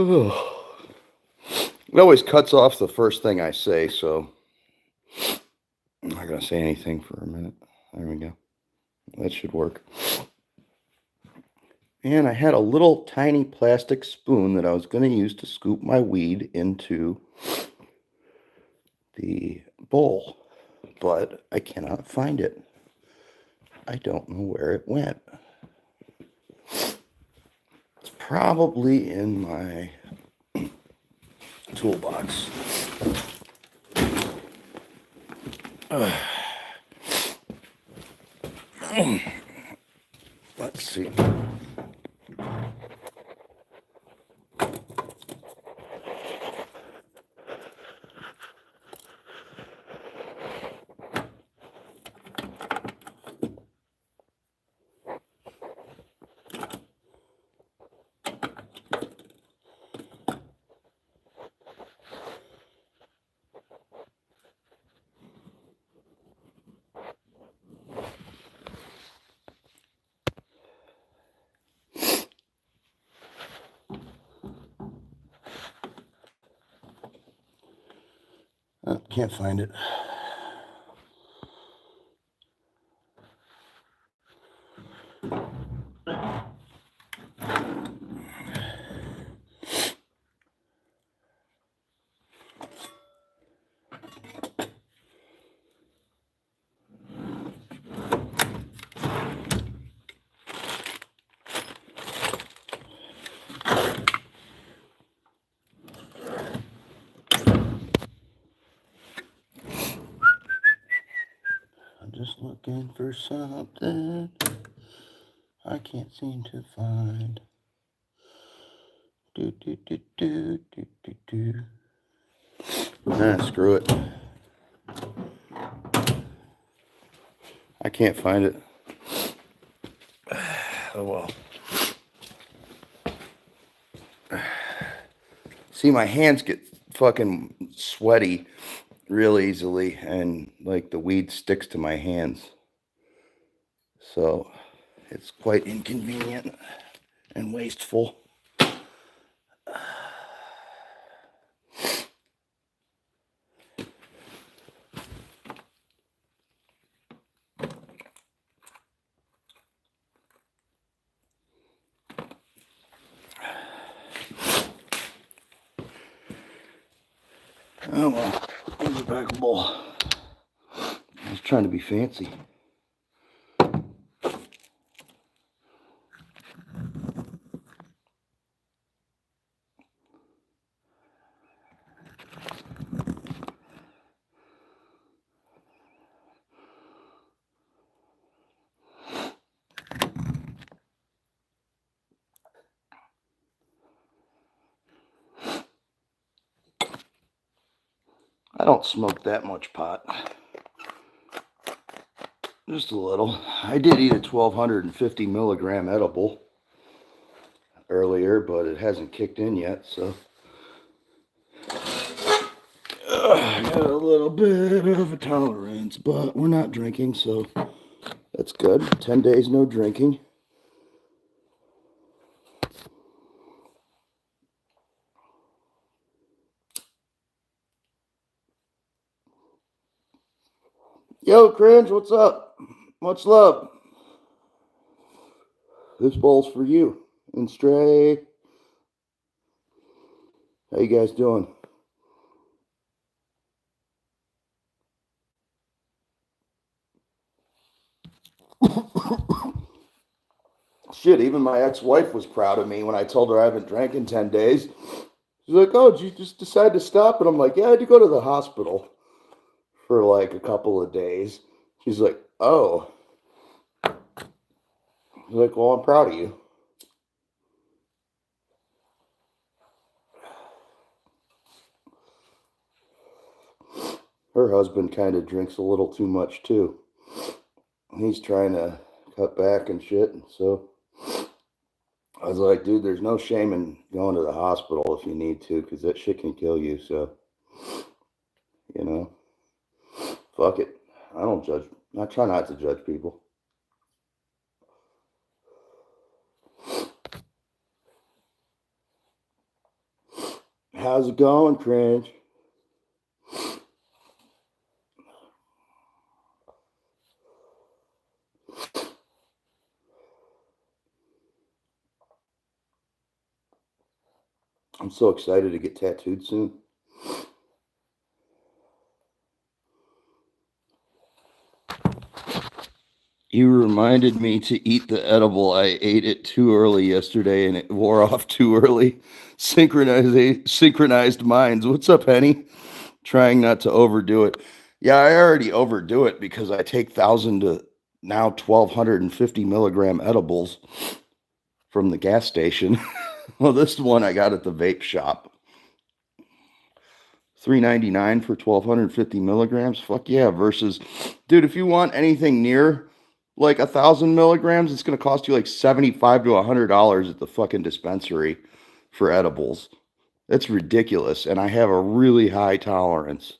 It always cuts off the first thing I say, so I'm not going to say anything for a minute. There we go. That should work. And I had a little tiny plastic spoon that I was going to use to scoop my weed into the bowl, but I cannot find it. I don't know where it went. It's probably in my toolbox. Let's see. Can't find it. I'm just looking for something I can't seem to find. Screw it. I can't find it. Oh well. See, my hands get fucking sweaty real easily, and like the weed sticks to my hands. So it's quite inconvenient and wasteful. Oh well, here's a back bowl. I was trying to be fancy. I don't smoke that much pot. Just a little. I did eat a 1250 milligram edible earlier, but it hasn't kicked in yet, so I got a little bit of a tolerance, but we're not drinking, so that's good. 10 days no drinking. Yo, Cringe, what's up? Much love. This bowl's for you. And Stray. How you guys doing? Shit, even my ex-wife was proud of me when I told her I haven't drank in 10 days. She's like, oh, did you just decide to stop? And I'm like, yeah, I had to go to the hospital for like a couple of days. She's like, oh. I was like, well, I'm proud of you. Her husband kind of drinks a little too much too. He's trying to cut back and shit. So I was like, dude, there's no shame in going to the hospital if you need to, because that shit can kill you. So, you know, fuck it. I don't judge. I try not to judge people. How's it going, Cringe? I'm so excited to get tattooed soon. You reminded me to eat the edible. I ate it too early yesterday and it wore off too early. Synchronized minds. What's up, Henny? Trying not to overdo it. Yeah, I already overdo it because I take 1,000 to now 1,250 milligram edibles from the gas station. Well, this one I got at the vape shop. $3.99 for 1,250 milligrams. Fuck yeah. Versus, dude, if you want anything near like 1,000 milligrams, it's going to cost you like $75 to $100 at the fucking dispensary for edibles. That's ridiculous. And I have a really high tolerance.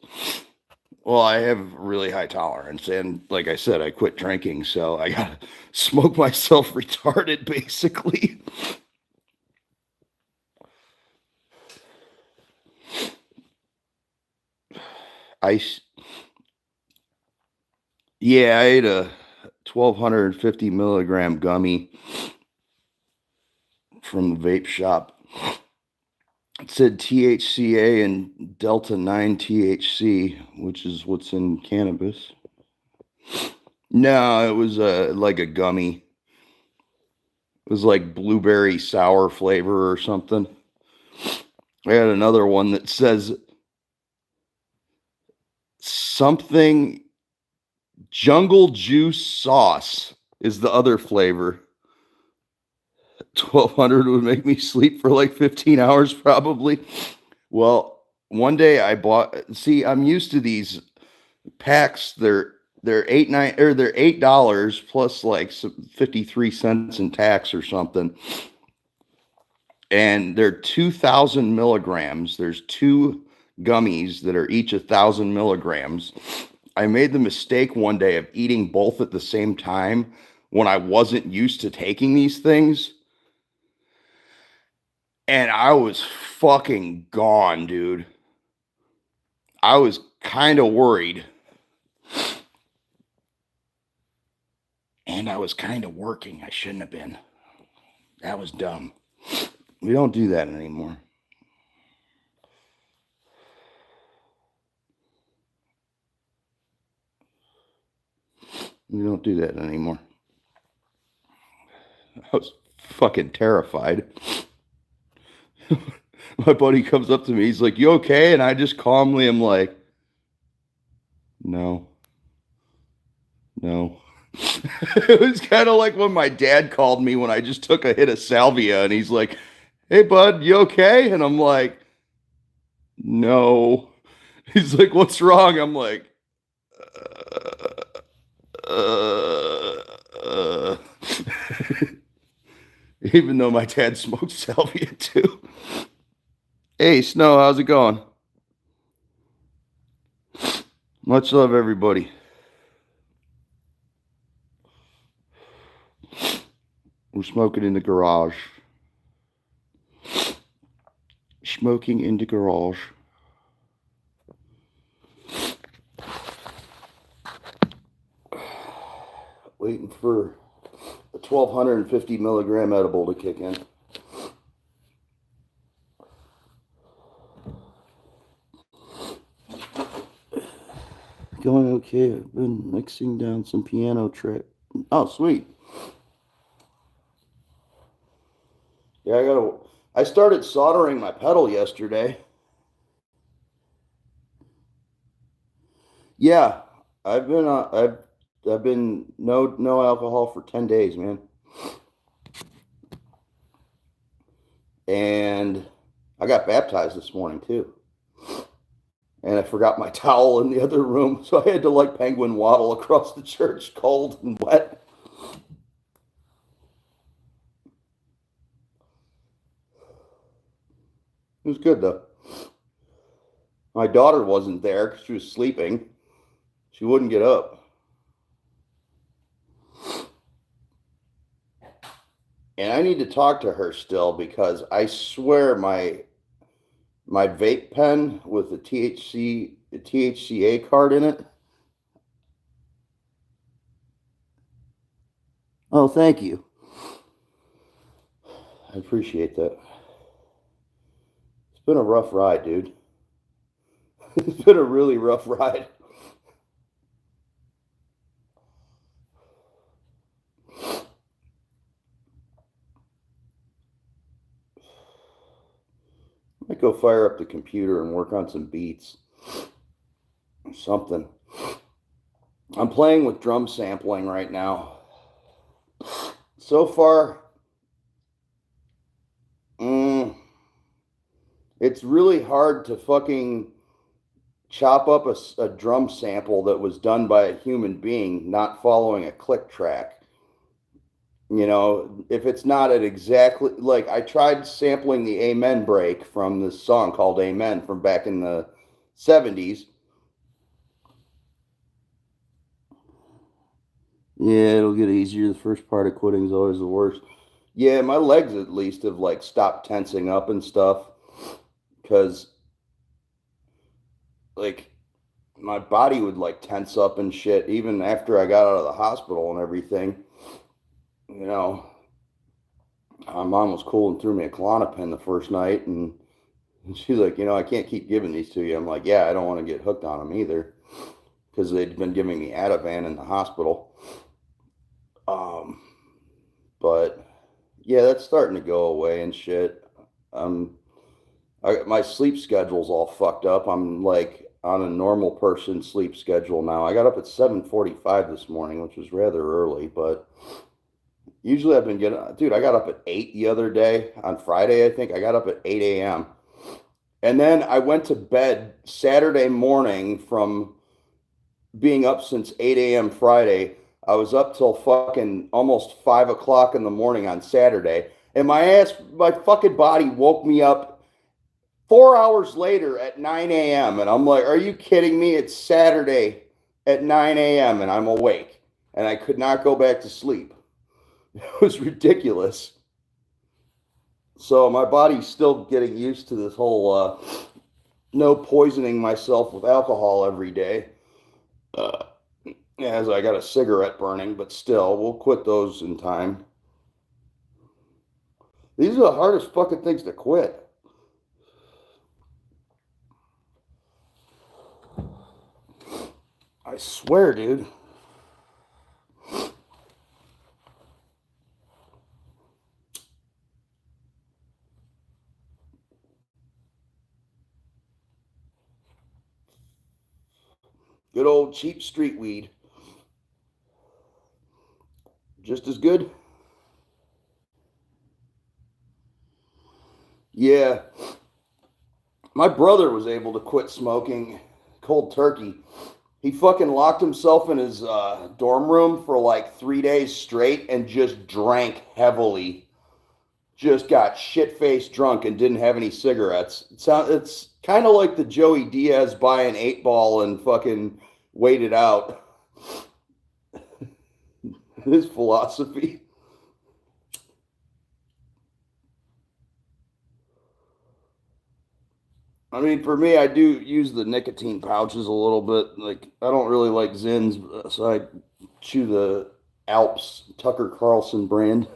Well, I have really high tolerance. And like I said, I quit drinking. So I got to smoke myself retarded, basically. I, yeah, I ate a 1,250 milligram gummy from the vape shop. It said THCA and Delta 9 THC, which is what's in cannabis. No, it was like a gummy. It was like blueberry sour flavor or something. I had another one that says something jungle juice sauce is the other flavor. 1,200 would make me sleep for like 15 hours probably. Well, one day I bought, see, I'm used to these packs. They're $8 plus like 53 cents in tax or something. And they're 2,000 milligrams. There's two gummies that are each 1,000 milligrams. I made the mistake one day of eating both at the same time when I wasn't used to taking these things. And I was fucking gone, dude. I was kind of worried. And I was kind of working. I shouldn't have been. That was dumb. We don't do that anymore. We don't do that anymore. I was fucking terrified. My buddy comes up to me. He's like, "You okay?" And I just calmly am like, "No. No." It was kind of like when my dad called me when I just took a hit of salvia and he's like, "Hey, bud, you okay?" And I'm like, "No." He's like, "What's wrong?" I'm like, uh. Even though my dad smoked salvia too. Hey, Snow, how's it going? Much love, everybody. We're smoking in the garage. Smoking in the garage. Waiting for the 1,250 milligram edible to kick in. Going okay. I've been mixing down some piano track. Oh, sweet. Yeah, I started soldering my pedal yesterday. Yeah, I've been no alcohol for 10 days, man. And I got baptized this morning too. And I forgot my towel in the other room, so I had to like penguin waddle across the church, cold and wet. It was good though. My daughter wasn't there because she was sleeping. She wouldn't get up. And I need to talk to her still because I swear my vape pen with the THCA card in it. Oh, thank you. I appreciate that. It's been a rough ride, dude. It's been a really rough ride. I might go fire up the computer and work on some beats or something. I'm playing with drum sampling right now. So far, it's really hard to fucking chop up a drum sample that was done by a human being, not following a click track. You know, if it's not at exactly like I tried sampling the Amen break from this song called Amen from back in the 70s. Yeah, it'll get easier. The first part of quitting is always the worst. Yeah, my legs at least have like stopped tensing up and stuff because like my body would like tense up and shit even after I got out of the hospital and everything. You know, my mom was cool and threw me a Klonopin the first night, and she's like, I can't keep giving these to you. I'm like, yeah, I don't want to get hooked on them either because they'd been giving me Ativan in the hospital. But yeah, that's starting to go away and shit. My sleep schedule's all fucked up. I'm like on a normal person sleep schedule now. I got up at 7:45 this morning, which was rather early, but usually I've been getting, dude, I got up at 8 the other day on Friday, I think. I got up at 8 a.m. And then I went to bed Saturday morning from being up since 8 a.m. Friday. I was up till fucking almost 5 o'clock in the morning on Saturday. And my fucking body woke me up 4 hours later at 9 a.m. And I'm like, are you kidding me? It's Saturday at 9 a.m. and I'm awake. And I could not go back to sleep. It was ridiculous. So my body's still getting used to this whole no poisoning myself with alcohol every day. As I got a cigarette burning, but still, we'll quit those in time. These are the hardest fucking things to quit. I swear, dude. Good old cheap street weed. Just as good. Yeah. My brother was able to quit smoking cold turkey. He fucking locked himself in his dorm room for like 3 days straight and just drank heavily. Just got shit-faced drunk and didn't have any cigarettes. It's kind of like the Joey Diaz buy an 8-ball and fucking wait it out. His philosophy. I mean, for me, I do use the nicotine pouches a little bit. Like, I don't really like Zins, so I chew the Alps Tucker Carlson brand.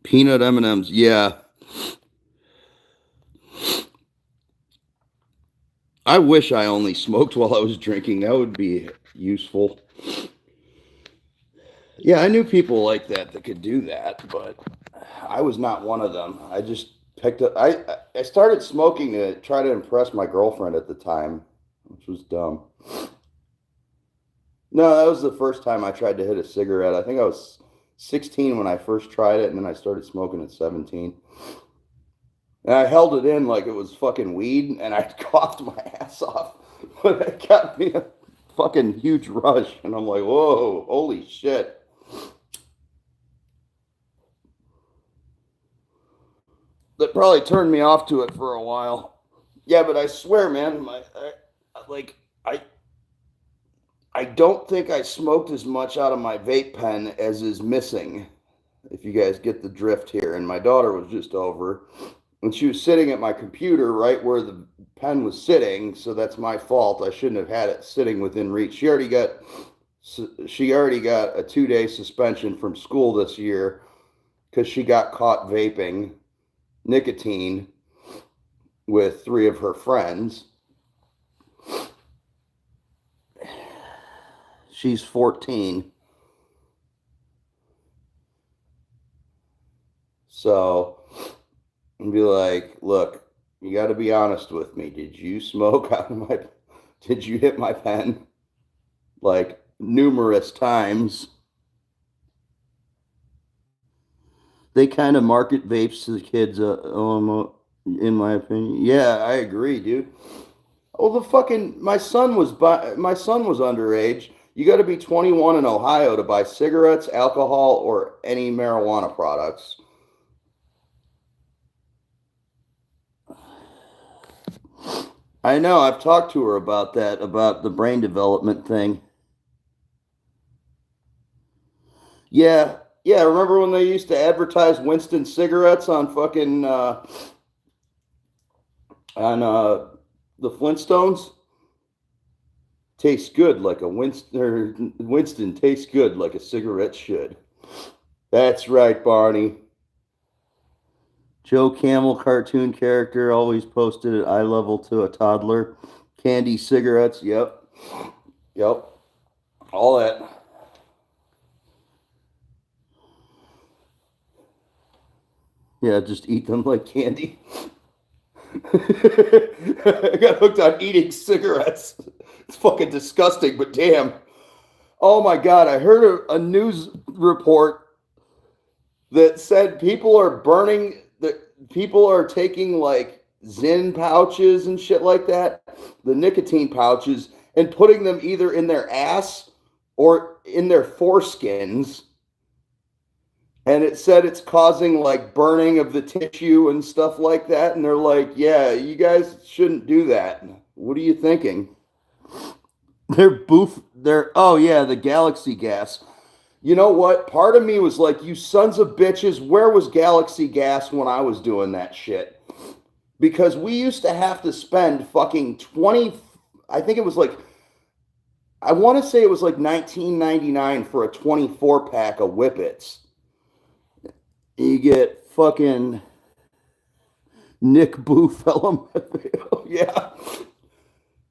Peanut M&Ms, yeah. I wish I only smoked while I was drinking. That would be useful. Yeah, I knew people like that could do that, but I was not one of them. I just picked up. I started smoking to try to impress my girlfriend at the time, which was dumb. No, that was the first time I tried to hit a cigarette. I think I was 16 when I first tried it, and then I started smoking at 17. And I held it in like it was fucking weed, and I coughed my ass off. But it got me a fucking huge rush, and I'm like, whoa, holy shit. That probably turned me off to it for a while. Yeah, but I swear, man, like I I don't think I smoked as much out of my vape pen as is missing. if you guys get the drift here. And my daughter was just over, and she was sitting at my computer right where the pen was sitting. So that's my fault. I shouldn't have had it sitting within reach. She already got a 2-day suspension from school this year because she got caught vaping nicotine with 3 of her friends. She's 14. So, and be like, look, you got to be honest with me. Did you smoke out of my, did you hit my pen? Like numerous times. They kind of market vapes to the kids, in my opinion. Yeah, I agree, dude. Oh, my son was underage. You got to be 21 in Ohio to buy cigarettes, alcohol, or any marijuana products. I know. I've talked to her about that, about the brain development thing. Yeah, yeah. Remember when they used to advertise Winston cigarettes on fucking on the Flintstones? Tastes good like a Winston. Or Winston tastes good like a cigarette should. That's right, Barney. Joe Camel cartoon character always posted at eye level to a toddler. Candy cigarettes. Yep. Yep. All that. Yeah, just eat them like candy. I got hooked on eating cigarettes. It's fucking disgusting, but damn. Oh my God, I heard a news report that said people are taking like Zyn pouches and shit like that, the nicotine pouches, and putting them either in their ass or in their foreskins. And it said it's causing like burning of the tissue and stuff like that. And they're like, yeah, you guys shouldn't do that. What are you thinking? Oh yeah, the galaxy gas. You know what? Part of me was like, you sons of bitches, where was galaxy gas when I was doing that shit? Because we used to have to spend fucking 20, I think it was like, I want to say it was like 19.99 for a 24 pack of Whippets. You get fucking Nick Booth LMFAO. Yeah.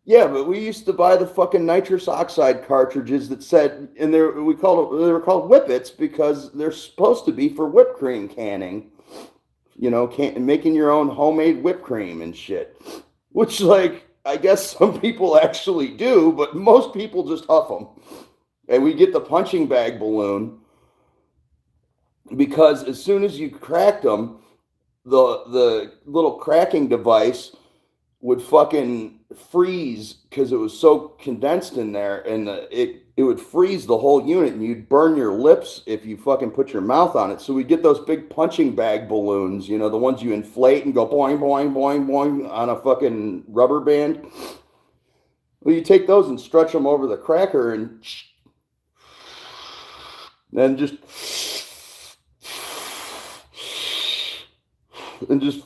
Yeah, but we used to buy the fucking nitrous oxide cartridges that said, and they were called Whippets because they're supposed to be for whipped cream canning. You know, making your own homemade whipped cream and shit. Which, like, I guess some people actually do, but most people just huff them. And we get the punching bag balloon because as soon as you cracked them, the little cracking device would fucking freeze because it was so condensed in there, and it would freeze the whole unit, and you'd burn your lips if you fucking put your mouth on it. So we get those big punching bag balloons, you know, the ones you inflate and go boing boing boing boing on a fucking rubber band. Well, you take those and stretch them over the cracker and then just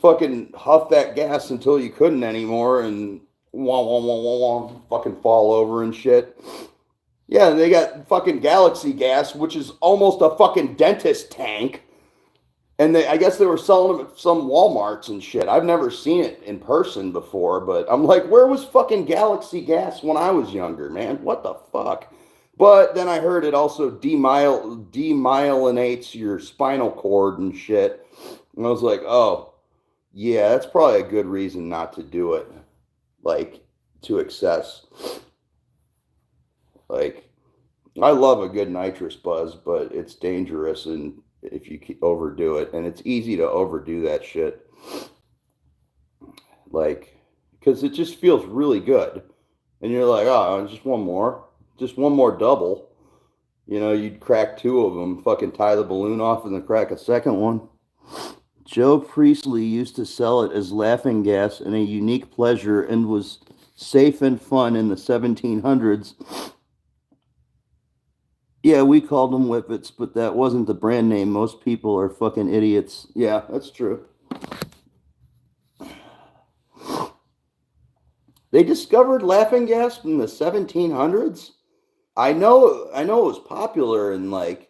fucking huff that gas until you couldn't anymore, and wah, wah, wah, wah, wah, fucking fall over and shit. Yeah, and they got fucking galaxy gas, which is almost a fucking dentist tank. And I guess they were selling them at some Walmarts and shit. I've never seen it in person before, but I'm like, where was fucking galaxy gas when I was younger, man? What the fuck? But then I heard it also demyelinates your spinal cord and shit. And I was like, oh, yeah, that's probably a good reason not to do it, like, to excess. Like, I love a good nitrous buzz, but it's dangerous and if you overdo it, and it's easy to overdo that shit. Like, because it just feels really good. And you're like, oh, just one more double. You know, you'd crack 2 of them, fucking tie the balloon off and then crack a second one. Joe Priestley used to sell it as laughing gas and a unique pleasure and was safe and fun in the 1700s. Yeah, we called them whippets, but that wasn't the brand name. Most people are fucking idiots. Yeah, that's true. They discovered laughing gas in the 1700s. I know it was popular and like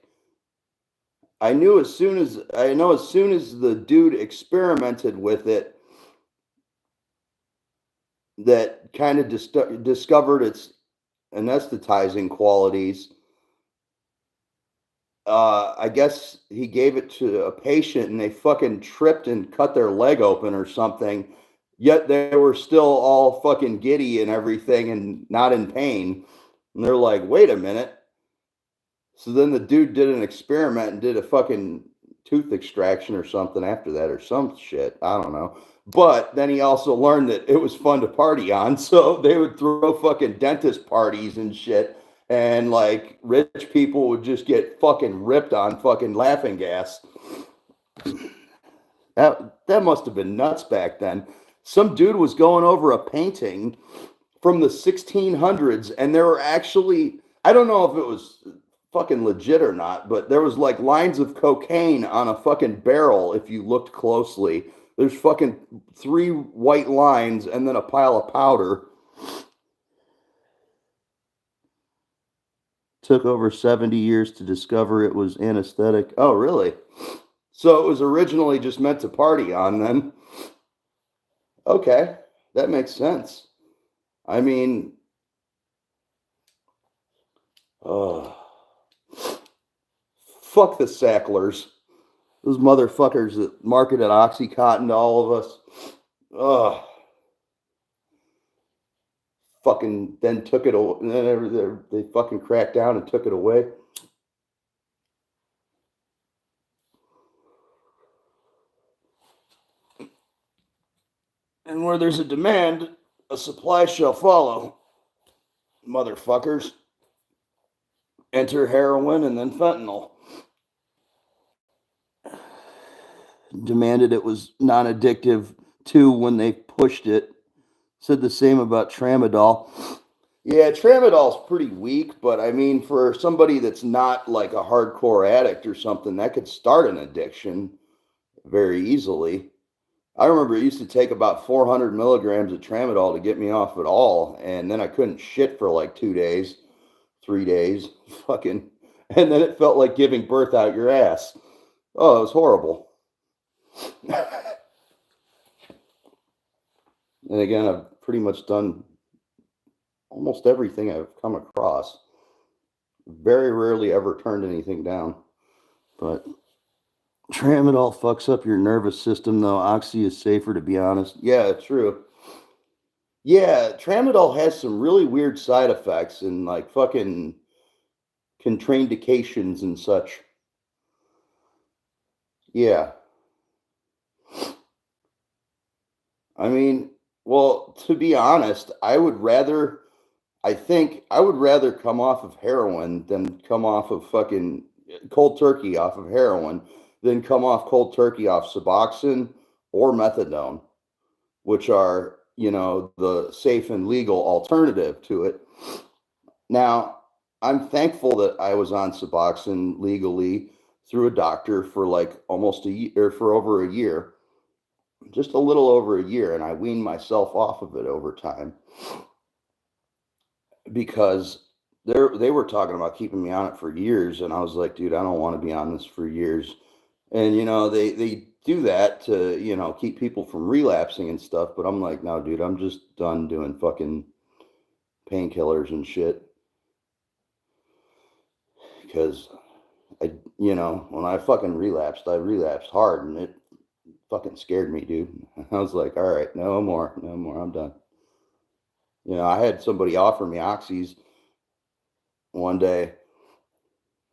I know as soon as the dude experimented with it that kind of discovered its anesthetizing qualities. I guess he gave it to a patient and they fucking tripped and cut their leg open or something. Yet they were still all fucking giddy and everything and not in pain. And they're like, wait a minute. So then the dude did an experiment and did a fucking tooth extraction or something after that or some shit. I don't know. But then he also learned that it was fun to party on. So they would throw fucking dentist parties and shit. And like rich people would just get fucking ripped on fucking laughing gas. That must have been nuts back then. Some dude was going over a painting from the 1600s and there were actually, I don't know if it was fucking legit or not, but there was like lines of cocaine on a fucking barrel if you looked closely. There's fucking 3 white lines and then a pile of powder. Took over 70 years to discover it was anesthetic. Oh, really? So it was originally just meant to party on then. Okay, that makes sense. I mean, oh, fuck the Sacklers. Those motherfuckers that marketed Oxycontin to all of us. Ugh. Fucking then took it away. Then they fucking cracked down and took it away. And where there's a demand, a supply shall follow. Motherfuckers. Enter heroin and then fentanyl. Demanded it was non addictive too when they pushed it. Said the same about tramadol. Yeah, tramadol's pretty weak, but I mean, for somebody that's not like a hardcore addict or something, that could start an addiction very easily. I remember it used to take about 400 milligrams of tramadol to get me off it all, and then I couldn't shit for like 2 days, 3 days, fucking, and then it felt like giving birth out your ass. Oh, it was horrible. And again, I've pretty much done almost everything I've come across. Very rarely ever turned anything down. But tramadol fucks up your nervous system, though. Oxy is safer, to be honest. Yeah, true. Yeah, tramadol has some really weird side effects and like fucking contraindications and such. Yeah. I mean, well, to be honest, I think I would rather come off of heroin than come off of fucking cold turkey off of heroin than come off cold turkey off Suboxone or methadone, which are, the safe and legal alternative to it. Now, I'm thankful that I was on Suboxone legally through a doctor for like almost a year, for over a year, just a little over a year, and I weaned myself off of it over time because they were talking about keeping me on it for years, and I was like, dude, I don't want to be on this for years. And they do that to keep people from relapsing and stuff, but I'm like, no, dude, I'm just done doing fucking painkillers and shit because when I fucking relapsed, I relapsed hard, and it fucking scared me, dude. I was like, all right, no more, no more, I'm done. I had somebody offer me oxys one day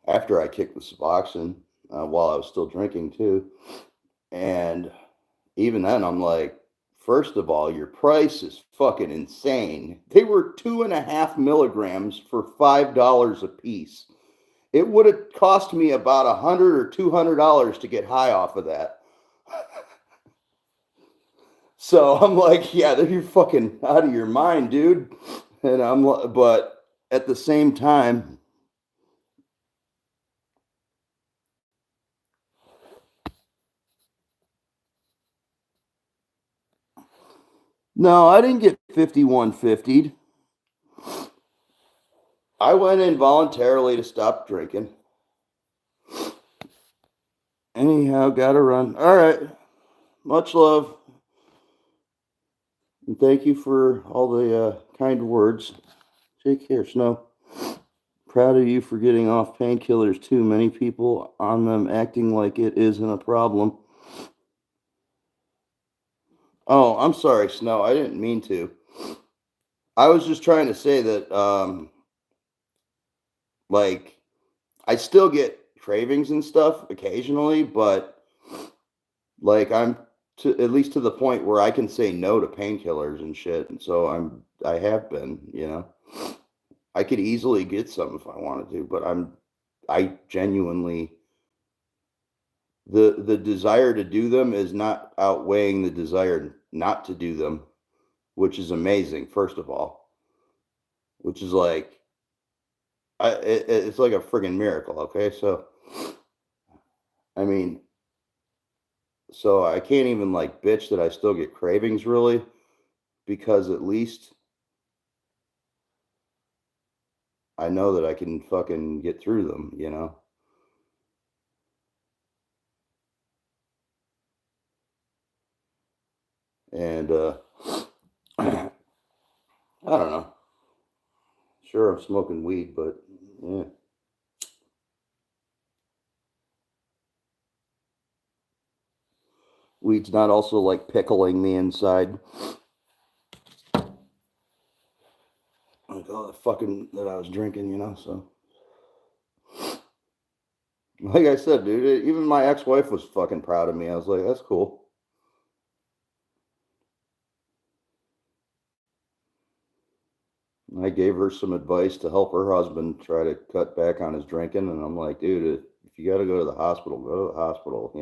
after I kicked the Suboxone while I was still drinking too. And even then, I'm like, first of all, your price is fucking insane. They were 2.5 milligrams for $5 a piece. It would have cost me about $100 or $200 to get high off of that. So I'm like, yeah, you're fucking out of your mind, dude. But at the same time, No, I didn't get 5150'd. I went in voluntarily to stop drinking. Anyhow, gotta run. All right. Much love. And thank you for all the kind words. Take care, Snow. Proud of you for getting off painkillers too. Many people on them acting like it isn't a problem. Oh, I'm sorry, Snow. I didn't mean to. I was just trying to say that, like, I still get cravings and stuff occasionally, but like I'm to at least to the point where I can say no to painkillers and shit. And so I have been. I could easily get some if I wanted to, but I genuinely the desire to do them is not outweighing the desire not to do them, which is amazing, first of all, which is like it's like a friggin' miracle, okay? So I mean, so I can't even like bitch that I still get cravings really because at least I know that I can fucking get through them. And I don't know. Sure, I'm smoking weed, but yeah. Weed's not also like pickling the inside. Like all the fucking that I was drinking. So, like I said, dude, even my ex-wife was fucking proud of me. I was like, that's cool. I gave her some advice to help her husband try to cut back on his drinking, and I'm like, dude, if you got to go to the hospital, go to the hospital.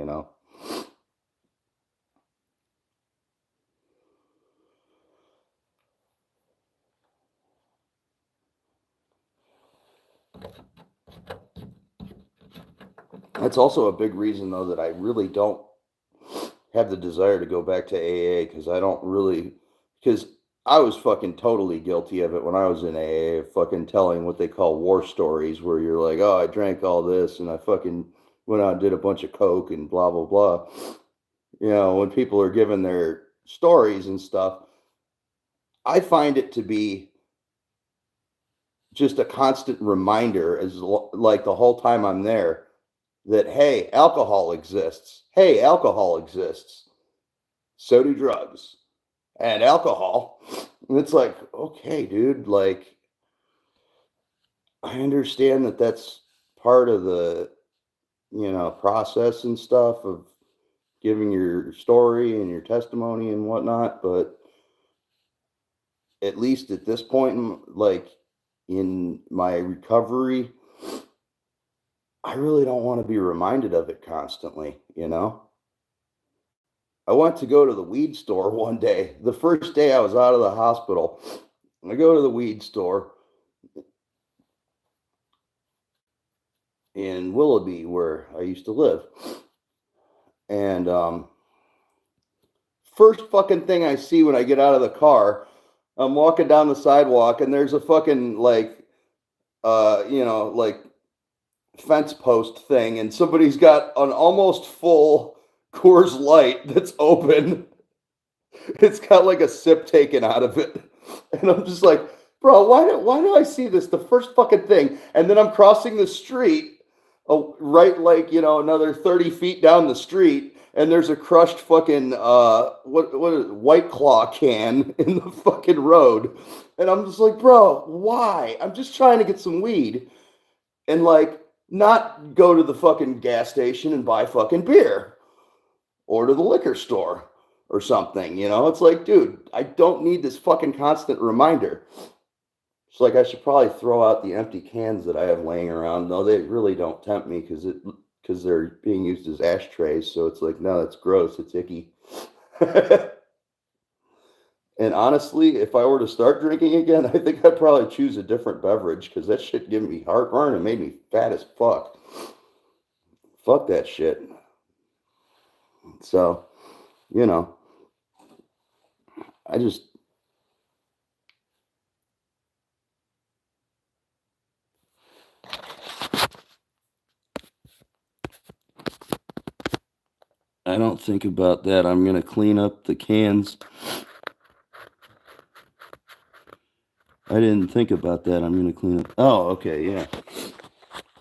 That's also a big reason, though, that I really don't have the desire to go back to AA because I don't really, because I was fucking totally guilty of it when I was in AA, fucking telling what they call war stories, where you're like, oh, I drank all this and I fucking went out and did a bunch of coke and blah blah blah. When people are giving their stories and stuff, I find it to be just a constant reminder, like the whole time I'm there, that hey, alcohol exists. Hey, alcohol exists. So do drugs and alcohol. And it's like, okay, dude, like I understand that that's part of the, process and stuff of giving your story and your testimony and whatnot, but at least at this point like in my recovery, I really don't want to be reminded of it constantly. I went to go to the weed store one day. The first day I was out of the hospital, I go to the weed store in Willoughby, where I used to live. And first fucking thing I see when I get out of the car, I'm walking down the sidewalk and there's a fucking like like fence post thing and somebody's got an almost full Coors Light that's open. It's got like a sip taken out of it. And I'm just like, bro, why do I see this the first fucking thing? And then I'm crossing the street, right like, another 30 feet down the street, and there's a crushed fucking what is it, White Claw can in the fucking road. And I'm just like, bro, why? I'm just trying to get some weed and like not go to the fucking gas station and buy fucking beer or to the liquor store or something. It's like, dude, I don't need this fucking constant reminder. It's like I should probably throw out the empty cans that I have laying around. No, they really don't tempt me because they're being used as ashtrays. So it's like, no, that's gross. It's icky. And honestly, if I were to start drinking again, I think I'd probably choose a different beverage because that shit gave me heartburn and made me fat as fuck. Fuck that shit. So, you know, I just, I don't think about that. I'm going to clean up the cans. I didn't think about that. I'm going to clean up. Oh, okay. Yeah.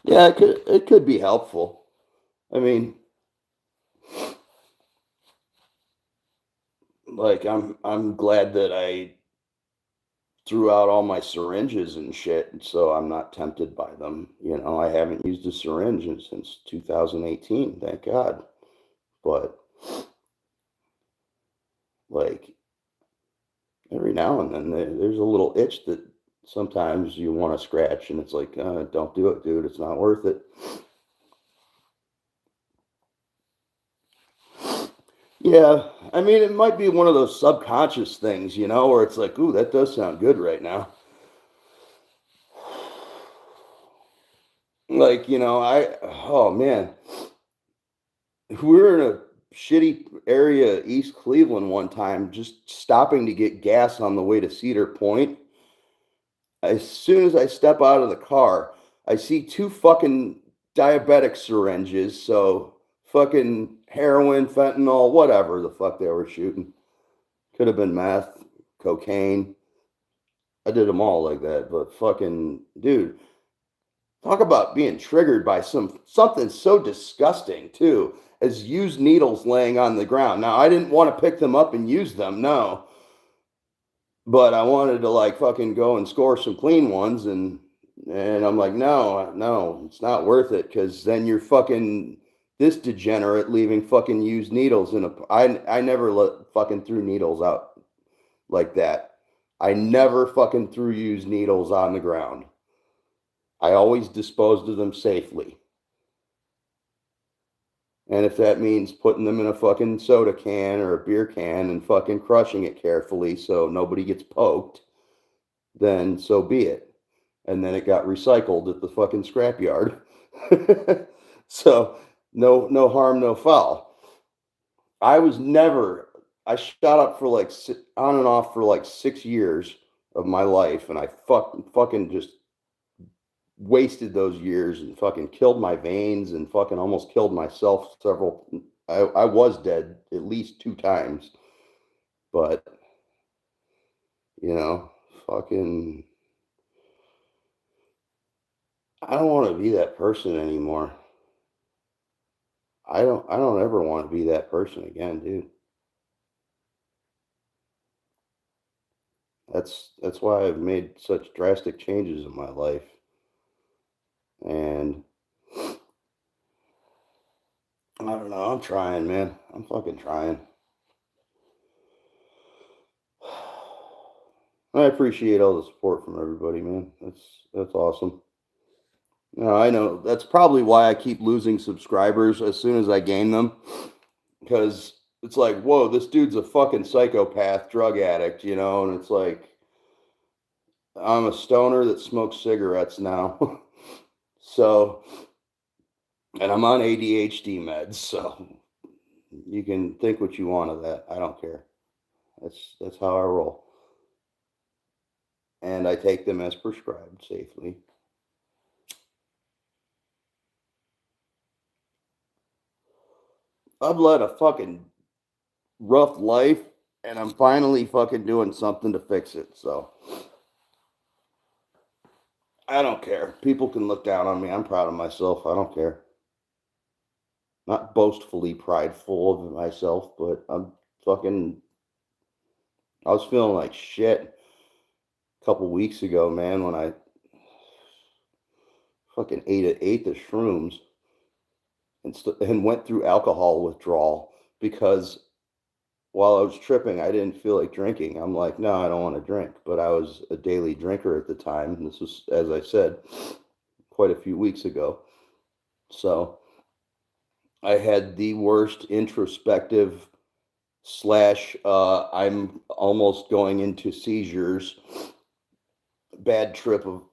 Yeah, it could be helpful. I mean, like I'm glad that I threw out all my syringes and shit, so I'm not tempted by them. I haven't used a syringe since 2018, thank God. But like every now and then there's a little itch that sometimes you want to scratch, and it's like, don't do it, dude. It's not worth it. Yeah, I mean, it might be one of those subconscious things, where it's like, ooh, that does sound good right now. Like, oh man, we were in a shitty area, East Cleveland, one time, just stopping to get gas on the way to Cedar Point. As soon as I step out of the car, I see two fucking diabetic syringes. So fucking heroin, fentanyl, whatever the fuck they were shooting. Could have been meth, cocaine. I did them all like that. But fucking dude, talk about being triggered by something so disgusting too, as used needles laying on the ground. Now I didn't want to pick them up and use them, no. But I wanted to like fucking go and score some clean ones, and I'm like, no, no, it's not worth it, because then you're fucking this degenerate leaving fucking used needles in a. I never fucking threw needles out like that. I never fucking threw used needles on the ground. I always disposed of them safely. And if that means putting them in a fucking soda can or a beer can and fucking crushing it carefully so nobody gets poked, then so be it. And then it got recycled at the fucking scrapyard. So no harm, no foul. I was never. I shot up for like on and off for like 6 years of my life, and I fucking just wasted those years and fucking killed my veins and fucking almost killed myself several. I was dead at least 2 times, but fucking. I don't want to be that person anymore. I don't ever want to be that person again, dude. That's why I've made such drastic changes in my life. And I don't know, I'm trying, man. I'm fucking trying. I appreciate all the support from everybody, man. That's awesome. I know that's probably why I keep losing subscribers as soon as I gain them, because it's like, whoa, this dude's a fucking psychopath, drug addict, and it's like I'm a stoner that smokes cigarettes now. So, and I'm on ADHD meds, so you can think what you want of that. I don't care. That's how I roll. And I take them as prescribed safely. I've led a fucking rough life, and I'm finally fucking doing something to fix it. So I don't care. People can look down on me. I'm proud of myself. I don't care. Not boastfully prideful of myself, but I'm fucking. I was feeling like shit a couple weeks ago, man, when I fucking ate the shrooms and went through alcohol withdrawal because while I was tripping, I didn't feel like drinking. I'm like, no, I don't want to drink. But I was a daily drinker at the time. And this was, as I said, quite a few weeks ago. So I had the worst introspective slash, I'm almost going into seizures, bad trip of,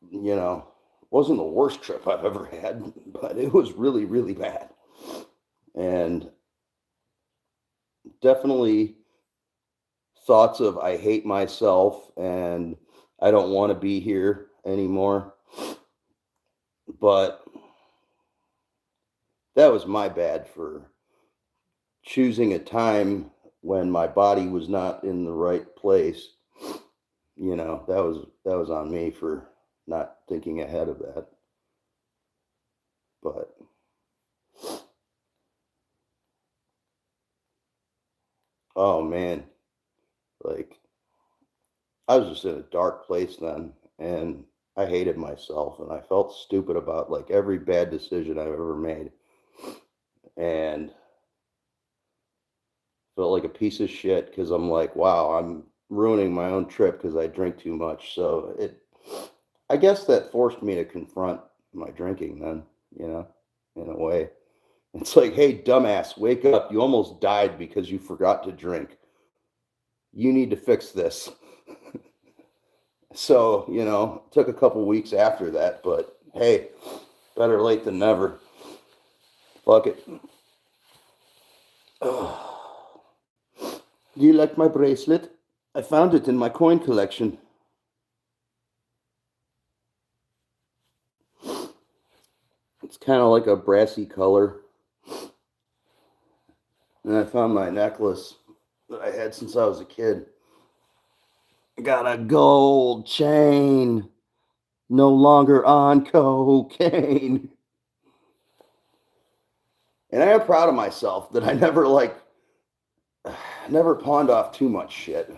wasn't the worst trip I've ever had, but it was really, really bad. And definitely thoughts of I hate myself and I don't want to be here anymore. But that was my bad for choosing a time when my body was not in the right place. That was on me for not thinking ahead of that. But oh man, like I was just in a dark place then, and I hated myself and I felt stupid about like every bad decision I've ever made, and felt like a piece of shit because I'm like, wow, I'm ruining my own trip because I drink too much. So I guess that forced me to confront my drinking then, you know, in a way. It's like, hey, dumbass, wake up. You almost died because you forgot to drink. You need to fix this. So, took a couple weeks after that, but hey, better late than never. Fuck it. Do you like my bracelet? I found it in my coin collection. It's kind of like a brassy color. And I found my necklace that I had since I was a kid. Got a gold chain. No longer on cocaine. And I am proud of myself that I never pawned off too much shit.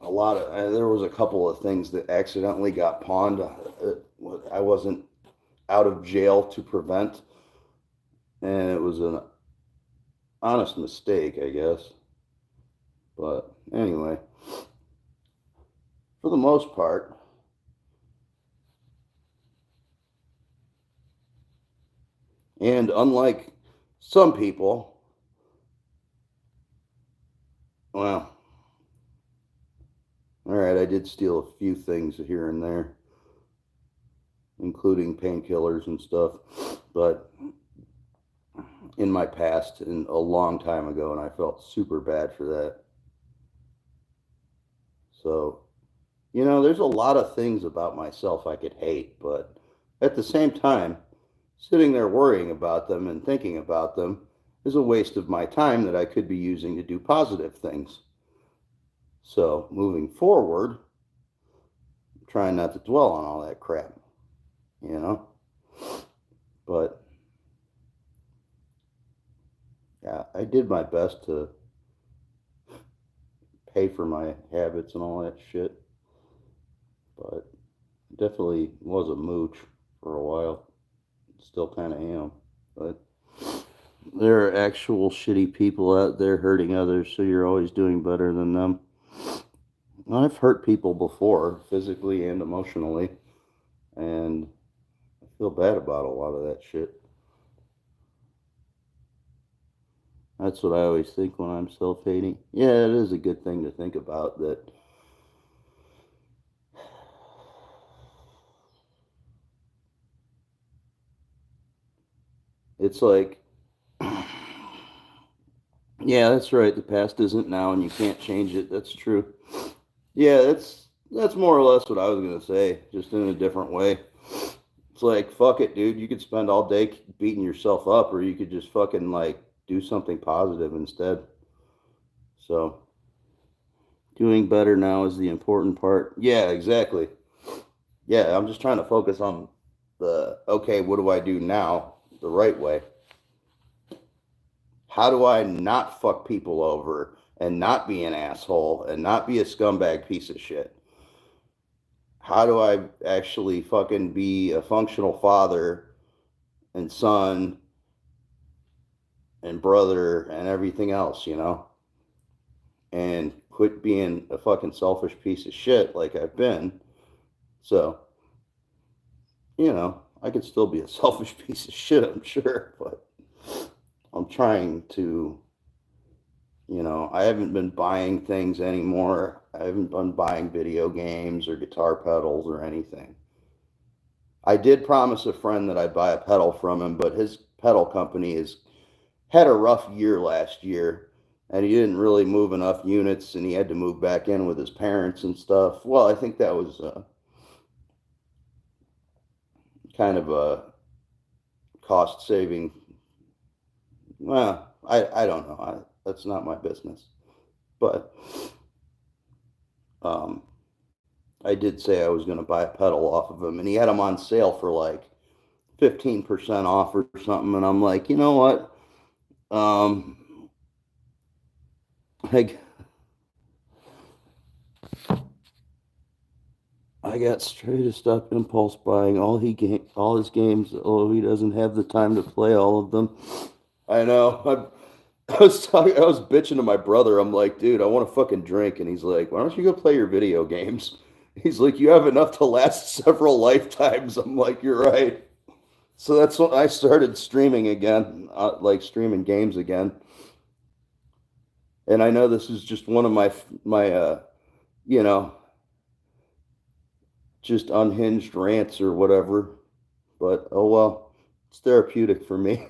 There was a couple of things that accidentally got pawned. I wasn't out of jail to prevent, and it was an honest mistake, I guess. But anyway, for the most part, and unlike some people, well, all right, I did steal a few things here and there, including painkillers and stuff, but in my past, in a long time ago, and I felt super bad for that. So, there's a lot of things about myself I could hate, but at the same time, sitting there worrying about them and thinking about them is a waste of my time that I could be using to do positive things. So, moving forward, I'm trying not to dwell on all that crap, you know? But yeah, I did my best to pay for my habits and all that shit, but definitely was a mooch for a while. Still kind of am, but there are actual shitty people out there hurting others, so you're always doing better than them. I've hurt people before, physically and emotionally, and I feel bad about a lot of that shit. That's what I always think when I'm self-hating. Yeah, it is a good thing to think about that. It's like, yeah, that's right. The past isn't now, and you can't change it. That's true. Yeah, that's more or less what I was gonna say, just in a different way. It's like, fuck it, dude. You could spend all day beating yourself up, or you could just fucking like do something positive instead. So, doing better now is the important part. Yeah, exactly. Yeah, I'm just trying to focus on okay, what do I do now the right way? How do I not fuck people over and not be an asshole and not be a scumbag piece of shit? How do I actually fucking be a functional father and son and brother and everything else, and quit being a fucking selfish piece of shit like I've been. So, I could still be a selfish piece of shit, I'm sure, but I'm trying to, I haven't been buying things anymore. I haven't been buying video games or guitar pedals or anything. I did promise a friend that I'd buy a pedal from him, but his pedal company has had a rough year last year, and he didn't really move enough units, and he had to move back in with his parents and stuff. Well, I think that was kind of a cost saving. Well, I don't know. That's not my business. But um, I did say I was going to buy a pedal off of him, and he had them on sale for like 15% off or something. And I'm like, you know what? I, I got straightest up impulse buying all his games. Oh, he doesn't have the time to play all of them. I know. I was bitching to my brother. I'm like, dude, I want to fucking drink, and he's like, why don't you go play your video games? He's like, you have enough to last several lifetimes. I'm like, you're right. So that's when I started streaming again, like streaming games again. And I know this is just one of my you know, just unhinged rants or whatever, but oh well, it's therapeutic for me.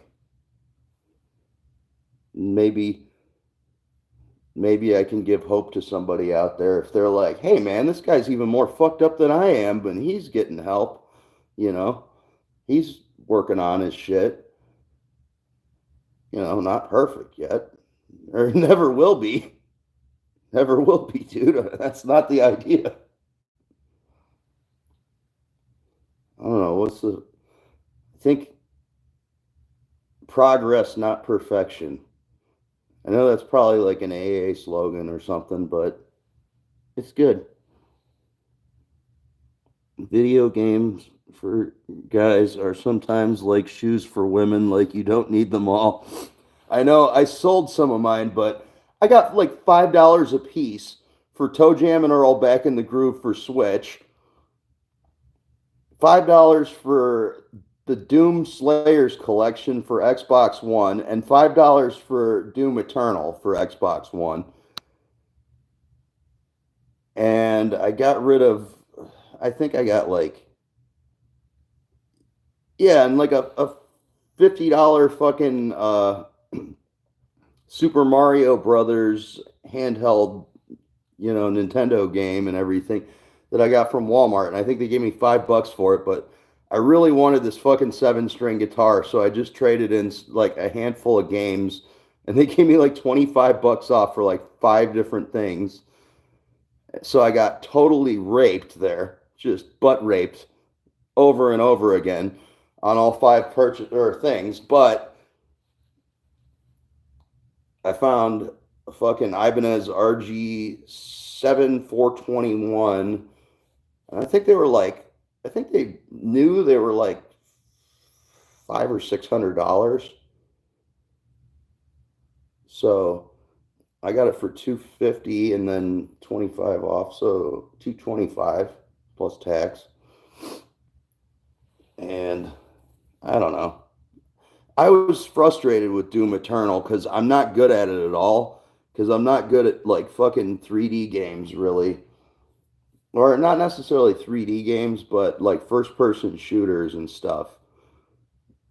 Maybe maybe I can give hope to somebody out there if they're like, "Hey man, this guy's even more fucked up than I am, but he's getting help." You know, he's working on his shit. Not perfect yet, or never will be. Never will be, dude. That's not the idea. I don't know. I think progress, not perfection. I know that's probably like an AA slogan or something, but it's good. Video games for guys are sometimes like shoes for women, like you don't need them all. I know I sold some of mine, but I got like $5 a piece for Toe Jam and Earl Back in the Groove for Switch, $5 for the Doom Slayers collection for Xbox One, and $5 for Doom Eternal for Xbox One. And I got rid of, I think I got like, yeah, and like a $50 fucking Super Mario Brothers handheld, Nintendo game and everything that I got from Walmart. And I think they gave me $5 for it, but I really wanted this fucking 7-string guitar, so I just traded in like a handful of games, and they gave me like $25 off for like 5 different things. So I got totally raped there, just butt raped over and over again on all 5 purchase or things. But I found a fucking Ibanez RG 421, and I think they knew they were like $500 or $600. So I got it for 250 and then 25 off, so 225 plus tax. And I don't know. I was frustrated with Doom Eternal because I'm not good at it at all. Because I'm not good at like fucking 3D games, really. Or not necessarily 3D games, but like first person shooters and stuff.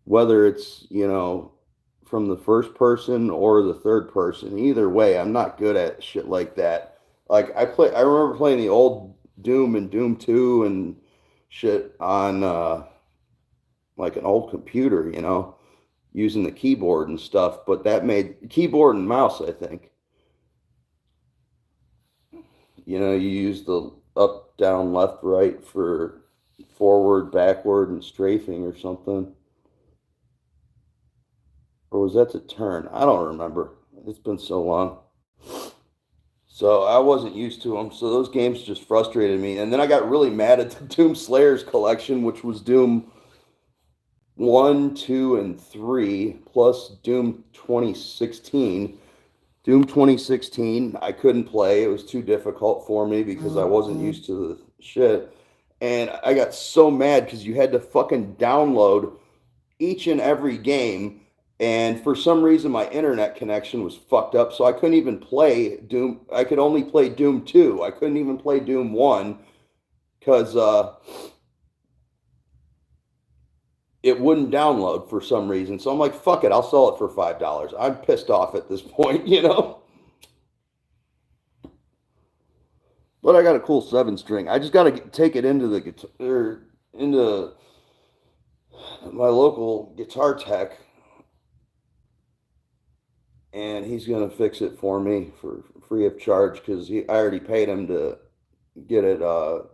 Whether it's, from the first person or the third person. Either way, I'm not good at shit like that. Like I remember playing the old Doom and Doom 2 and shit on like an old computer, using the keyboard and stuff, but that made keyboard and mouse, I think. You use the up, down, left, right for forward, backward, and strafing or something. Or was that to turn? I don't remember. It's been so long. So I wasn't used to them. So those games just frustrated me. And then I got really mad at the Doom Slayers collection, which was Doom 1, 2, and 3, plus Doom 2016. Doom 2016, I couldn't play. It was too difficult for me because I wasn't used to the shit. And I got so mad because you had to fucking download each and every game. And for some reason, my internet connection was fucked up. So I couldn't even play Doom. I could only play Doom 2. I couldn't even play Doom 1 because it wouldn't download for some reason. So I'm like, fuck it, I'll sell it for $5. I'm pissed off at this point, But I got a cool 7 string. I just got to take it into the guitar, or into my local guitar tech, and he's gonna fix it for me for free of charge because I already paid him to get it the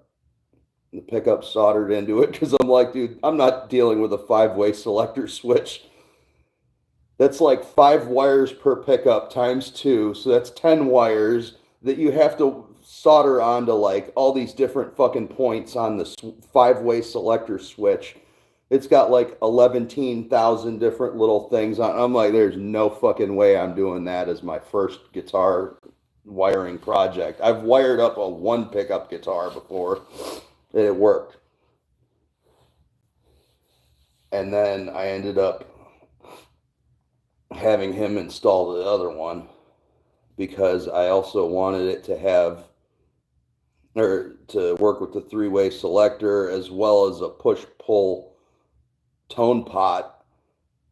pickup soldered into it because I'm like, dude, I'm not dealing with a 5-way selector switch. That's like 5 wires per pickup times 2, so that's 10 wires that you have to solder onto like all these different fucking points on the 5-way selector switch. It's got like 11,000 different little things on. I'm like, there's no fucking way I'm doing that as my first guitar wiring project. I've wired up a 1 pickup guitar before, and it worked. And then I ended up having him install the other one because I also wanted it to have, or to work with the 3-way selector as well as a push pull tone pot,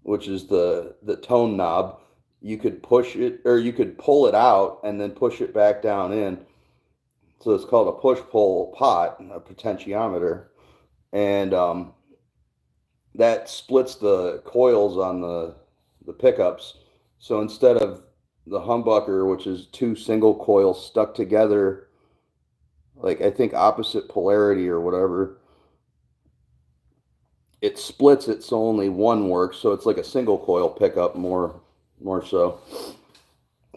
which is the tone knob. You could push it, or you could pull it out and then push it back down in. So it's called a push pull pot, a potentiometer, and that splits the coils on the pickups. So instead of the humbucker, which is 2 single coils stuck together, like I think opposite polarity or whatever, it splits it so only one works. So it's like a single coil pickup more so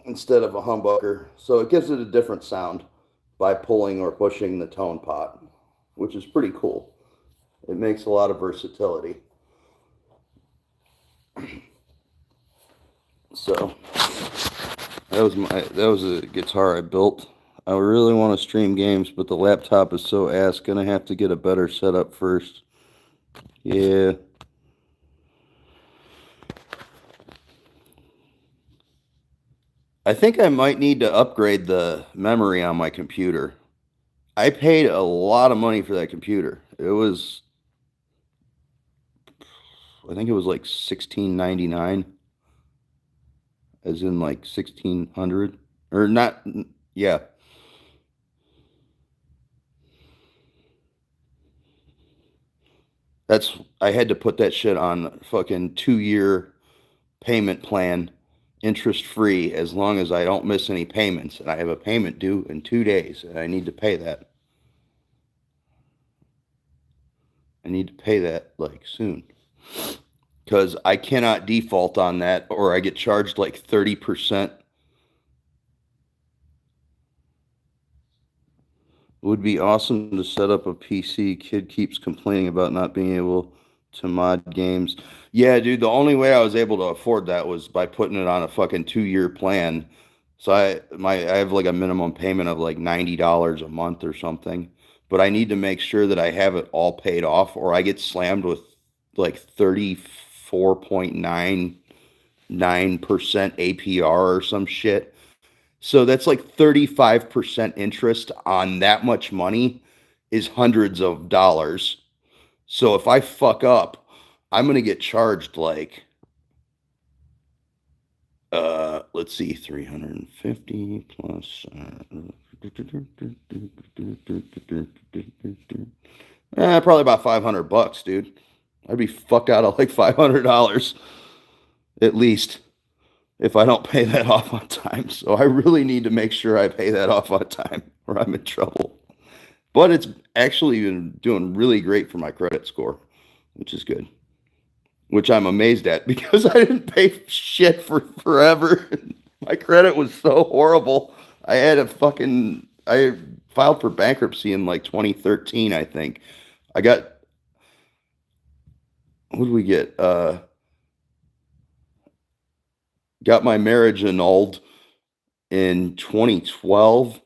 instead of a humbucker. So it gives it a different sound by pulling or pushing the tone pot, which is pretty cool. It makes a lot of versatility. So that was a guitar I built. I really want to stream games, but the laptop is so ass. Gonna have to get a better setup first. Yeah. I think I might need to upgrade the memory on my computer. I paid a lot of money for that computer. I think it was like 1699, as in like 1600, or not. Yeah, I had to put that shit on fucking 2-year payment plan, interest free, as long as I don't miss any payments. And I have a payment due in 2 days, and I need to pay that. I need to pay that like soon because I cannot default on that, or I get charged like 30%. Would be awesome to set up a PC. Kid keeps complaining about not being able to mod games. Yeah, dude, the only way I was able to afford that was by putting it on a fucking 2-year plan. So I have like a minimum payment of like $90 a month or something. But I need to make sure that I have it all paid off or I get slammed with like 34.99% APR or some shit. So that's like 35% interest on that much money is hundreds of dollars. So if I fuck up, I'm going to get charged like let's see, 350 plus probably about $500, dude. I'd be fucked out of like $500 at least if I don't pay that off on time. So I really need to make sure I pay that off on time or I'm in trouble. But it's actually been doing really great for my credit score, which is good. Which I'm amazed at because I didn't pay shit for forever. My credit was so horrible. I filed for bankruptcy in like 2013, I think. I got what did we get? Got my marriage annulled in 2012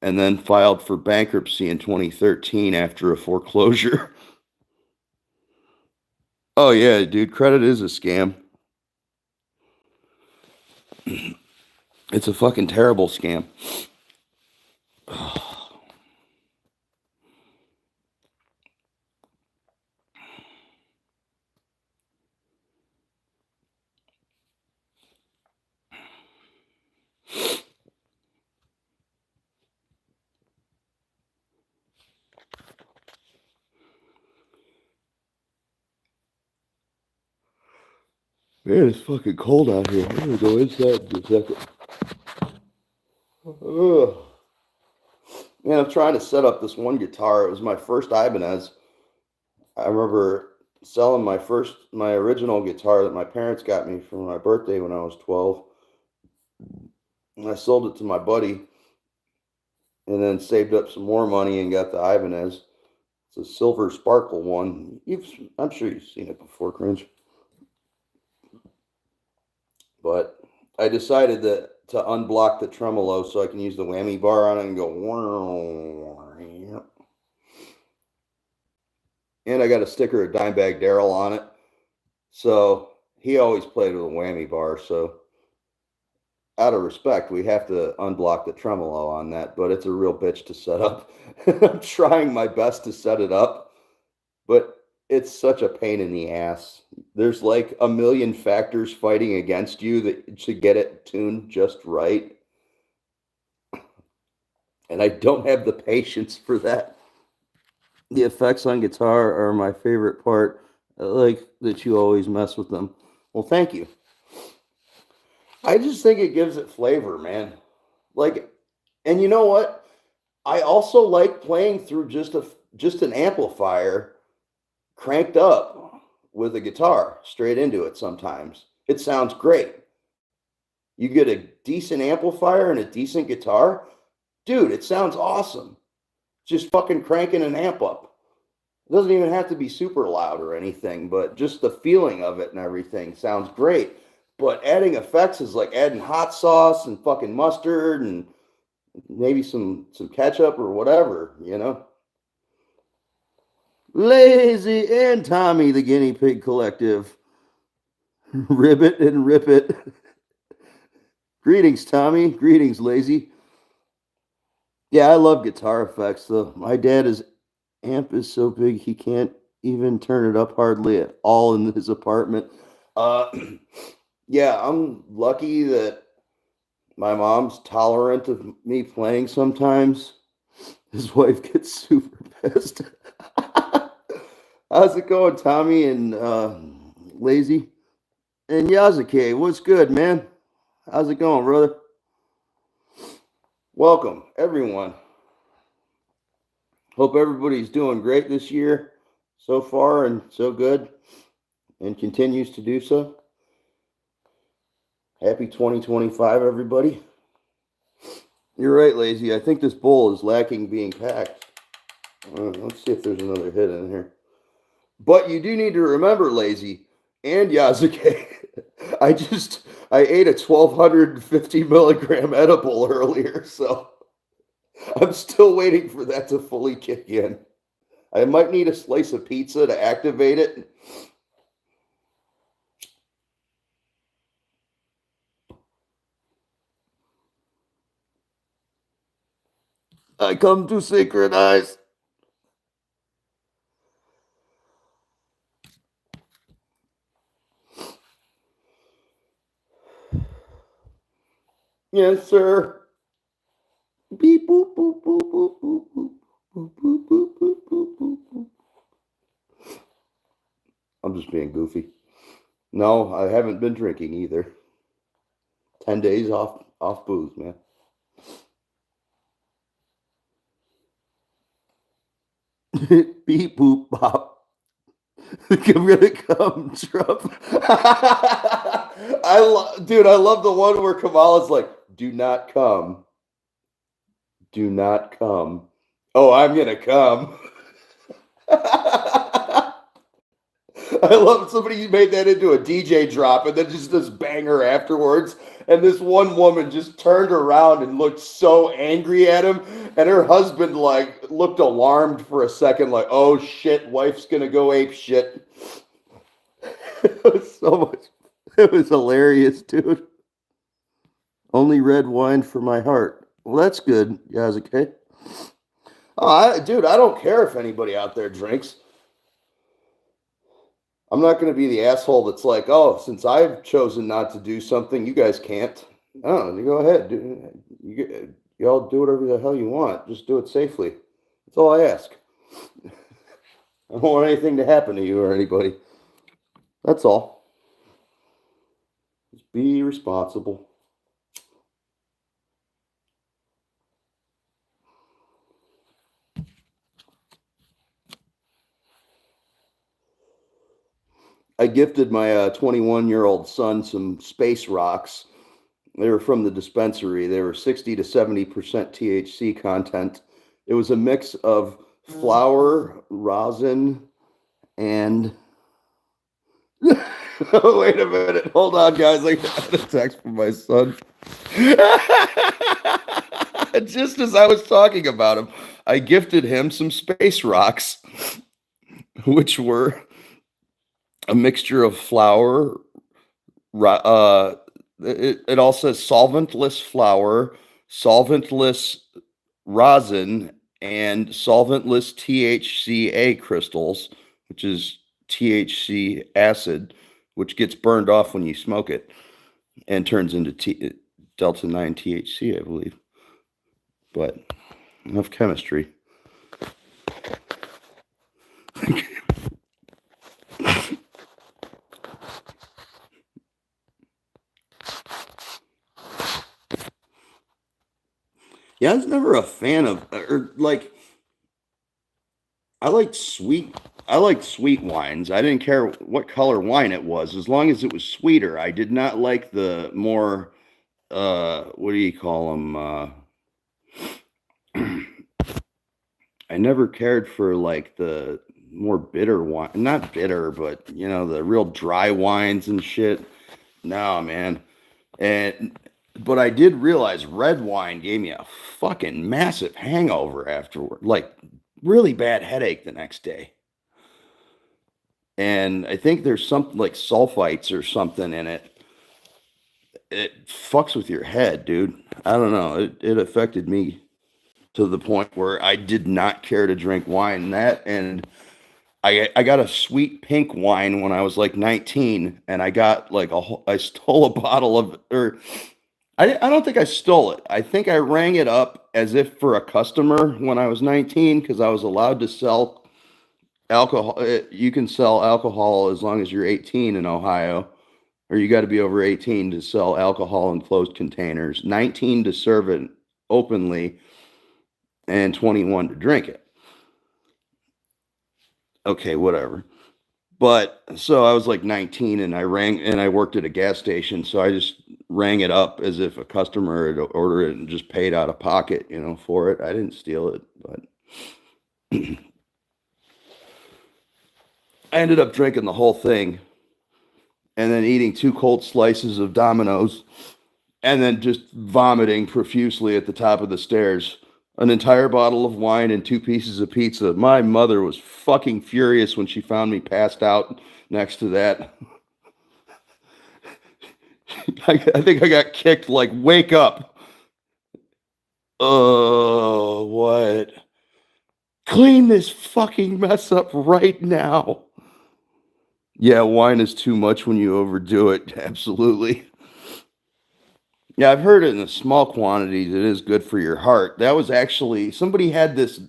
and then filed for bankruptcy in 2013 after a foreclosure. Oh yeah, dude, credit is a scam. It's a fucking terrible scam. Man, it's fucking cold out here. I'm gonna go inside in a second. Ugh. Man, I'm trying to set up this one guitar. It was my first Ibanez. I remember selling my original guitar that my parents got me for my birthday when I was 12. And I sold it to my buddy and then saved up some more money and got the Ibanez. It's a silver sparkle one. I'm sure you've seen it before, Cringe. But I decided to unblock the tremolo so I can use the whammy bar on it and go. And I got a sticker of Dimebag Darrell on it. So he always played with a whammy bar. So out of respect, we have to unblock the tremolo on that. But it's a real bitch to set up. I'm trying my best to set it up, but it's such a pain in the ass. There's like a million factors fighting against you to get it tuned just right. And I don't have the patience for that. The effects on guitar are my favorite part. I like that you always mess with them. Well, thank you. I just think it gives it flavor, man. Like, and you know what? I also like playing through just an amplifier cranked up with a guitar straight into it sometimes. It sounds great. You get a decent amplifier and a decent guitar, dude, it sounds awesome. Just fucking cranking an amp up. It doesn't even have to be super loud or anything, but just the feeling of it and everything sounds great. But adding effects is like adding hot sauce and fucking mustard and maybe some ketchup or whatever, you know? Lazy and Tommy, the Guinea Pig Collective. Ribbit and rip it. Greetings, Tommy. Greetings, Lazy. Yeah, I love guitar effects, though. My dad's amp is so big he can't even turn it up hardly at all in his apartment. Uh, yeah, I'm lucky that my mom's tolerant of me playing sometimes. His wife gets super pissed. How's it going, Tommy and Lazy? And Yazake, what's good, man? How's it going, brother? Welcome, everyone. Hope everybody's doing great this year so far and so good and continues to do so. Happy 2025, everybody. You're right, Lazy. I think this bowl is lacking being packed. Let's see if there's another hit in here. But you do need to remember, Lazy and Yazake, I ate a 1,250 milligram edible earlier, so I'm still waiting for that to fully kick in. I might need a slice of pizza to activate it. I come to synchronize. Yes, sir. Beep boop boop boop boop boop boop boop boop boop boop boop boop boop. I'm just being goofy. No, I haven't been drinking either. 10 days off booze, man. Beep boop bop. I'm gonna come, Trump. Dude, I love the one where Kamala's like, "Do not come, do not come." Oh, I'm gonna come. I love somebody made that into a DJ drop and then just this banger afterwards. And this one woman just turned around and looked so angry at him. And her husband like looked alarmed for a second, like, oh shit, wife's gonna go ape shit. It was so much. It was hilarious, dude. Only red wine for my heart. Well, that's good, Yazake. Dude, I don't care if anybody out there drinks. I'm not going to be the asshole that's like, oh, since I've chosen not to do something, you guys can't. Oh, you go ahead. Y'all do whatever the hell you want. Just do it safely. That's all I ask. I don't want anything to happen to you or anybody. That's all. Be responsible. I gifted my 21-year-old son some space rocks. They were from the dispensary. They were 60 to 70% THC content. It was a mix of flour, rosin, and wait a minute. Hold on, guys. I got a text from my son. Just as I was talking about him, I gifted him some space rocks, which were a mixture of flour. It all says solventless flour, solventless rosin, and solventless THCA crystals, which is THC acid, which gets burned off when you smoke it and turns into delta 9 THC, I believe. But enough chemistry. Yeah, I was never a fan of, or like, I liked sweet wines. I didn't care what color wine it was, as long as it was sweeter. I did not like the more, what do you call them? I never cared for like the more bitter wine, not bitter, but the real dry wines and shit. No, man. But I did realize red wine gave me a fucking massive hangover afterward, like really bad headache the next day. And I think there's something like sulfites or something in it. It fucks with your head, dude. I don't know. It affected me to the point where I did not care to drink wine. And I got a sweet pink wine when I was like 19, and I got like I stole a bottle of, or I don't think I stole it. I think I rang it up as if for a customer when I was 19, because I was allowed to sell alcohol. You can sell alcohol as long as you're 18 in Ohio, or you got to be over 18 to sell alcohol in closed containers, 19 to serve it openly, and 21 to drink it. Okay, whatever. But so I was like 19, and I worked at a gas station, so I just rang it up as if a customer had ordered it and just paid out of pocket, for it. I didn't steal it, but I ended up drinking the whole thing and then eating 2 cold slices of Domino's and then just vomiting profusely at the top of the stairs. An entire bottle of wine and 2 pieces of pizza. My mother was fucking furious when she found me passed out next to that. I think I got kicked like, wake up. Oh, what? Clean this fucking mess up right now. Yeah, wine is too much when you overdo it. Absolutely. Yeah, I've heard it in small quantities. It is good for your heart. That was actually somebody had this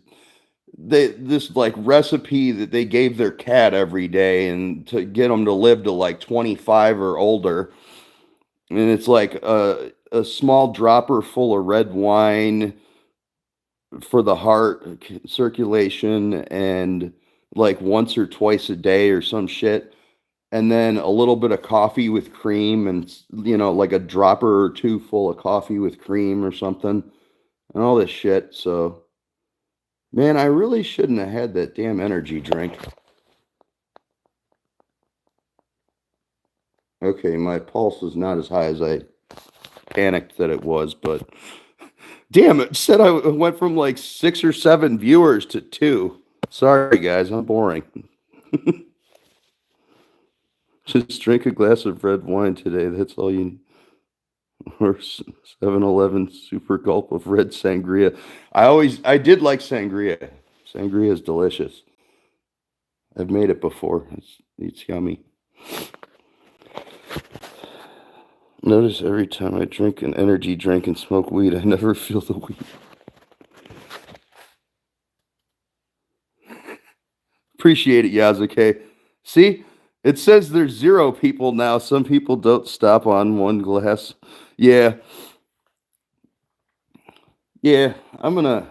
like recipe that they gave their cat every day, and to get them to live to like 25 or older. And it's like a small dropper full of red wine for the heart circulation, and like once or twice a day or some shit, and then a little bit of coffee with cream, and like a dropper or 2 full of coffee with cream or something, and all this shit. So man, I really shouldn't have had that damn energy drink. Okay, my pulse is not as high as I panicked that it was, but damn, it said I went from like 6 or 7 viewers to 2. Sorry, guys, I'm boring. Just drink a glass of red wine today. That's all you. Or 7-Eleven super gulp of red sangria. I did like sangria. Sangria is delicious. I've made it before. It's yummy. Notice every time I drink an energy drink and smoke weed, I never feel the weed. Appreciate it, Yazuke. See, It says there's 0 people now. Some people don't stop on one glass. Yeah. Yeah. I'm gonna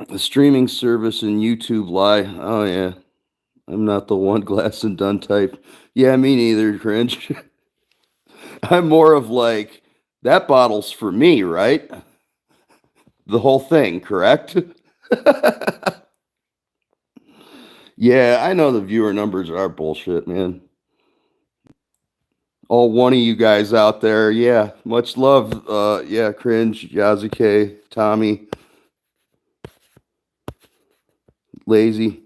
the streaming service and YouTube lie. Oh yeah. I'm not the one glass and done type. Yeah, me neither, cringe. I'm more of like that bottle's for me, right? The whole thing, correct? Yeah, I know the viewer numbers are bullshit, man. All one of you guys out there, yeah, much love. Yeah, cringe, Yazuke, Tommy, lazy.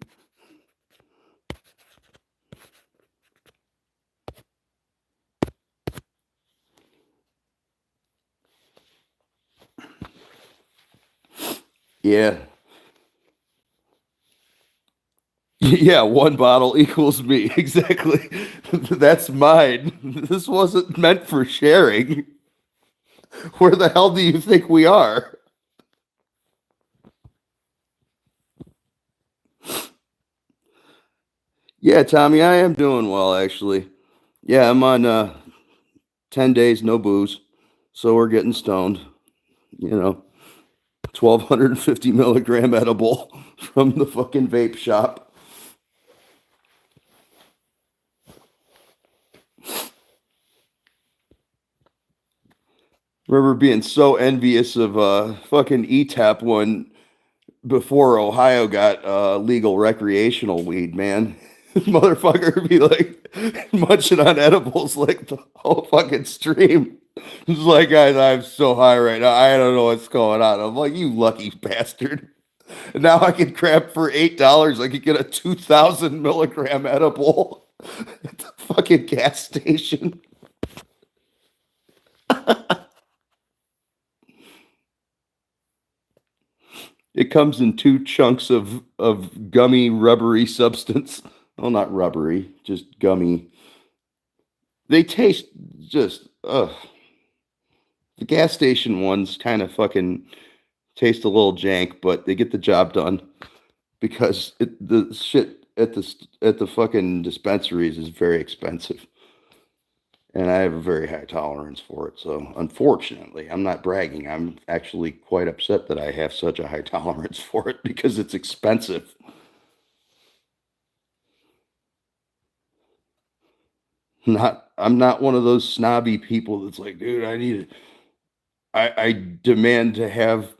Yeah, yeah, one bottle equals me. Exactly. That's mine. This wasn't meant for sharing. Where the hell do you think we are? Yeah, Tommy, I am doing well actually. Yeah, I'm on 10 days no booze. So we're getting stoned, you know. 1250 milligram edible from the fucking vape shop. Remember being so envious of fucking ETAP when before Ohio got legal recreational weed, man. Motherfucker would be like munching on edibles like the whole fucking stream. It's like, guys, I'm so high right now. I don't know what's going on. I'm like, you lucky bastard. And now I can grab for $8. I could get a 2,000 milligram edible at the fucking gas station. It comes in 2 chunks of gummy rubbery substance. Well, not rubbery, just gummy. They taste just the gas station ones kind of fucking taste a little jank, but they get the job done because the shit at the fucking dispensaries is very expensive. And I have a very high tolerance for it. So, unfortunately, I'm not bragging. I'm actually quite upset that I have such a high tolerance for it because it's expensive. I'm not one of those snobby people that's like, dude, I demand to have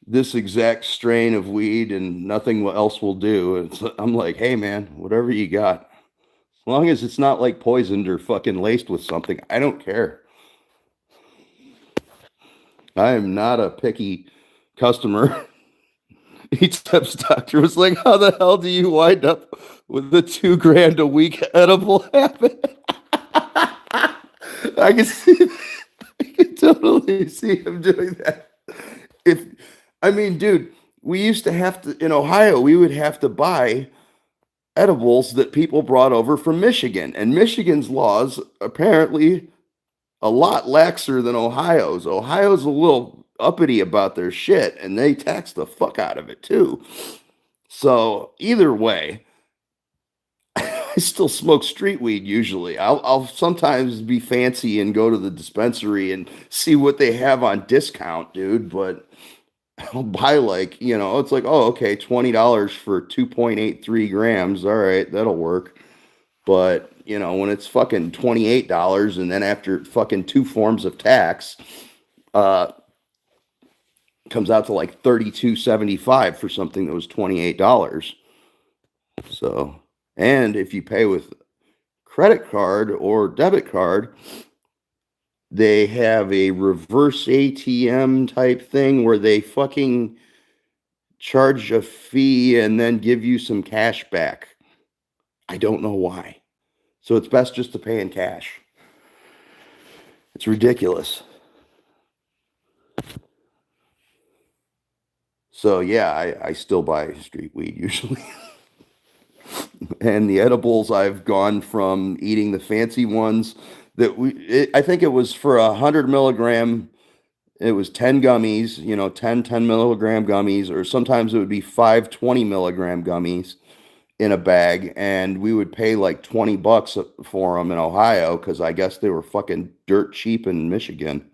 this exact strain of weed and nothing else will do. I'm like, hey man, whatever you got. As long as it's not like poisoned or fucking laced with something, I don't care. I am not a picky customer. Each times doctor was like, how the hell do you wind up with the 2 grand a week edible habit? I can see, I can totally see him doing that. If, I mean, dude, we used to have to, in Ohio, we would have to buy edibles that people brought over from Michigan. And Michigan's laws apparently a lot laxer than Ohio's. Ohio's a little uppity about their shit, and they tax the fuck out of it too. So either way, I still smoke street weed usually. I'll sometimes be fancy and go to the dispensary and see what they have on discount, dude. But I'll buy like, it's like, oh, okay, $20 for 2.83 grams. All right, that'll work. But, when it's fucking $28 and then after fucking 2 forms of tax, uh, comes out to like 32.75 for something that was $28. So, and if you pay with credit card or debit card, they have a reverse ATM type thing where they fucking charge a fee and then give you some cash back. I don't know why. So it's best just to pay in cash. It's ridiculous. So yeah, I still buy street weed usually. And the edibles, I've gone from eating the fancy ones I think it was for 100 milligram, it was 10 gummies, 10 milligram gummies, or sometimes it would be 5 20 milligram gummies. in a bag, and we would pay like $20 for them in Ohio because I guess they were fucking dirt cheap in Michigan.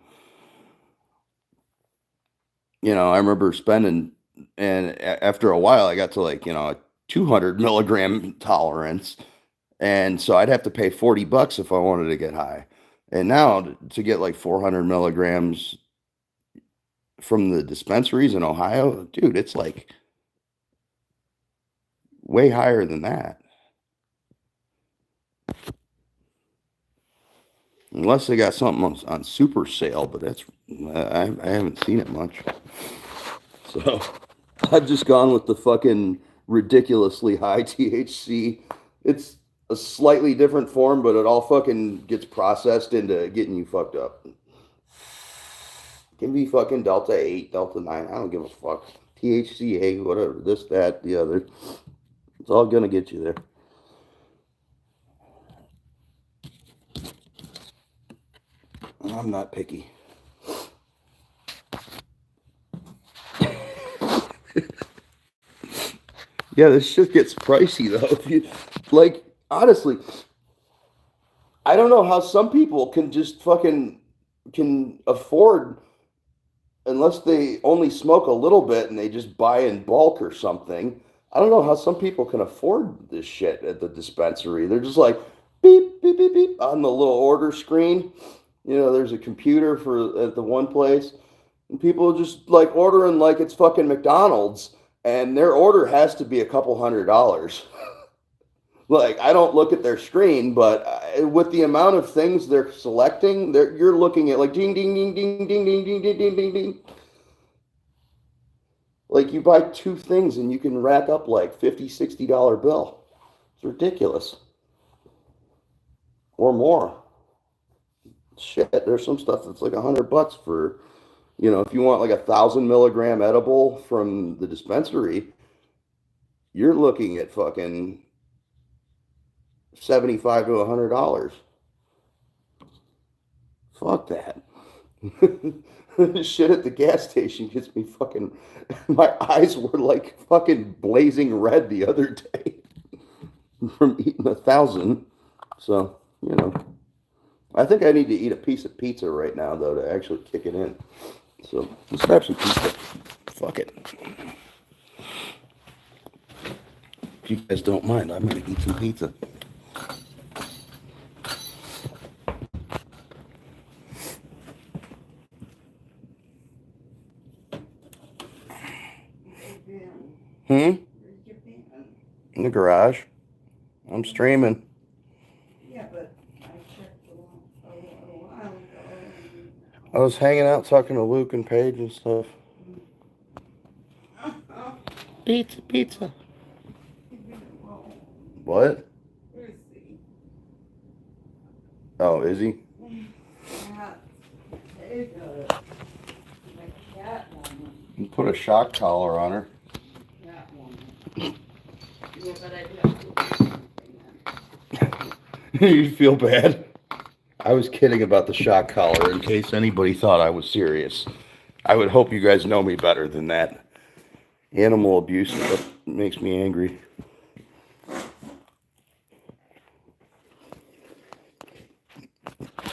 I remember spending, and after a while, I got to like, a 200 milligram tolerance. And so I'd have to pay $40 if I wanted to get high. And now to get like 400 milligrams from the dispensaries in Ohio, dude, it's like way higher than that. Unless they got something on super sale, but I haven't seen it much. So I've just gone with the fucking ridiculously high THC. It's a slightly different form, but it all fucking gets processed into getting you fucked up. It can be fucking Delta 8, Delta 9. I don't give a fuck. THCA, whatever. This, that, the other. It's all gonna get you there. I'm not picky. Yeah, this shit gets pricey though. If you like, honestly, I don't know how some people can just fucking can afford unless they only smoke a little bit and they just buy in bulk or something. I don't know how some people can afford this shit at the dispensary. They're just like beep beep beep beep on the little order screen. There's a computer for at the one place, and people just like ordering like it's fucking McDonald's, and their order has to be a couple $100. Like, I don't look at their screen, but with the amount of things they're selecting, you're looking at like ding, ding, ding, ding, ding, ding, ding, ding, ding, ding, ding. Like, you buy two things and you can rack up like $50, $60 bill. It's ridiculous. Or more. Shit, there's some stuff that's like $100 for, if you want like 1,000 milligram edible from the dispensary, you're looking at fucking $75 to $100. Fuck that. Shit at the gas station gets me fucking. My eyes were like fucking blazing red the other day from eating 1,000. So, I think I need to eat a piece of pizza right now, though, to actually kick it in. So, let's grab some pizza. Fuck it. If you guys don't mind, I'm going to eat some pizza. In the garage. I'm streaming. Yeah, but I checked a while ago. I was hanging out talking to Luke and Paige and stuff. Pizza, pizza. What? Where is he? Oh, is he? You put a shock collar on her. That woman. Yeah, but I do have to. You feel bad? I was kidding about the shock collar in case anybody thought I was serious. I would hope you guys know me better than that. Animal abuse stuff makes me angry.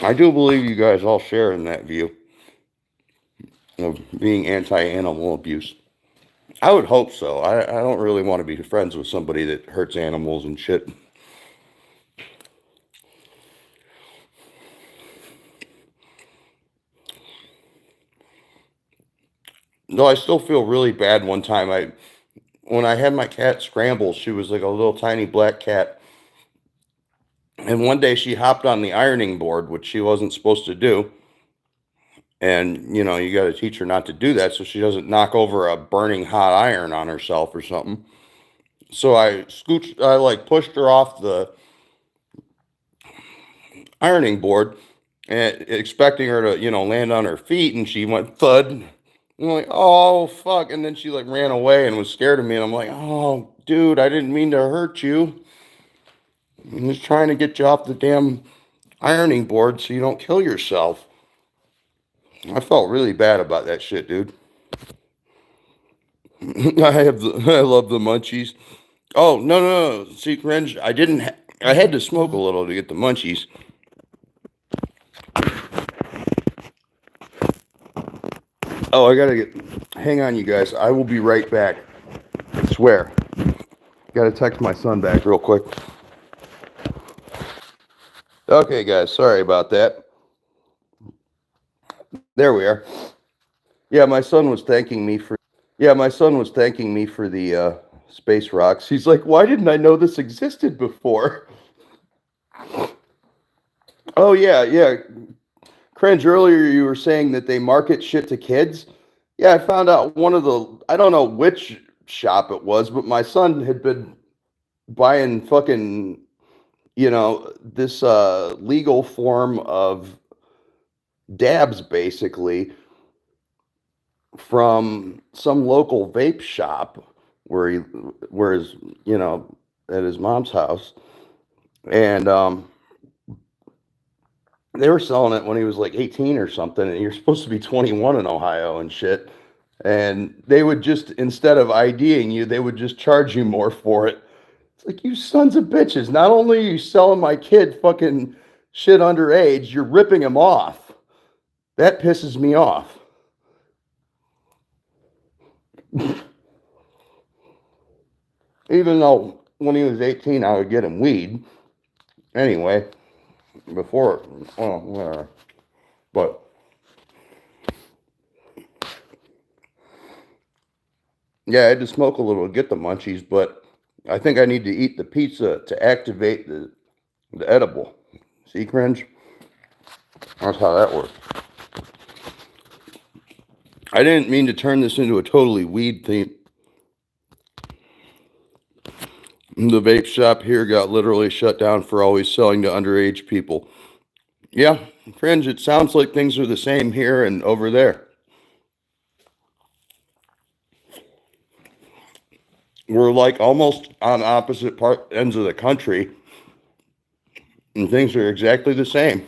I do believe you guys all share in that view of being anti-animal abuse. I would hope so. I don't really want to be friends with somebody that hurts animals and shit. No, I still feel really bad. One time, when I had my cat Scrambles, she was like a little tiny black cat. And one day she hopped on the ironing board, which she wasn't supposed to do. And, you got to teach her not to do that so she doesn't knock over a burning hot iron on herself or something. So I pushed her off the ironing board and expecting her to, land on her feet. And she went thud. And I'm like, oh, fuck. And then she ran away and was scared of me. And I'm like, oh, dude, I didn't mean to hurt you. I'm just trying to get you off the damn ironing board so you don't kill yourself. I felt really bad about that shit, dude. I love the munchies. Oh, no, no, no. See, cringe. I had to smoke a little to get the munchies. Oh, hang on, you guys. I will be right back. I swear. Gotta text my son back real quick. Okay, guys. Sorry about that. There we are. Yeah, my son was thanking me for. Yeah, my son was thanking me for the space rocks. He's like, "Why didn't I know this existed before?" Oh yeah, yeah. Cringe. Earlier, you were saying that they market shit to kids. Yeah, I found out one of the. I don't know which shop it was, but my son had been buying fucking, this legal form of dabs basically from some local vape shop where he where his at his mom's house, and they were selling it when he was like 18 or something, and you're supposed to be 21 in Ohio and shit, and they would just, instead of IDing you, they would just charge you more for it. It's like, you sons of bitches, not only are you selling my kid fucking shit underage, you're ripping him off. That pisses me off. Even though when he was 18, I would get him weed. Anyway, before, well, whatever. But yeah, I had to smoke a little to get the munchies, but I think I need to eat the pizza to activate the edible. See, cringe? That's how that works. I didn't mean to turn this into a totally weed theme. The vape shop here got literally shut down for always selling to underage people. Yeah, cringe, it sounds like things are the same here and over there. We're like almost on opposite ends of the country, and things are exactly the same.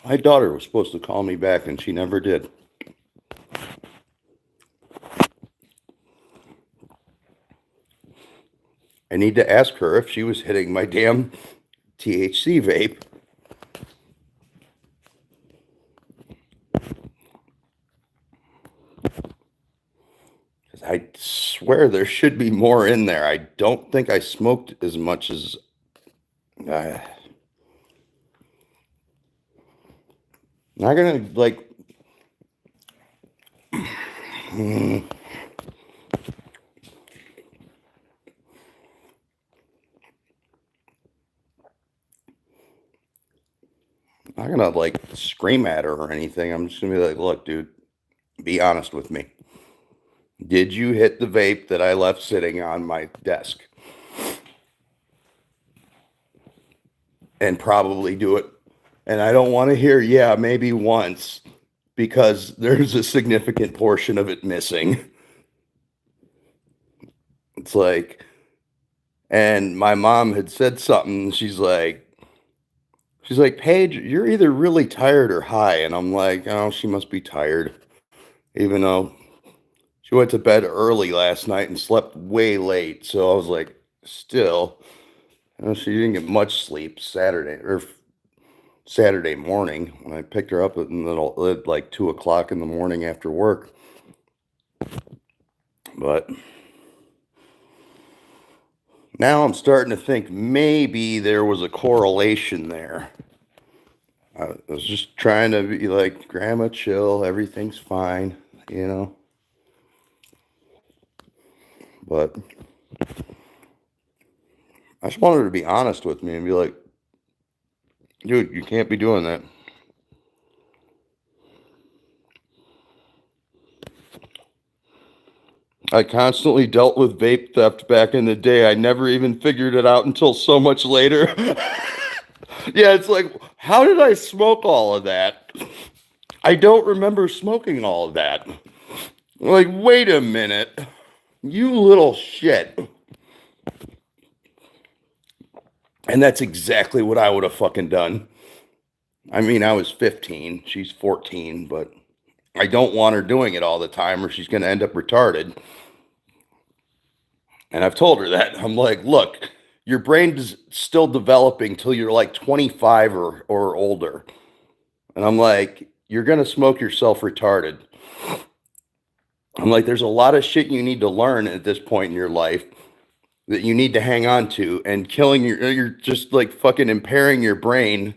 My daughter was supposed to call me back, and she never did. I need to ask her if she was hitting my damn THC vape. Because I swear there should be more in there. I don't think I smoked as much as. Uh, Not gonna like. I'm not gonna like scream at her or anything. I'm just gonna be like, look, dude, be honest with me. Did you hit the vape that I left sitting on my desk? And probably do it. And I don't want to hear, yeah, maybe once, because there's a significant portion of it missing. It's like, and my mom had said something. She's like, Paige, you're either really tired or high. And I'm like, oh, she must be tired. Even though she went to bed early last night and slept way late. So I was like, still, she didn't get much sleep Saturday morning when I picked her up at like 2 o'clock in the morning after work. But now I'm starting to think maybe there was a correlation there. I was just trying to be like, Grandma, chill, everything's fine, you know. But I just wanted her to be honest with me and be like, dude, you can't be doing that. I constantly dealt with vape theft back in the day. I never even figured it out until so much later. Yeah, it's like, how did I smoke all of that? I don't remember smoking all of that. Like, wait a minute. You little shit. And that's exactly what I would have fucking done. I mean, I was 15. She's 14, but I don't want her doing it all the time or she's going to end up retarded. And I've told her that. I'm like, look, your brain is still developing till you're like 25 or older. And I'm like, you're going to smoke yourself retarded. I'm like, there's a lot of shit you need to learn at this point in your life that you need to hang on to, and you're just like fucking impairing your brain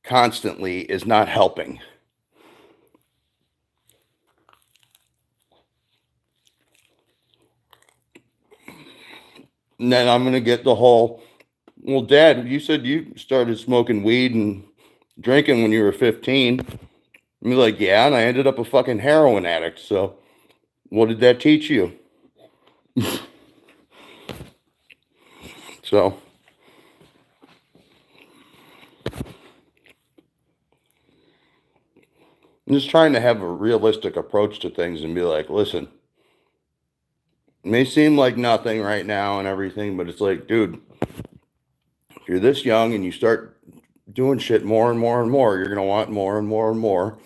constantly is not helping. And then I'm going to get the whole, well, Dad, you said you started smoking weed and drinking when you were 15. I'm like, yeah, and I ended up a fucking heroin addict. So what did that teach you? So I'm just trying to have a realistic approach to things and be like, listen, it may seem like nothing right now and everything, but it's like, dude, if you're this young and you start doing shit more and more and more, you're going to want more and more and more.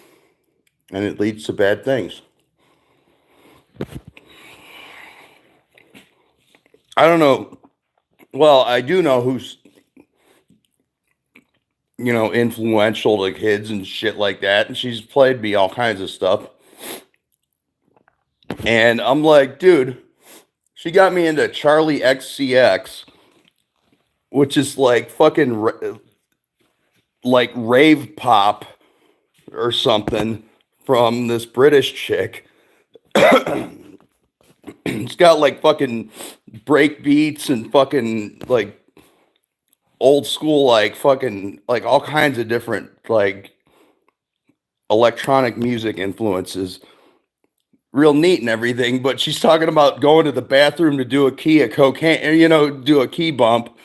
And it leads to bad things. I don't know. Well, I do know who's, influential to kids and shit like that. And she's played me all kinds of stuff. And I'm like, dude, she got me into Charlie XCX, which is like fucking like rave pop or something from this British chick. It's got like fucking break beats and fucking like old school, like fucking like all kinds of different like electronic music influences. Real neat and everything, but she's talking about going to the bathroom to do a key of cocaine, do a key bump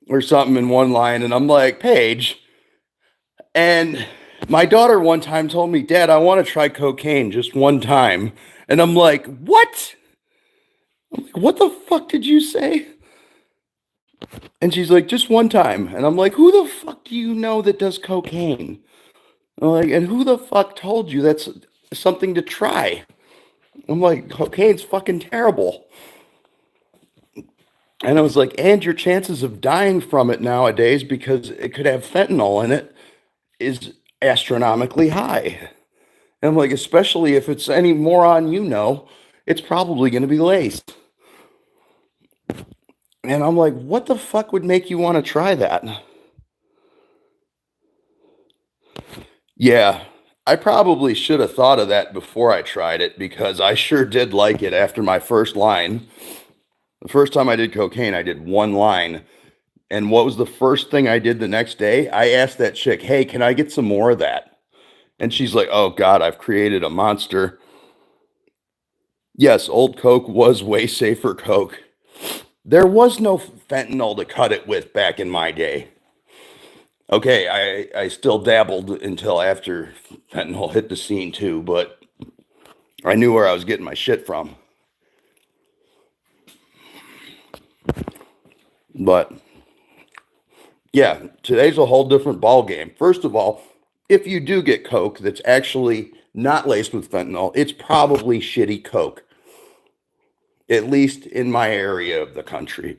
or something in one line. And I'm like, Paige. And my daughter one time told me, Dad, I want to try cocaine just one time. And I'm like, what? I'm like, what the fuck did you say? And she's like, just one time. And I'm like, who the fuck do you know that does cocaine? I'm like, and who the fuck told you that's something to try? I'm like, cocaine's fucking terrible. And I was like, and your chances of dying from it nowadays, because it could have fentanyl in it, is astronomically high. And I'm like, especially if it's any moron it's probably going to be laced. And I'm like, what the fuck would make you want to try that? Yeah, I probably should have thought of that before I tried it, because I sure did like it after my first line. The first time I did cocaine, I did one line. And what was the first thing I did the next day? I asked that chick, hey, can I get some more of that? And she's like, oh God, I've created a monster. Yes, old Coke was way safer Coke. There was no fentanyl to cut it with back in my day. Okay, I still dabbled until after fentanyl hit the scene too, but I knew where I was getting my shit from. But yeah, today's a whole different ball game. First of all, if you do get Coke that's actually not laced with fentanyl, it's probably shitty Coke. At least in my area of the country.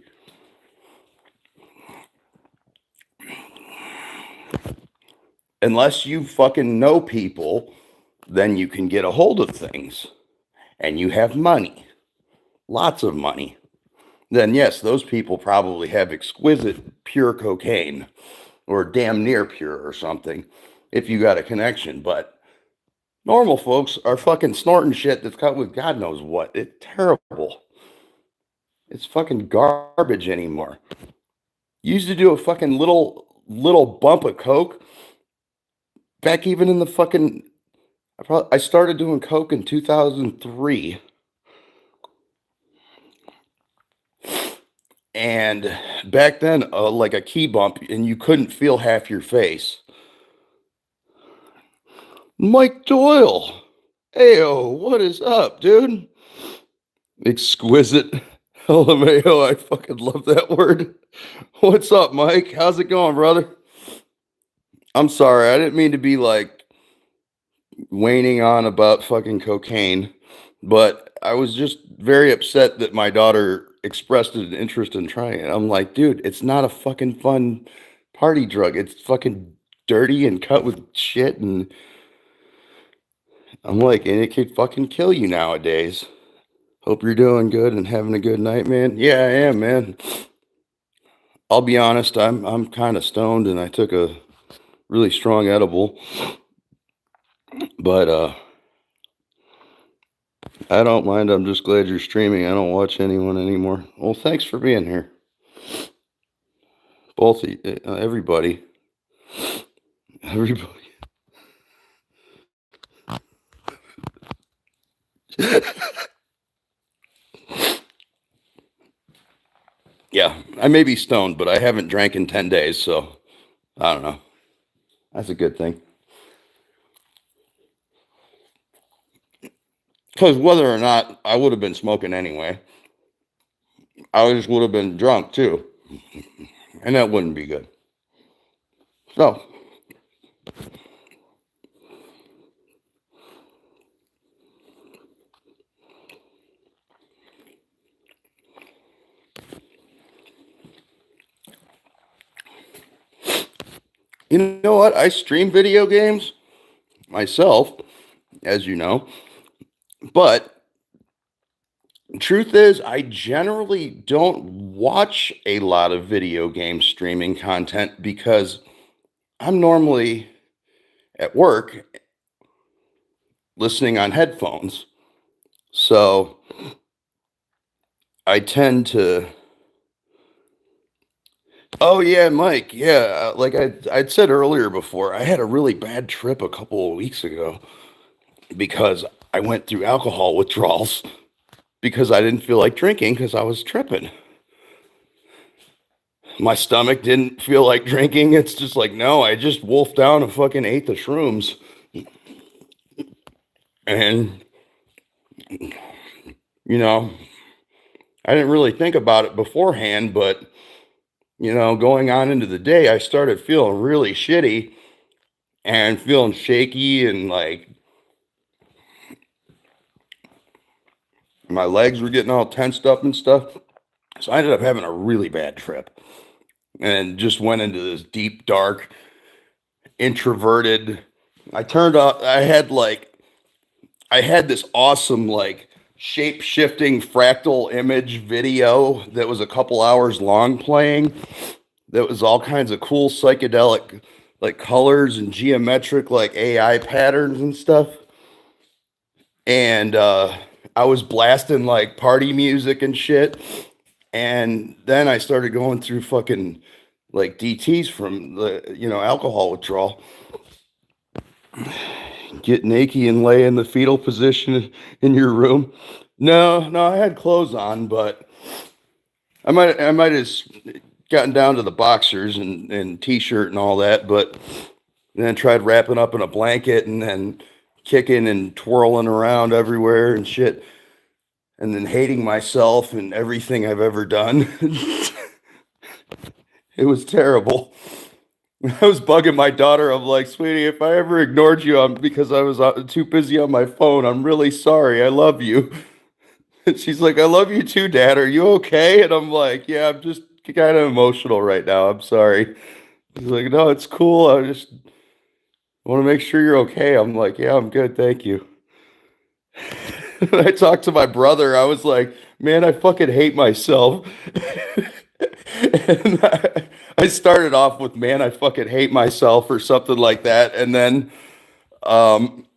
Unless you fucking know people, then you can get a hold of things. And you have money. Lots of money. Then yes, those people probably have exquisite pure cocaine. Or damn near pure or something. If you got a connection. But normal folks are fucking snorting shit that's cut with God knows what. It's terrible. It's fucking garbage anymore. You used to do a fucking little bump of Coke. Back even in the fucking, I started doing Coke in 2003. And back then, like a key bump, and you couldn't feel half your face. Mike Doyle. Ayo, what is up, dude? Exquisite. LMAO, I fucking love that word. What's up, Mike? How's it going, brother? I'm sorry, I didn't mean to be like waning on about fucking cocaine, but I was just very upset that my daughter expressed an interest in trying it. I'm like, dude, it's not a fucking fun party drug. It's fucking dirty and cut with shit, and I'm like, and it could fucking kill you nowadays. Hope you're doing good and having a good night, man. Yeah, I am, man. I'll be honest, I'm kind of stoned and I took a really strong edible, but I don't mind. I'm just glad you're streaming. I don't watch anyone anymore. Well, thanks for being here. Both everybody. Everybody. Yeah, I may be stoned, but I haven't drank in 10 days, so I don't know. That's a good thing. Because whether or not I would have been smoking anyway, I just would have been drunk too. And that wouldn't be good. So, you know what? I stream video games myself, as you know. But truth is, I generally don't watch a lot of video game streaming content because I'm normally at work listening on headphones. So I tend to. Oh yeah, Mike. Yeah, like I'd said earlier before, I had a really bad trip a couple of weeks ago because I went through alcohol withdrawals because I didn't feel like drinking because I was tripping. My stomach didn't feel like drinking. It's just like, no, I just wolfed down and fucking ate the shrooms. And, you know, I didn't really think about it beforehand, but, you know, going on into the day, I started feeling really shitty and feeling shaky and like my legs were getting all tensed up and stuff. So I ended up having a really bad trip and just went into this deep, dark, introverted. I had this awesome, like, shape shifting fractal image video that was a couple hours long playing. That was all kinds of cool psychedelic, like, colors and geometric, like, AI patterns and stuff. And I was blasting, like, party music and shit. And then I started going through fucking, like, DTs from the, alcohol withdrawal. Get naked and lay in the fetal position in your room. No, I had clothes on, but I might have gotten down to the boxers and t-shirt and all that, but then tried wrapping up in a blanket and then kicking and twirling around everywhere and shit, and then hating myself and everything I've ever done. It was terrible. I was bugging my daughter. I'm like, sweetie, if I ever ignored you because I was too busy on my phone, I'm really sorry. I love you. And she's like, I love you too, Dad. Are you okay? And I'm like, yeah, I'm just kind of emotional right now. I'm sorry. She's like, no, it's cool. I just want to make sure you're okay. I'm like, yeah, I'm good. Thank you. I talked to my brother. I was like, man, I fucking hate myself. And I started off with, man, I fucking hate myself or something like that. Um,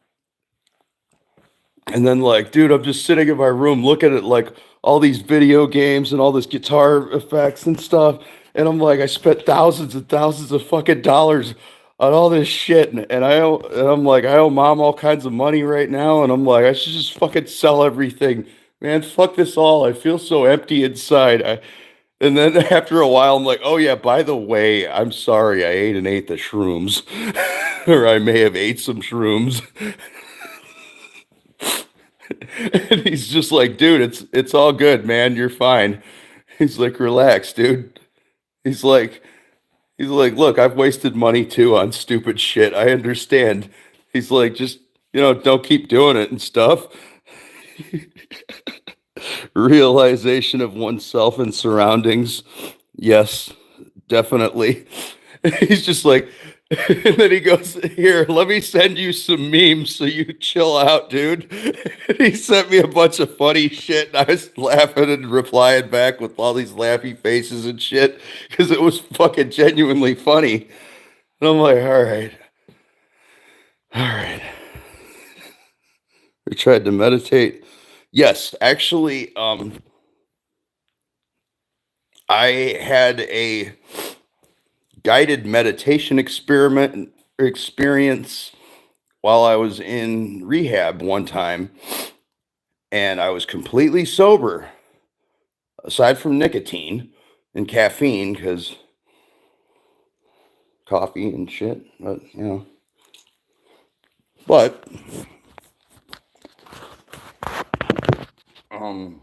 and then like, dude, I'm just sitting in my room looking at like all these video games and all this guitar effects and stuff. And I'm like, I spent thousands and thousands of fucking dollars on all this shit. I'm like, I owe mom all kinds of money right now. And I'm like, I should just fucking sell everything. Man, fuck this all. I feel so empty inside. And then after a while, I'm like, oh yeah, by the way, I'm sorry, I ate an eighth of shrooms. Or I may have ate some shrooms. And he's just like, dude, it's all good, man. You're fine. He's like, relax, dude. He's like, he's like, look, I've wasted money too on stupid shit. I understand. He's like, just, don't keep doing it and stuff. Realization of oneself and surroundings. Yes, definitely. He's just like, and then he goes, here, let me send you some memes so you chill out, dude. And he sent me a bunch of funny shit, and I was laughing and replying back with all these laughy faces and shit because it was fucking genuinely funny. And I'm like, all right, all right. I tried to meditate. Yes, actually, I had a guided meditation experience while I was in rehab one time, and I was completely sober, aside from nicotine and caffeine, because coffee and shit. But um,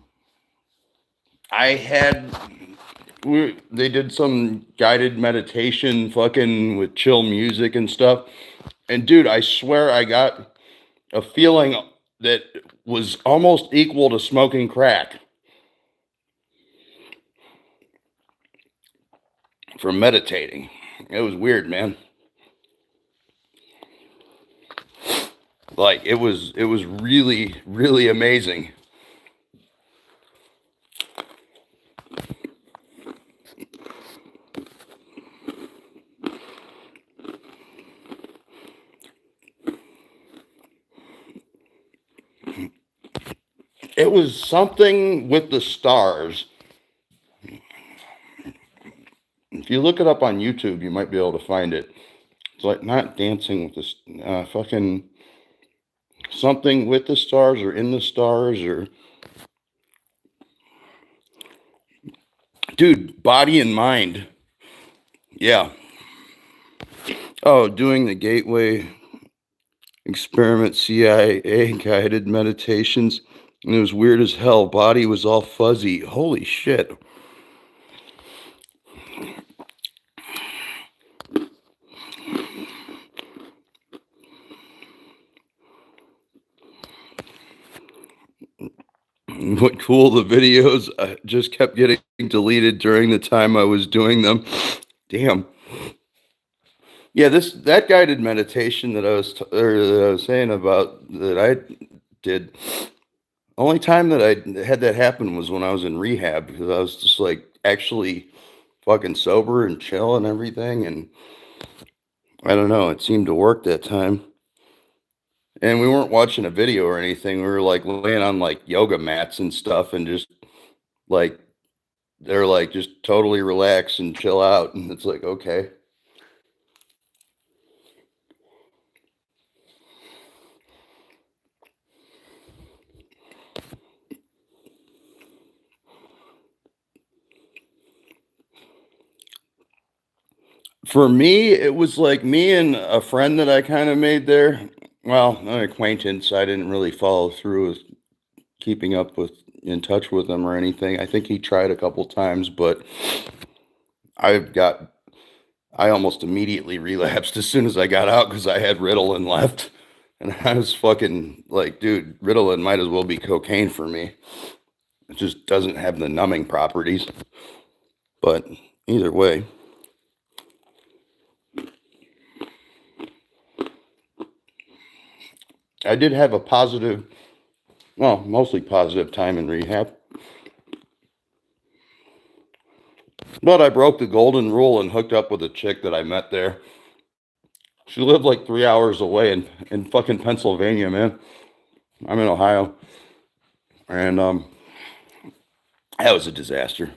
I had they did some guided meditation, fucking with chill music and stuff. And dude, I swear I got a feeling that was almost equal to smoking crack from meditating. It was weird, man. Like it was really, really amazing. It was something with the stars. If you look it up on YouTube, you might be able to find it. It's like not dancing with the fucking something with the stars or in the stars or dude, body and mind. Yeah. Oh, doing the gateway experiment CIA guided meditations. And it was weird as hell. Body was all fuzzy. Holy shit. What cool, the videos just kept getting deleted during the time I was doing them. Damn. Yeah, that guided meditation that I was saying about that I did. Only time that I had that happen was when I was in rehab because I was just like actually fucking sober and chill and everything, and I don't know, it seemed to work that time. And we weren't watching a video or anything. We were like laying on like yoga mats and stuff, and just like they're like just totally relax and chill out, and it's like okay. For me, it was like me and a friend that I kind of made there. Well, an acquaintance. I didn't really follow through with keeping up with in touch with him or anything. I think he tried a couple times, but I've got I almost immediately relapsed as soon as I got out because I had Ritalin left. And I was fucking like, dude, Ritalin might as well be cocaine for me. It just doesn't have the numbing properties. But either way, I did have a positive, well, mostly positive time in rehab. But I broke the golden rule and hooked up with a chick that I met there. She lived like 3 hours away in fucking Pennsylvania, man. I'm in Ohio. And that was a disaster.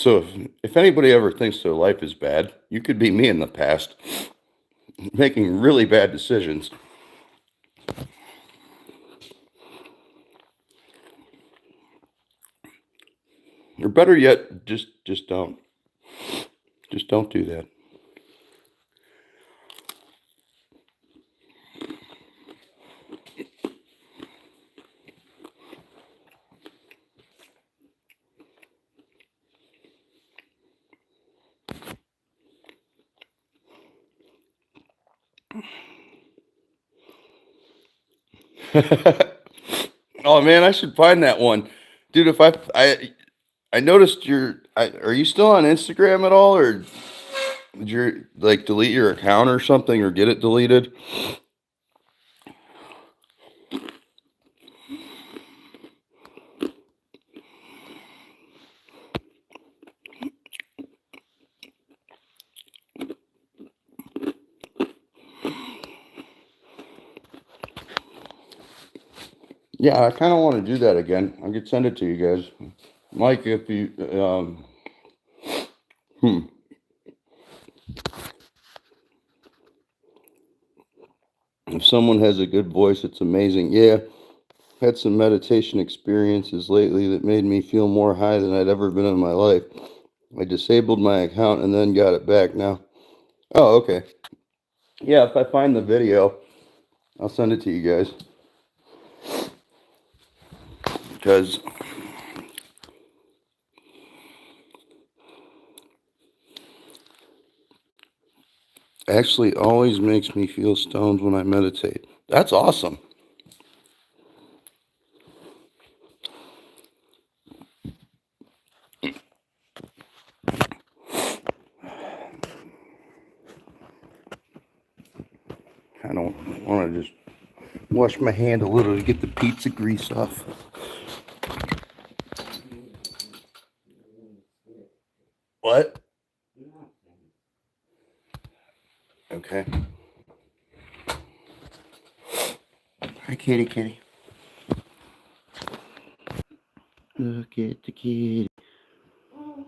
So if anybody ever thinks their life is bad, you could be me in the past, making really bad decisions. Or better yet, just don't. Just don't do that. Oh man, I should find that one, dude. If I noticed are you still on Instagram at all, or did you like delete your account or something, or get it deleted? Yeah, I kind of want to do that again. I could send it to you guys, Mike. If you hmm. If someone has a good voice, it's amazing. Yeah, had some meditation experiences lately that made me feel more high than I'd ever been in my life. I disabled my account and then got it back now. Oh, okay. Yeah, if I find the video, I'll send it to you guys. Because actually always makes me feel stoned when I meditate. That's awesome. I don't want to just wash my hand a little to get the pizza grease off. What? Okay. Hi, kitty, kitty. Look at the kitty. Oh,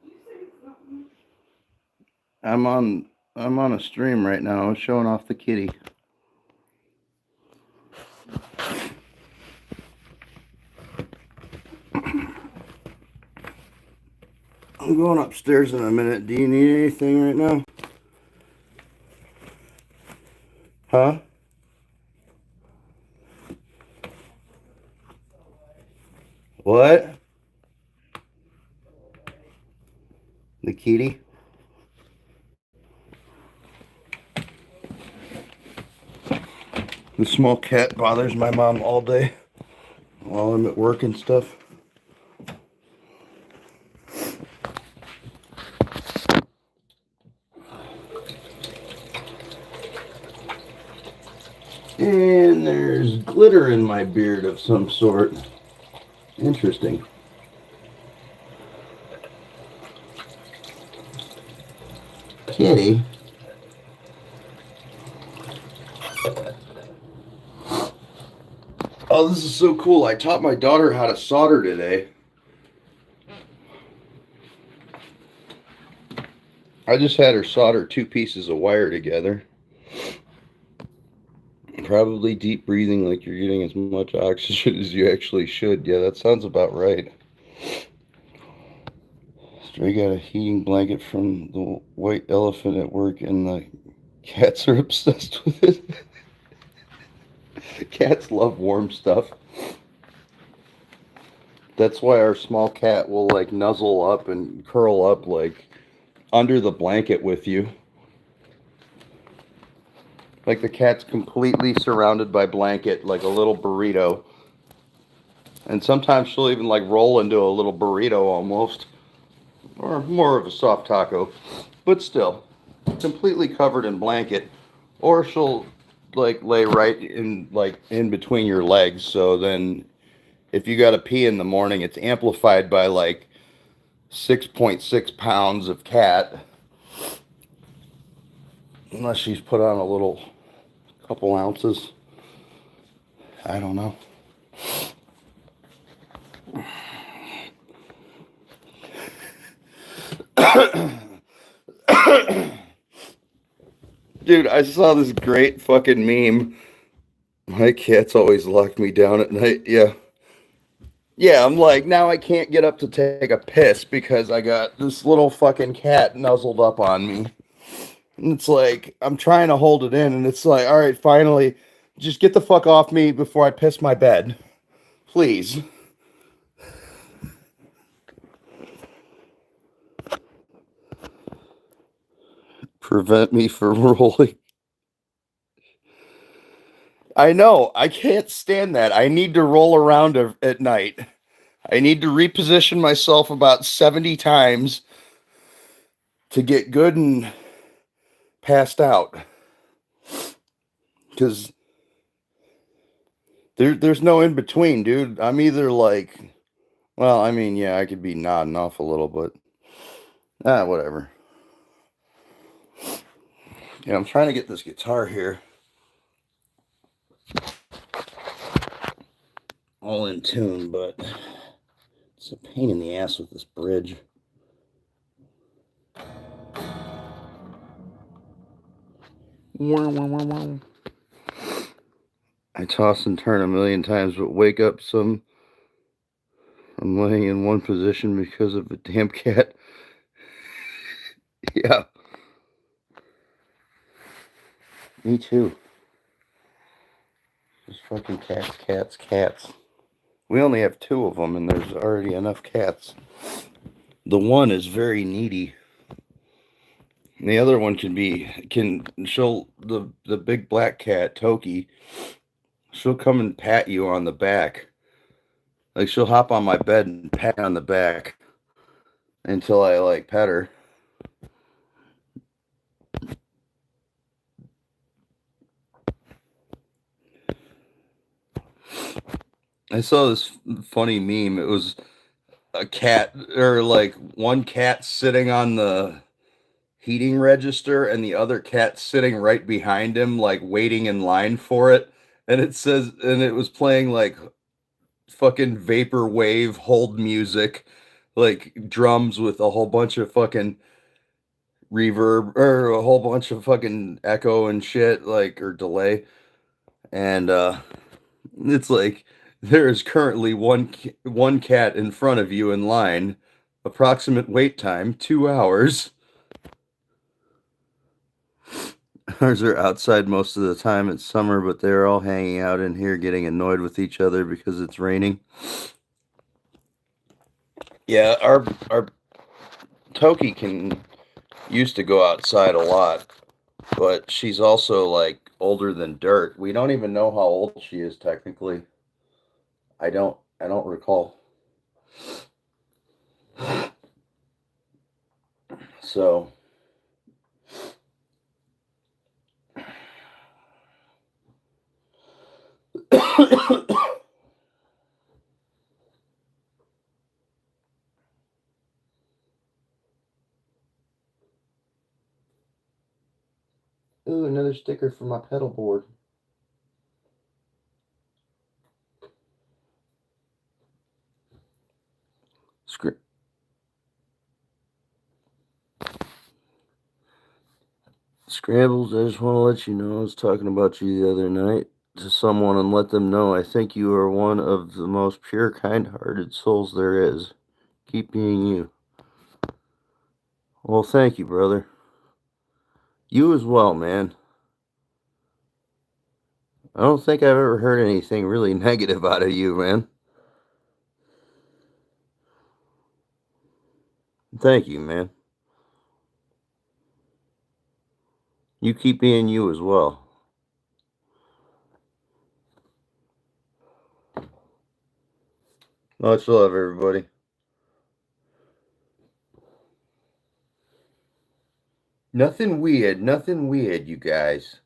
you say something? I'm on I'm on a stream right now. I'm showing off the kitty. I'm going upstairs in a minute. Do you need anything right now? Huh? What? The kitty? The small cat bothers my mom all day while I'm at work and stuff. And there's glitter in my beard of some sort. Interesting. Kitty? Oh, this is so cool. I taught my daughter how to solder today. I just had her solder two pieces of wire together. Probably deep breathing like you're getting as much oxygen as you actually should. Yeah, that sounds about right. Stray got a heating blanket from the white elephant at work, and the cats are obsessed with it. Cats love warm stuff. That's why our small cat will like nuzzle up and curl up like under the blanket with you. Like the cat's completely surrounded by blanket like a little burrito. And sometimes she'll even like roll into a little burrito almost. Or more of a soft taco. But still, completely covered in blanket. Or she'll like lay right in between your legs, so then if you got to pee in the morning, it's amplified by like 6.6 pounds of cat, unless she's put on a little couple ounces. I don't know. Dude, I saw this great fucking meme. My cat's always locked me down at night. Yeah. Yeah, I'm like, now I can't get up to take a piss because I got this little fucking cat nuzzled up on me. And it's like, I'm trying to hold it in, and it's like, all right, finally, just get the fuck off me before I piss my bed. Please. Prevent me from rolling. I know, I can't stand that. I need to roll around at night. I need to reposition myself about 70 times to get good and passed out. Because there's no in between, dude. I'm either like, well, I mean, yeah, I could be nodding off a little, but whatever. Yeah, I'm trying to get this guitar here all in tune, but it's a pain in the ass with this bridge. I toss and turn a million times, but wake up some. I'm laying in one position because of a damn cat. Yeah, me too. Just fucking cats, cats, cats. We only have two of them, and there's already enough cats. The one is very needy. And the other one she'll the big black cat Toki. She'll come and pat you on the back. Like she'll hop on my bed and pat on the back until I like pet her. I saw this funny meme. It was a cat or like one cat sitting on the heating register and the other cat sitting right behind him, like waiting in line for it. And it was playing like fucking vaporwave hold music, like drums with a whole bunch of fucking reverb or a whole bunch of fucking echo and shit, like or delay. And it's like there is currently one cat in front of you in line. Approximate wait time 2 hours. Ours are outside most of the time. It's summer, but they're all hanging out in here getting annoyed with each other because it's raining. Yeah, our Toki used to go outside a lot, but she's also like older than dirt. We don't even know how old she is technically. I don't recall. So ooh, another sticker for my pedal board. Scrambles, I just want to let you know I was talking about you the other night to someone and let them know I think you are one of the most pure, kind-hearted souls there is. Keep being you. Well, thank you, brother. You as well, man. I don't think I've ever heard anything really negative out of you, man. Thank you, man. You keep being you as well. Much love, everybody. Nothing weird, you guys.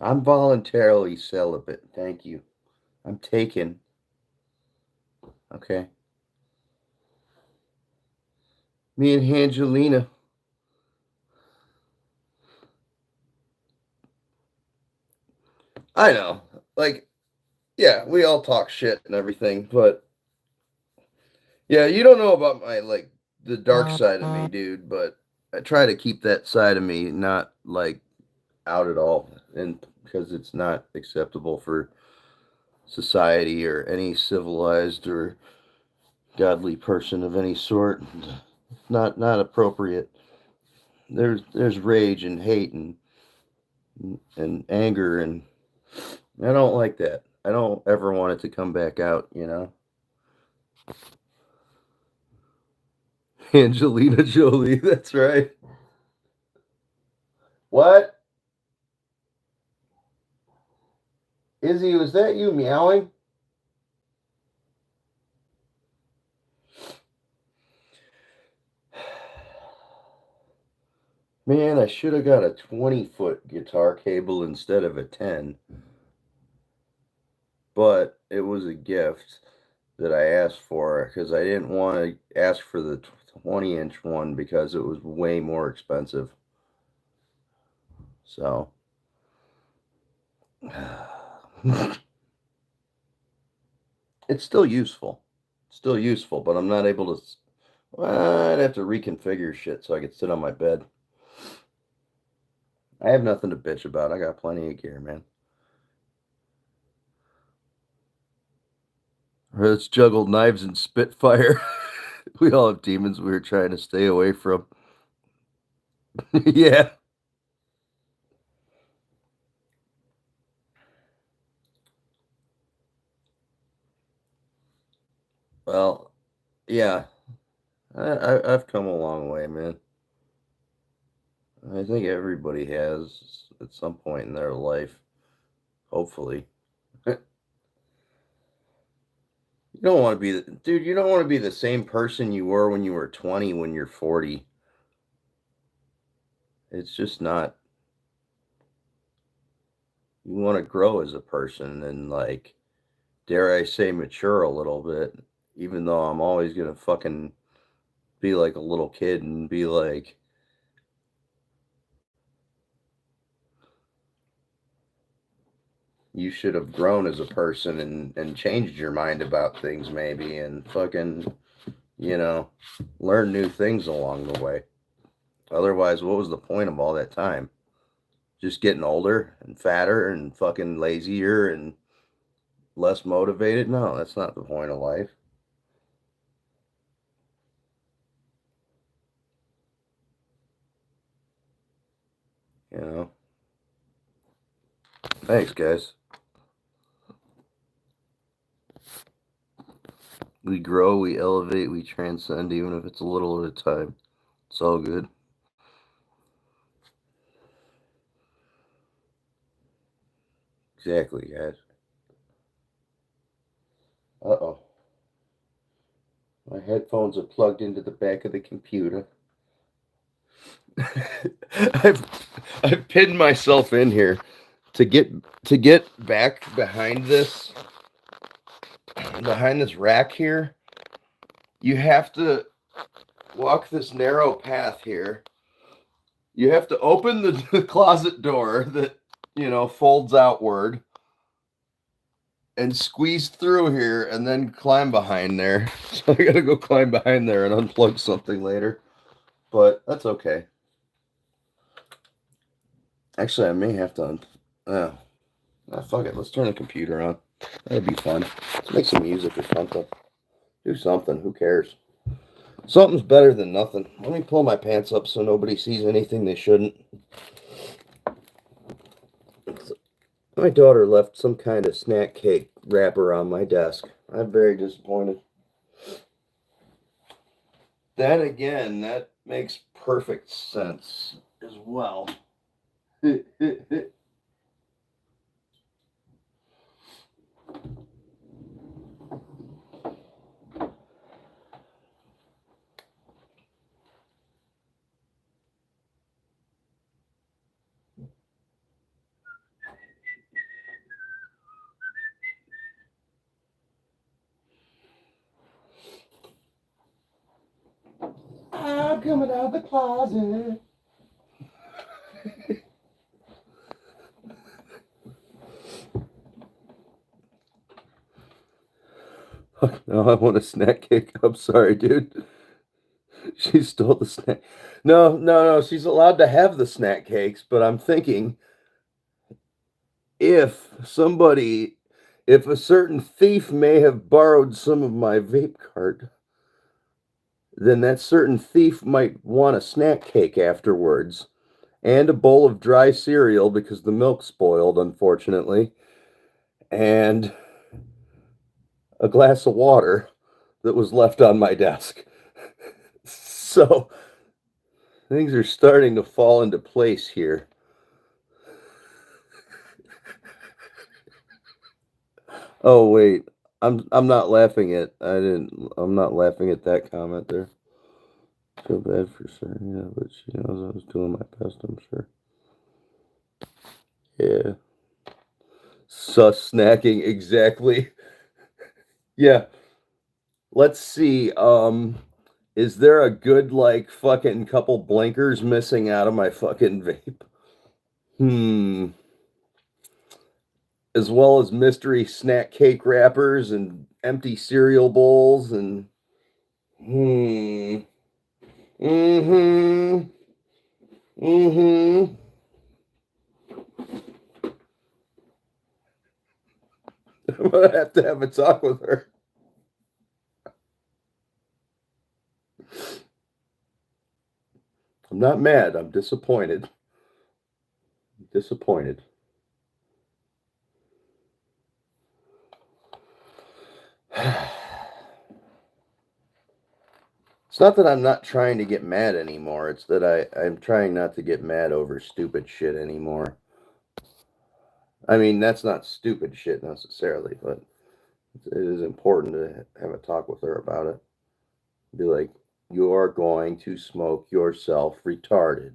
I'm voluntarily celibate. Thank you. I'm taken. Okay. Me and Angelina. I know. Like, yeah, we all talk shit and everything, but yeah, you don't know about my like the dark side of me, dude, but I try to keep that side of me not like out at all, and because it's not acceptable for society or any civilized or godly person of any sort. Not appropriate. There's rage and hate and anger, and I don't like that. I don't ever want it to come back out, you know. Angelina Jolie, that's right. What? Izzy, was that you meowing? Man, I should have got a 20-foot guitar cable instead of a 10. But it was a gift that I asked for because I didn't want to ask for the 20-inch one because it was way more expensive. So, it's still useful. Still useful, but I'm not able to. Well, I'd have to reconfigure shit so I could sit on my bed. I have nothing to bitch about. I got plenty of gear, man. Let's juggle knives and spitfire. We all have demons we were trying to stay away from. Yeah. Well, yeah. I've come a long way, man. I think everybody has at some point in their life, hopefully. You don't want to be, dude, you don't want to be the same person you were when you were 20 when you're 40. It's just not, you want to grow as a person and, like, dare I say, mature a little bit, even though I'm always going to fucking be like a little kid and be like, you should have grown as a person and changed your mind about things maybe and fucking, you know, learn new things along the way. Otherwise, what was the point of all that time? Just getting older and fatter and fucking lazier and less motivated? No, that's not the point of life. You know? Thanks, guys. We grow, we elevate, we transcend, even if it's a little at a time. It's all good. Exactly, guys. Uh-oh. My headphones are plugged into the back of the computer. I've I've pinned myself in here to get back behind this rack here. You have to walk this narrow path here. You have to open the closet door that, you know, folds outward and squeeze through here and then climb behind there. So I gotta go climb behind there and unplug something later. But that's okay. Actually, I may have to. Fuck it. Let's turn the computer on. That'd be fun. Let's make some music or something. Do something. Who cares? Something's better than nothing. Let me pull my pants up so nobody sees anything they shouldn't. My daughter left some kind of snack cake wrapper on my desk. I'm very disappointed. Then again, that makes perfect sense as well. I'm coming out of the closet. No, I want a snack cake. I'm sorry, dude. She stole the snack. No. She's allowed to have the snack cakes, but I'm thinking if somebody, if a certain thief may have borrowed some of my vape cart, then that certain thief might want a snack cake afterwards and a bowl of dry cereal because the milk spoiled, unfortunately, and a glass of water that was left on my desk. So things are starting to fall into place here. Oh wait, I'm not laughing at I'm not laughing at that comment there. Feel bad for sir, yeah, but she knows I was doing my best, I'm sure. Yeah. Sus snacking, exactly. Yeah. Let's see. Is there a good like fucking couple blinkers missing out of my fucking vape? Hmm. As well as mystery snack cake wrappers and empty cereal bowls and hmm. Mm-hmm. Mm-hmm. I'm gonna have a talk with her. I'm not mad. I'm disappointed. Disappointed. It's not that I'm not trying to get mad anymore. It's that I'm trying not to get mad over stupid shit anymore. I mean, that's not stupid shit necessarily, but it is important to have a talk with her about it. Be like, you are going to smoke yourself retarded.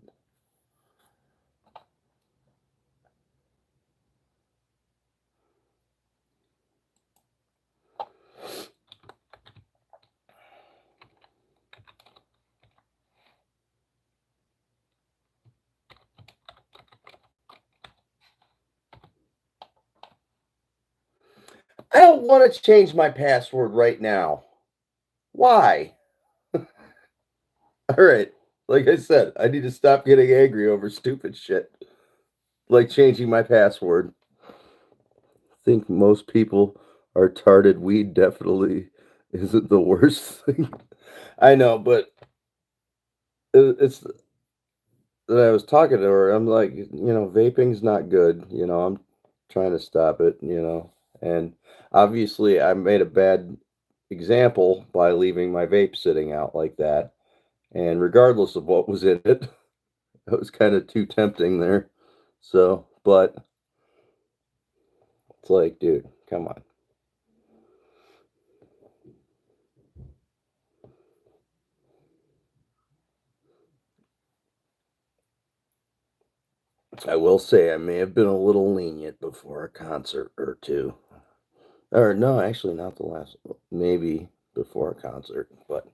I don't want to change my password right now. Why? All right. Like I said, I need to stop getting angry over stupid shit. Like changing my password. I think most people are tarded. Weed definitely isn't the worst thing. I know, but it's that I was talking to her. I'm like, vaping's not good. I'm trying to stop it, and obviously I made a bad example by leaving my vape sitting out like that. And regardless of what was in it, it was kind of too tempting there. So, but it's like, dude, come on. I will say I may have been a little lenient before a concert or two. Or no, actually not the last one. Maybe before a concert, but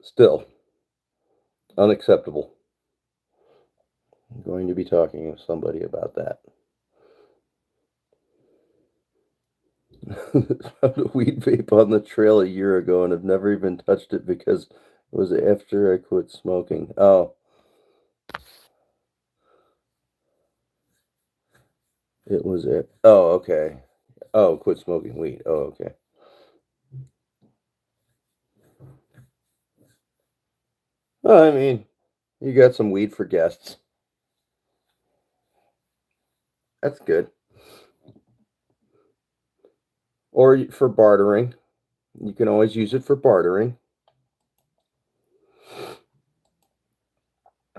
still unacceptable. I'm going to be talking to somebody about that. Found a weed vape on the trail a year ago and have never even touched it because it was after I quit smoking. Oh, it was it. Oh, okay. Oh, quit smoking weed. Oh, okay. Well, I mean, you got some weed for guests. That's good. Or for bartering. You can always use it for bartering.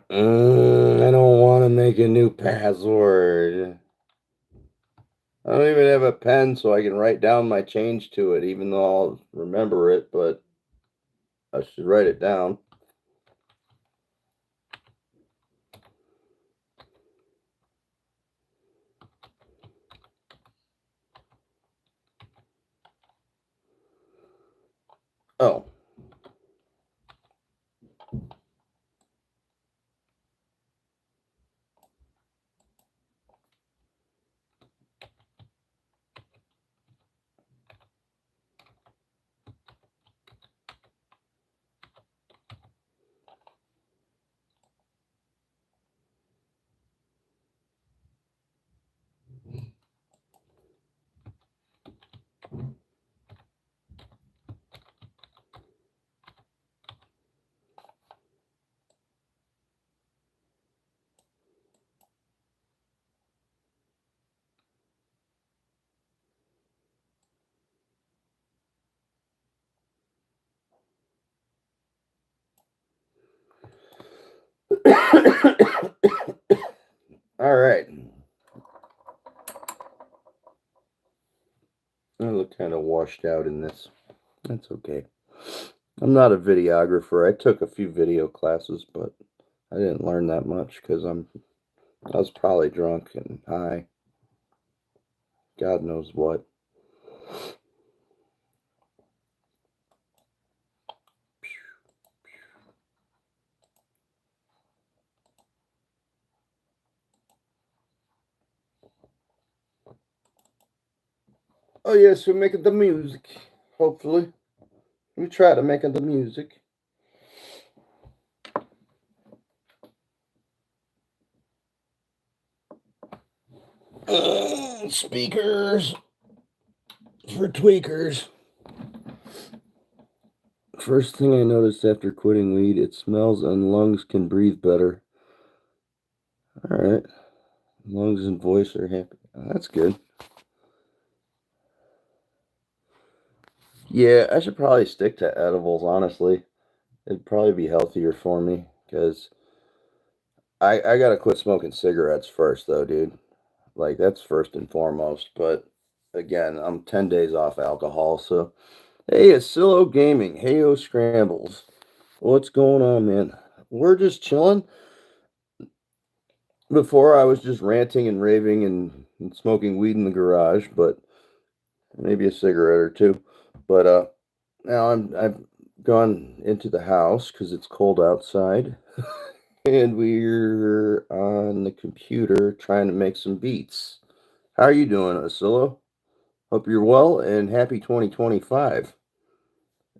I don't want to make a new password. I don't even have a pen so I can write down my change to it, even though I'll remember it, but I should write it down. Oh. All right. I look kind of washed out in this. That's okay. I'm not a videographer. I took a few video classes, but I didn't learn that much because I was probably drunk and high. God knows what. Oh yes, we're making the music. Hopefully, we try to make the music. Speakers for tweakers. First thing I noticed after quitting weed, it smells and lungs can breathe better. All right, lungs and voice are happy. That's good. Yeah, I should probably stick to edibles, honestly. It'd probably be healthier for me because I gotta quit smoking cigarettes first, though, dude. Like, that's first and foremost. But again, I'm 10 days off alcohol, so hey, it's Silo Gaming. Heyo Scrambles. What's going on, man? We're just chilling. Before, I was just ranting and raving and smoking weed in the garage, but maybe a cigarette or two. But now I've gone into the house because it's cold outside, and we're on the computer trying to make some beats. How are you doing, Asilo? Hope you're well and happy 2025.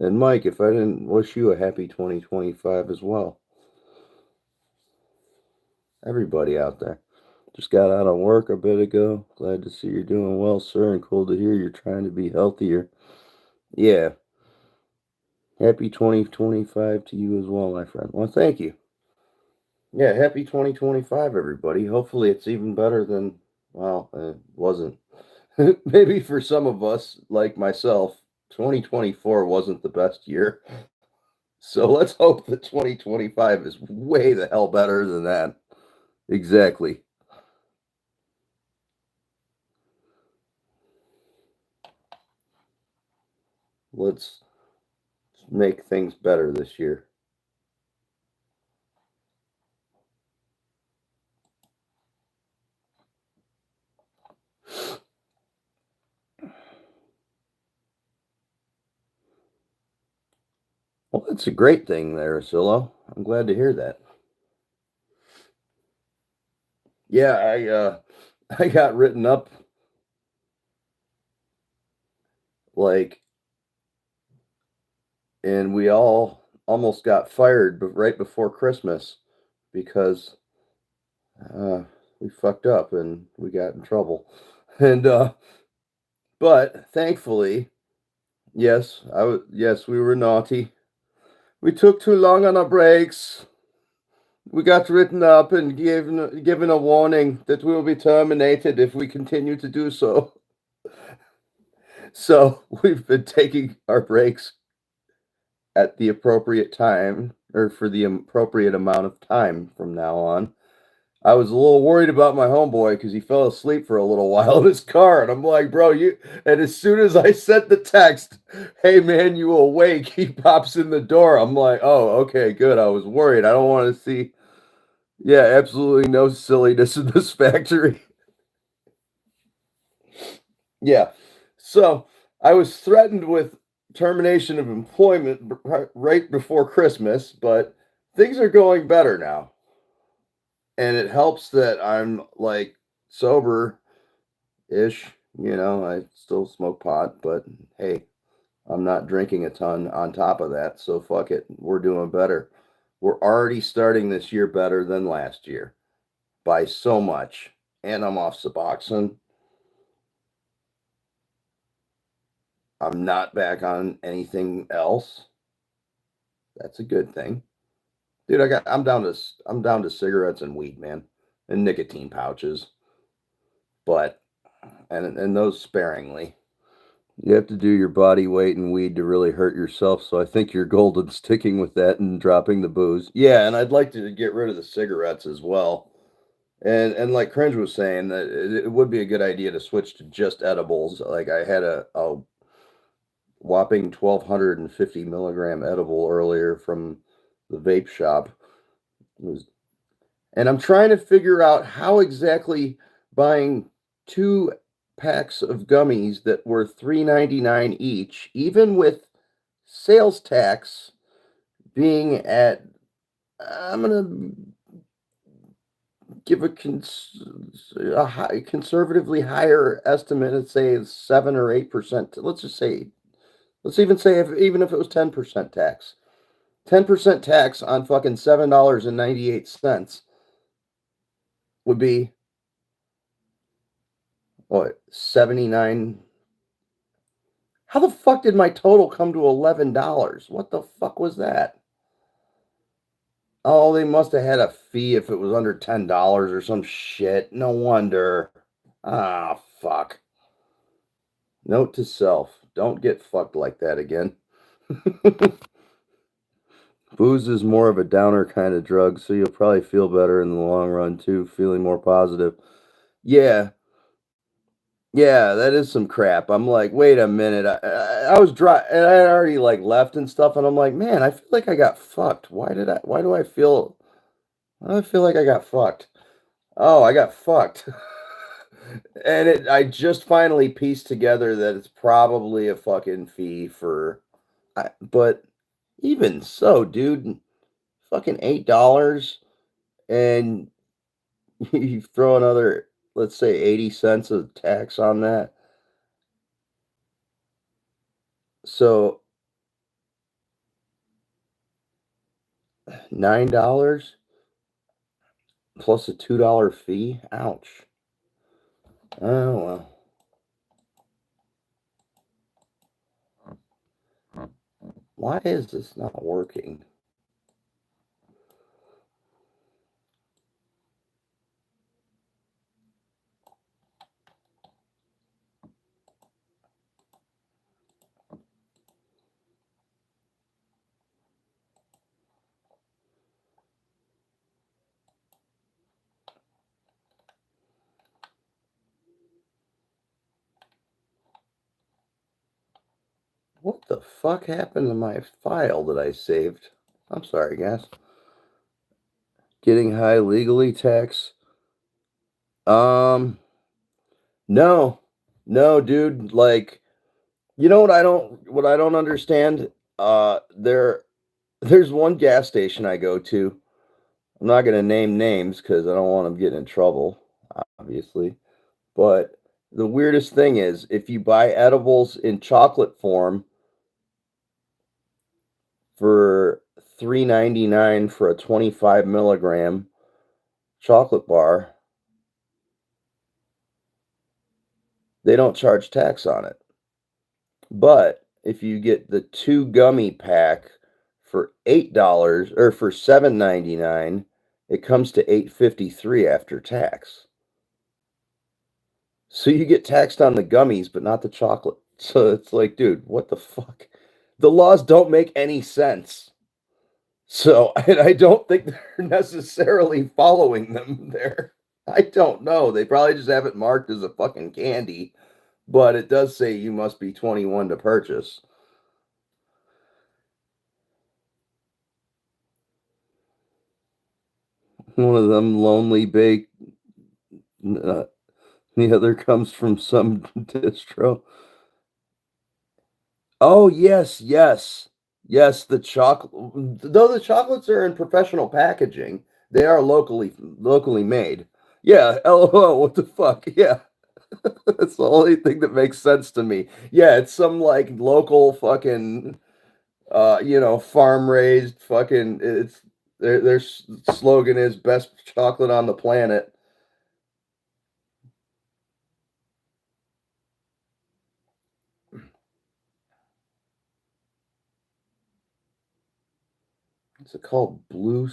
And Mike, if I didn't wish you a happy 2025 as well. Everybody out there. Just got out of work a bit ago. Glad to see you're doing well, sir, and cool to hear you're trying to be healthier. Yeah. Happy 2025 to you as well, my friend. Well, thank you. Yeah, happy 2025, everybody. Hopefully it's even better than, well, it wasn't. Maybe for some of us, like myself, 2024 wasn't the best year. So let's hope that 2025 is way the hell better than that. Exactly. Let's make things better this year. Well, that's a great thing there, Silo. I'm glad to hear that. Yeah, I got written up like, and we all almost got fired right before Christmas because we fucked up and we got in trouble. And but thankfully, yes, we were naughty. We took too long on our breaks. We got written up and given a warning that we will be terminated if we continue to do so. So we've been taking our breaks at the appropriate time or for the appropriate amount of time from now on. I was a little worried about my homeboy because he fell asleep for a little while in his car, and I'm like, bro, you. And as soon as I sent the text, "Hey man, you awake?" He pops in the door. I'm like, oh, okay, good. I was worried. I don't want to see. Yeah, absolutely no silliness in this factory. Yeah. So I was threatened with termination of employment right before Christmas, but things are going better now. And it helps that I'm like sober ish. I still smoke pot, but hey, I'm not drinking a ton on top of that. So fuck it. We're doing better. We're already starting this year better than last year by so much. And I'm off Suboxone. I'm not back on anything else. That's a good thing. Dude, I'm down to cigarettes and weed, man, and nicotine pouches. But and those sparingly. You have to do your body weight in weed to really hurt yourself, so I think you're golden sticking with that and dropping the booze. Yeah, and I'd like to get rid of the cigarettes as well. And like Cringe was saying, that it would be a good idea to switch to just edibles. Like I had a whopping 1,250 milligram edible earlier from the vape shop. It was, and I'm trying to figure out how exactly buying 2 packs of gummies that were $3.99 each, even with sales tax being at, I'm gonna give a conservatively higher estimate, let's say 7 or 8%. Let's just say, let's even say even if it was 10% tax. 10% tax on fucking $7.98 would be what, 79? How the fuck did my total come to $11? What the fuck was that? Oh, they must have had a fee if it was under $10 or some shit. No wonder. Ah, fuck. Note to self, don't get fucked like that again. Booze is more of a downer kind of drug, so you'll probably feel better in the long run too, feeling more positive. Yeah, yeah, that is some crap. I'm like, wait a minute. I was dry, and I had already like left and stuff, and I'm like, man, I feel like I got fucked. Why do I feel? Why do I feel like I got fucked? Oh, I got fucked. And I just finally pieced together that it's probably a fucking fee for, but even so, dude, fucking $8, and you throw another, let's say, 80 cents of tax on that. So $9 plus a $2 fee. Ouch. Oh well. Why is this not working? What the fuck happened to my file that I saved? I'm sorry, guys. Getting high legally tax. Um, no, no, dude. Like, you know what I don't understand? There's one gas station I go to. I'm not gonna name names because I don't want them getting in trouble, obviously. But the weirdest thing is if you buy edibles in chocolate form for $3.99 for a 25 milligram chocolate bar, they don't charge tax on it. But if you get the 2 gummy pack for $8 or for $7.99, it comes to $8.53 after tax. So you get taxed on the gummies, but not the chocolate. So it's like, dude, what the fuck? The laws don't make any sense. So I don't think they're necessarily following them there. I don't know. They probably just have it marked as a fucking candy, but it does say you must be 21 to purchase. One of them lonely bake. Uh, the other comes from some distro. Oh yes, yes, yes. The chocolate, though the chocolates are in professional packaging, they are locally made. Yeah. LOL. What the fuck? Yeah. That's the only thing that makes sense to me. Yeah, it's some like local fucking farm raised fucking it's their slogan is best chocolate on the planet. What's it called? Blue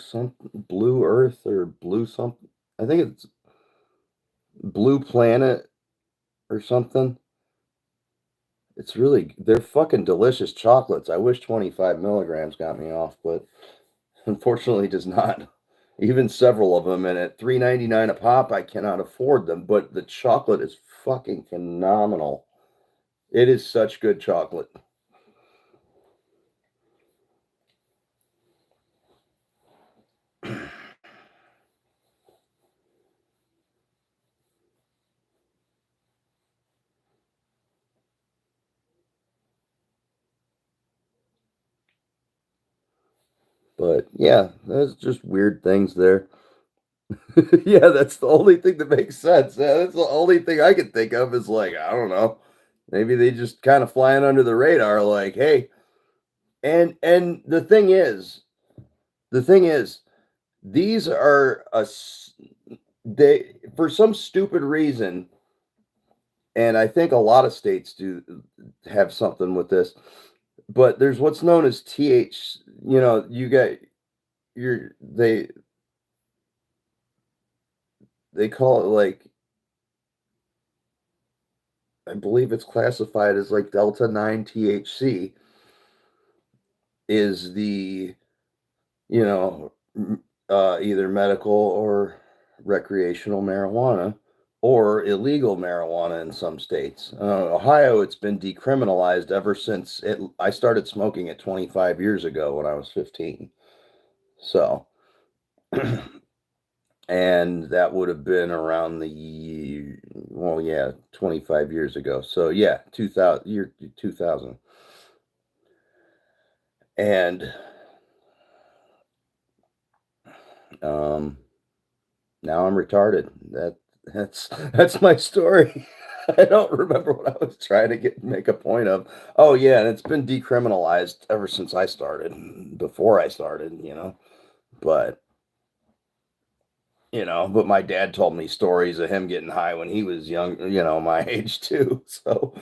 Earth or Blue something? I think it's Blue Planet or something. It's really, they're fucking delicious chocolates. I wish 25 milligrams got me off, but unfortunately does not. Even several of them, and at $3.99 a pop, I cannot afford them. But the chocolate is fucking phenomenal. It is such good chocolate. But yeah, there's just weird things there. Yeah, that's the only thing that makes sense. Yeah, that's the only thing I can think of is like, I don't know. Maybe they just kind of flying under the radar, like, hey, and the thing is, these are they for some stupid reason, and I think a lot of states do have something with this, but there's what's known as TH, you got your they call it like I believe it's classified as like delta 9 THC is the, you know, either medical or recreational marijuana or illegal marijuana in some states. Ohio, it's been decriminalized ever since I started smoking it 25 years ago when I was 15. So, and that would have been around well, yeah, 25 years ago. So yeah, 2000. And um now I'm retarded. That's my story. I don't remember what I was trying to make a point of. Oh yeah, and it's been decriminalized ever since I started. Before I started, but but my dad told me stories of him getting high when he was young, my age too. So,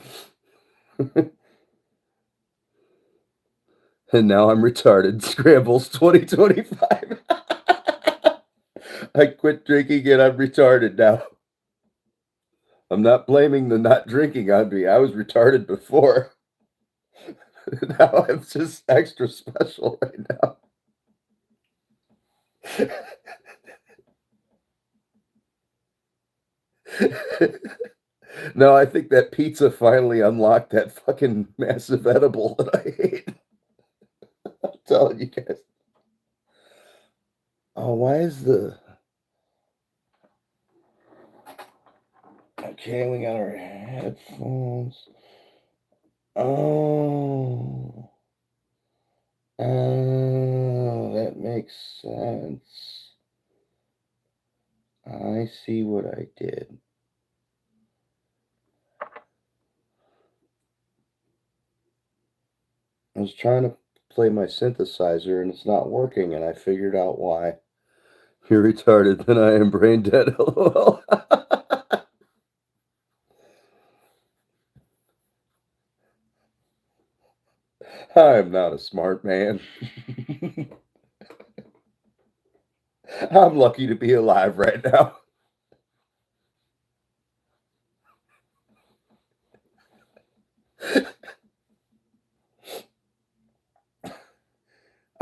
and now I'm retarded. Scrambles 2025. I quit drinking and I'm retarded now. I'm not blaming the not drinking on me. I was retarded before. Now I'm just extra special right now. No, I think that pizza finally unlocked that fucking massive edible that I ate. I'm telling you guys. Oh, why is the okay? We got our headphones. Oh, oh, that makes sense. I see what I did. I was trying to play my synthesizer and it's not working, and I figured out why. You're retarded, then I am brain dead. LOL. I'm not a smart man. I'm lucky to be alive right now.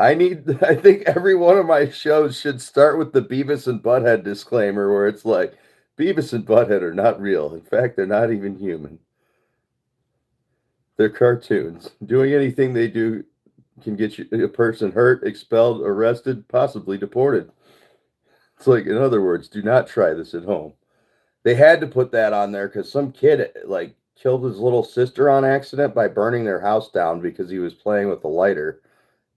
I think every one of my shows should start with the Beavis and Butthead disclaimer where it's like, Beavis and Butthead are not real. In fact, they're not even human. They're cartoons. Doing anything they do can get a person hurt, expelled, arrested, possibly deported. It's like, in other words, do not try this at home. They had to put that on there because some kid like killed his little sister on accident by burning their house down because he was playing with a lighter.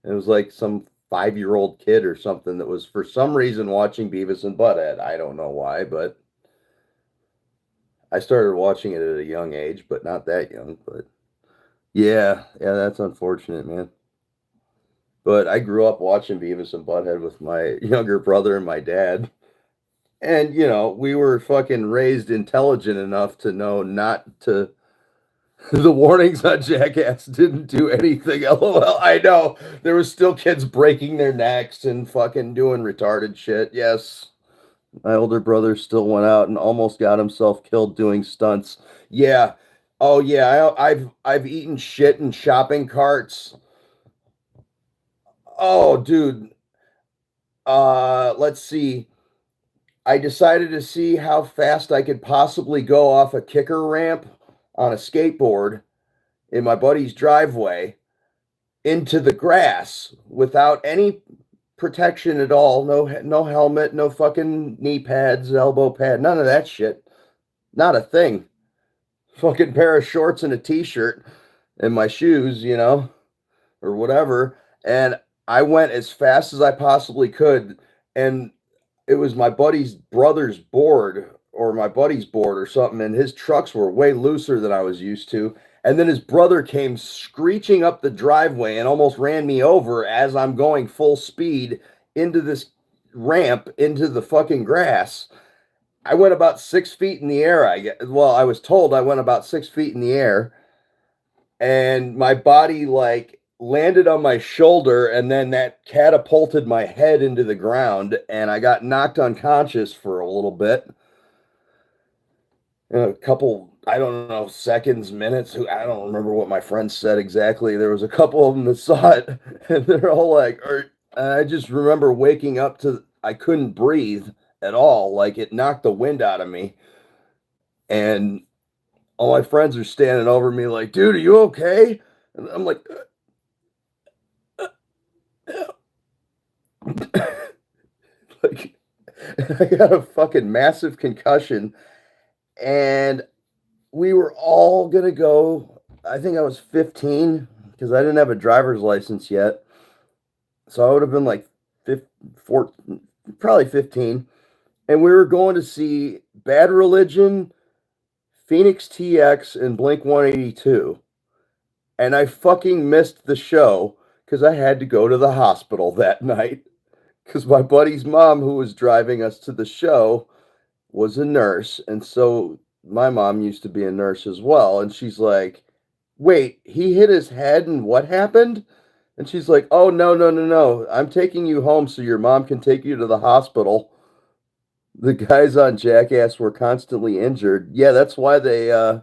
It was like some 5-year-old kid or something that was for some reason watching Beavis and Butthead. I don't know why, but I started watching it at a young age, but not that young. But yeah, that's unfortunate, man. But I grew up watching Beavis and Butthead with my younger brother and my dad. And, we were fucking raised intelligent enough to know not to. The warnings on Jackass didn't do anything. LOL. I know. There was still kids breaking their necks and fucking doing retarded shit. Yes. My older brother still went out and almost got himself killed doing stunts. Yeah. Oh yeah, I've eaten shit in shopping carts. Oh, dude. Let's see. I decided to see how fast I could possibly go off a kicker ramp on a skateboard in my buddy's driveway into the grass without any protection at all. No helmet, no fucking knee pads, elbow pad, none of that shit. Not a thing. Fucking pair of shorts and a t-shirt and my shoes, or whatever. And I went as fast as I possibly could. And it was my buddy's brother's board or my buddy's board or something. And his trucks were way looser than I was used to. And then his brother came screeching up the driveway and almost ran me over as I'm going full speed into this ramp into the fucking grass. I went about 6 feet in the air. I was told I went about 6 feet in the air, and my body like landed on my shoulder, and then that catapulted my head into the ground, and I got knocked unconscious for a little bit. A couple, I don't know, seconds, minutes. I don't remember what my friends said exactly. There was a couple of them that saw it, and they're all like, I just remember waking up to I couldn't breathe at all. Like it knocked the wind out of me. And all my friends are standing over me like, dude, are you okay? And I'm like, like I got a fucking massive concussion. And we were all going to go. I think I was 15 because I didn't have a driver's license yet. So I would have been like 14, probably 15. And we were going to see Bad Religion, Phoenix TX, and Blink 182. And I fucking missed the show because I had to go to the hospital that night. Because my buddy's mom, who was driving us to the show, was a nurse. And so my mom used to be a nurse as well. And she's like, wait, he hit his head and what happened? And she's like, oh, no. I'm taking you home so your mom can take you to the hospital. The guys on Jackass were constantly injured. Yeah, that's why they,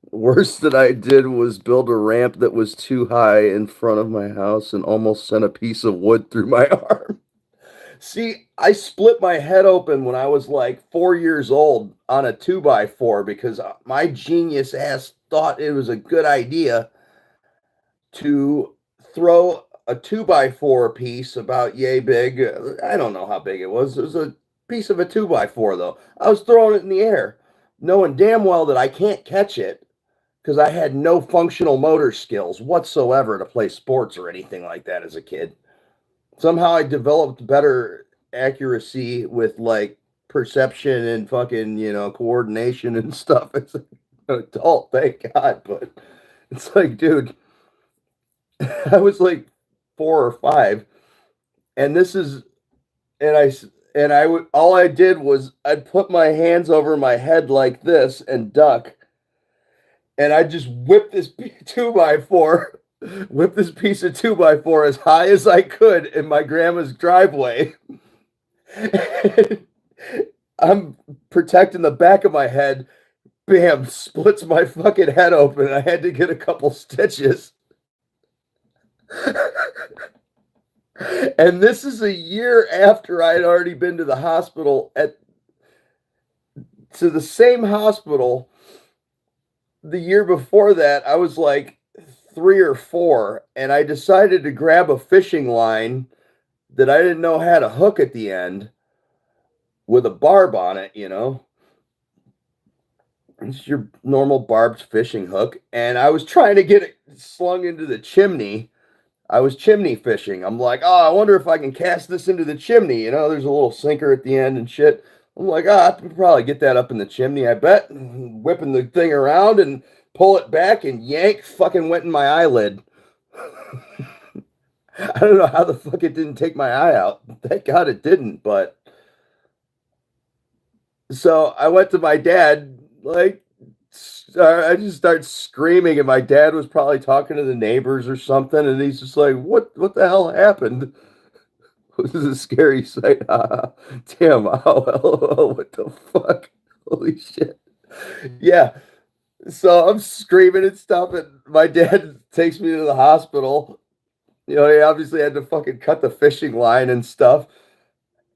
worst that I did was build a ramp that was too high in front of my house and almost sent a piece of wood through my arm. See, I split my head open when I was like 4 years old on a 2x4 because my genius ass thought it was a good idea to throw a 2x4 piece about yay big. I don't know how big it was. It was a piece of a 2x4 though. I was throwing it in the air, knowing damn well that I can't catch it because I had no functional motor skills whatsoever to play sports or anything like that as a kid. Somehow I developed better accuracy with like perception and fucking, coordination and stuff as an adult, thank God. But it's like, dude, I was like 4 or 5, and this is, and I would, all I did was I'd put my hands over my head like this and duck, and I just whip this 2x4, whip this piece of 2x4 as high as I could in my grandma's driveway. I'm protecting the back of my head. Bam, splits my fucking head open. I had to get a couple stitches. And this is a year after I had already been to the hospital to the same hospital. The year before that, I was like 3 or 4, and I decided to grab a fishing line that I didn't know had a hook at the end with a barb on it, It's your normal barbed fishing hook. And I was trying to get it slung into the chimney. I was chimney fishing. I'm like, oh, I wonder if I can cast this into the chimney. There's a little sinker at the end and shit. I'm like, I can probably get that up in the chimney, I bet. Whipping the thing around and pull it back and yank, fucking went in my eyelid. I don't know how the fuck it didn't take my eye out. Thank God it didn't, but so I went to my dad, like, I just started screaming, and my dad was probably talking to the neighbors or something, and he's just like, what the hell happened? This is a scary sight. Damn, what the fuck? Holy shit. Yeah. So I'm screaming and stuff, and my dad takes me to the hospital. You know, he obviously had to fucking cut the fishing line and stuff.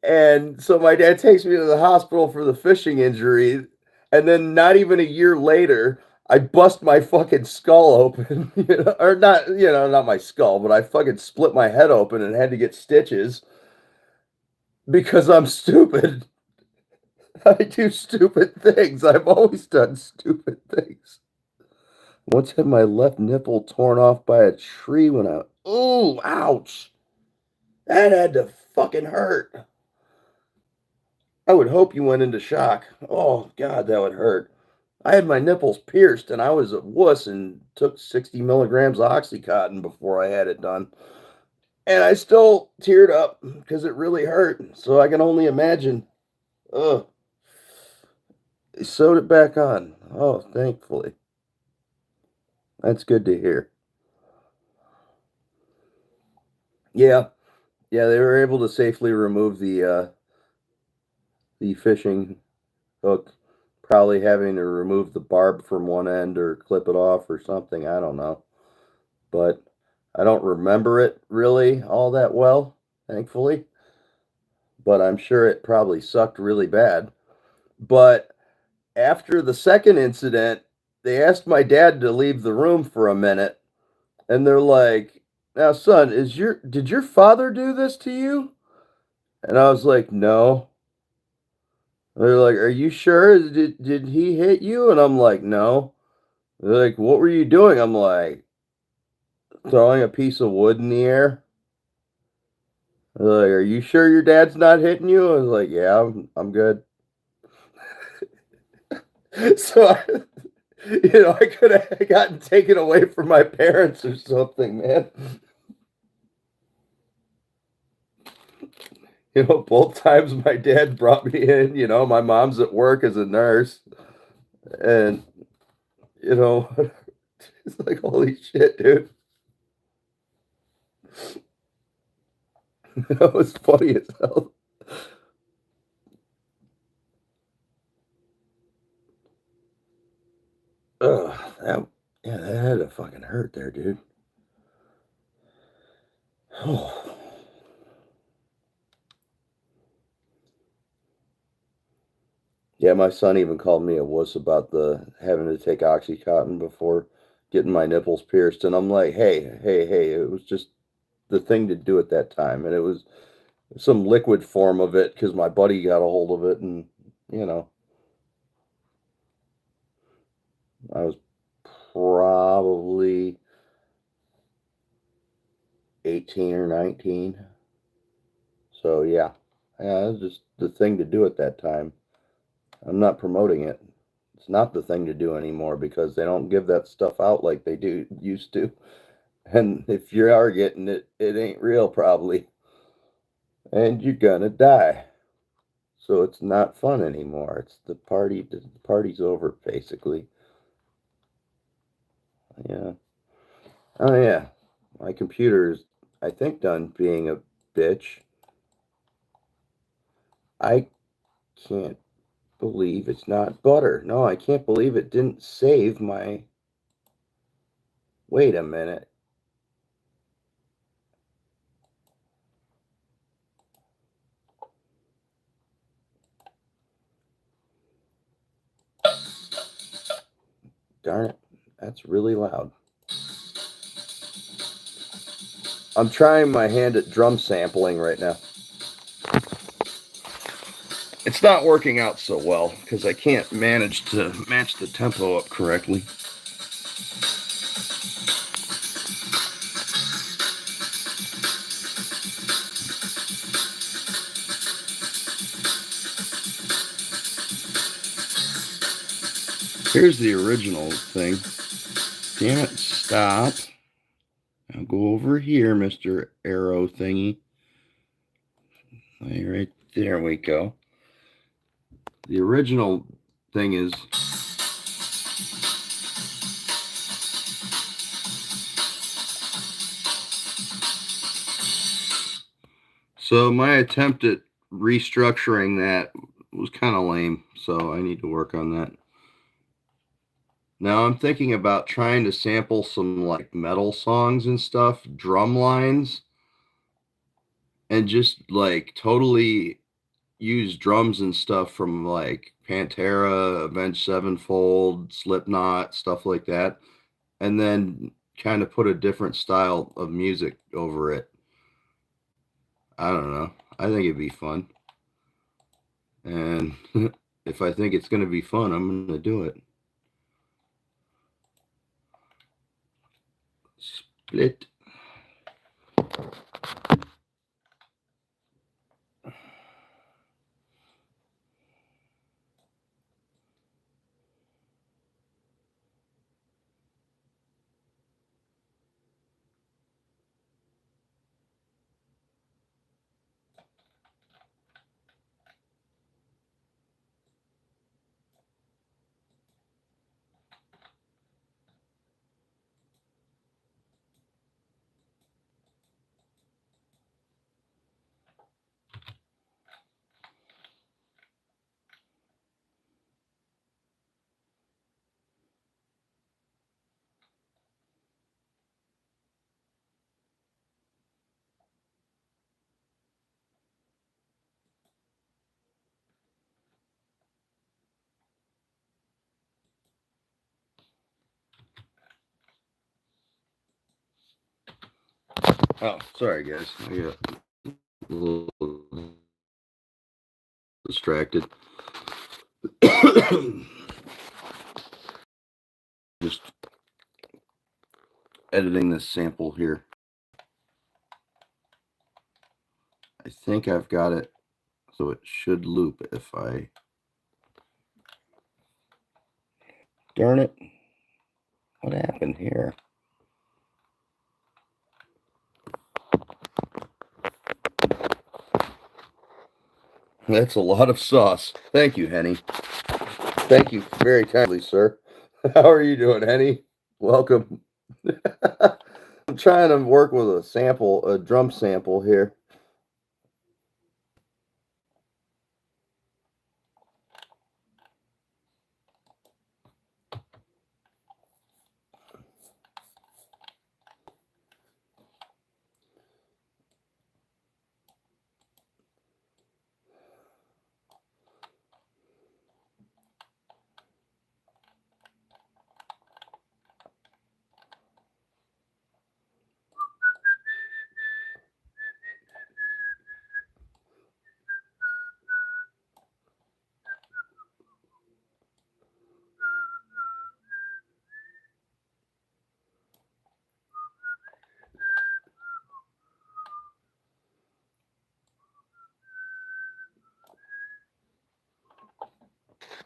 And so my dad takes me to the hospital for the fishing injury. And then not even a year later, I bust my fucking skull open. Or not, not my skull, but I fucking split my head open and had to get stitches because I'm stupid. I do stupid things. I've always done stupid things. Once had my left nipple torn off by a tree when I. Ooh, ouch. That had to fucking hurt. I would hope you went into shock. Oh, God, that would hurt. I had my nipples pierced and I was a wuss and took 60 milligrams of Oxycontin before I had it done. And I still teared up because it really hurt. So I can only imagine. Ugh. They sewed it back on. Oh, thankfully. That's good to hear. Yeah. Yeah, they were able to safely remove the fishing hook, probably having to remove the barb from one end or clip it off or something. I don't know. But I don't remember it really all that well, thankfully. But I'm sure it probably sucked really bad. But after the second incident, they asked my dad to leave the room for a minute. And they're like, now, son, did your father do this to you? And I was like, no. They're like, are you sure? Did he hit you? And I'm like, no. They're like, what were you doing? I'm like, throwing a piece of wood in the air. They're like, are you sure your dad's not hitting you? I was like, yeah, I'm good. So, I could have gotten taken away from my parents or something, man. Both times my dad brought me in, my mom's at work as a nurse. And, it's like, holy shit, dude. That was funny as hell. Ugh, that had to fucking hurt there, dude. Oh. Yeah, my son even called me a wuss about the having to take Oxycontin before getting my nipples pierced, and I'm like, hey, it was just the thing to do at that time, and it was some liquid form of it because my buddy got a hold of it, and you know, I was probably 18 or 19. So yeah, it was just the thing to do at that time. I'm not promoting it. It's not the thing to do anymore because they don't give that stuff out like they do used to. And if you are getting it, it ain't real probably. And you're gonna die. So it's not fun anymore. It's the party's over basically. Yeah. Oh yeah. My computer's I think done being a bitch. I can't believe it's not butter. No, I can't believe it didn't save my. Wait a minute. Darn it. That's really loud. I'm trying my hand at drum sampling right now. It's not working out so well because I can't manage to match the tempo up correctly. Here's the original thing. Damn it, stop. Now go over here, Mr. Arrow thingy. Right there we go. The original thing is. So my attempt at restructuring that was kind of lame, so I need to work on that. Now I'm thinking about trying to sample some like metal songs and stuff, drum lines, and just like totally use drums and stuff from like Pantera, Avenged Sevenfold, Slipknot, stuff like that, and then kind of put a different style of music over it. I don't know. I think it'd be fun. And if I think it's going to be fun, I'm going to do it. Split. Oh, sorry guys. I got a little distracted. Just editing this sample here. I think I've got it, so it should loop if I... Darn it. What happened here? That's a lot of sauce. Thank you, Henny. Thank you very kindly, sir. How are you doing, Henny? Welcome. I'm trying to work with a sample, a drum sample here.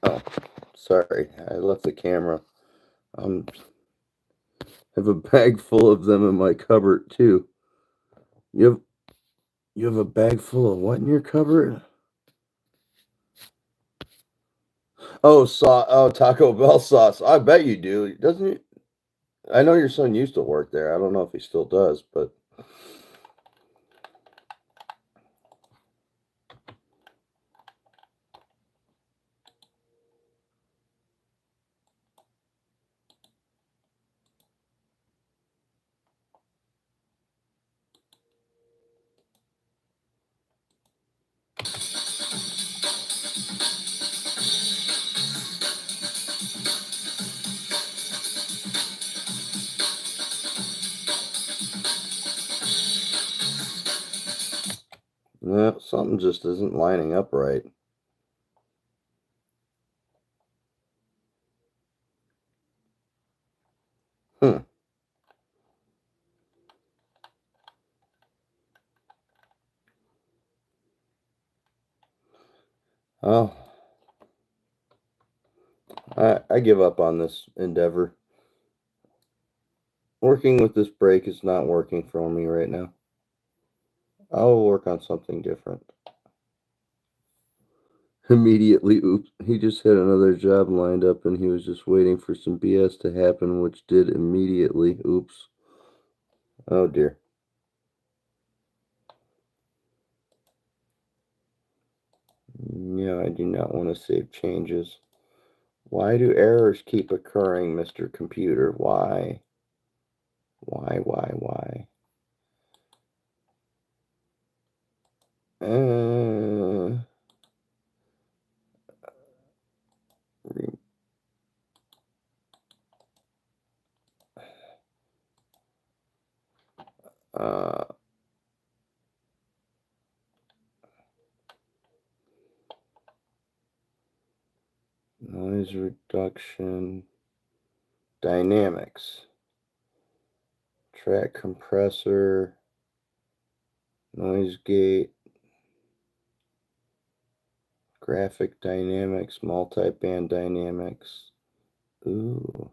Oh, sorry. I left the camera. I have a bag full of them in my cupboard too. You have a bag full of what in your cupboard? Oh, Taco Bell sauce. I bet you do. Doesn't he? I know your son used to work there. I don't know if he still does, but yeah, something just isn't lining up right. Hmm. Oh, I give up on this endeavor. Working with this brake is not working for me right now. I'll work on something different. Immediately, oops, he just had another job lined up and he was just waiting for some BS to happen, which did immediately. Oops. Oh dear. Yeah, I do not want to save changes. Why do errors keep occurring, Mr. Computer? Why? Why? Uh, uh, noise reduction, dynamics, track compressor, noise gate, graphic dynamics, multiband dynamics. Ooh.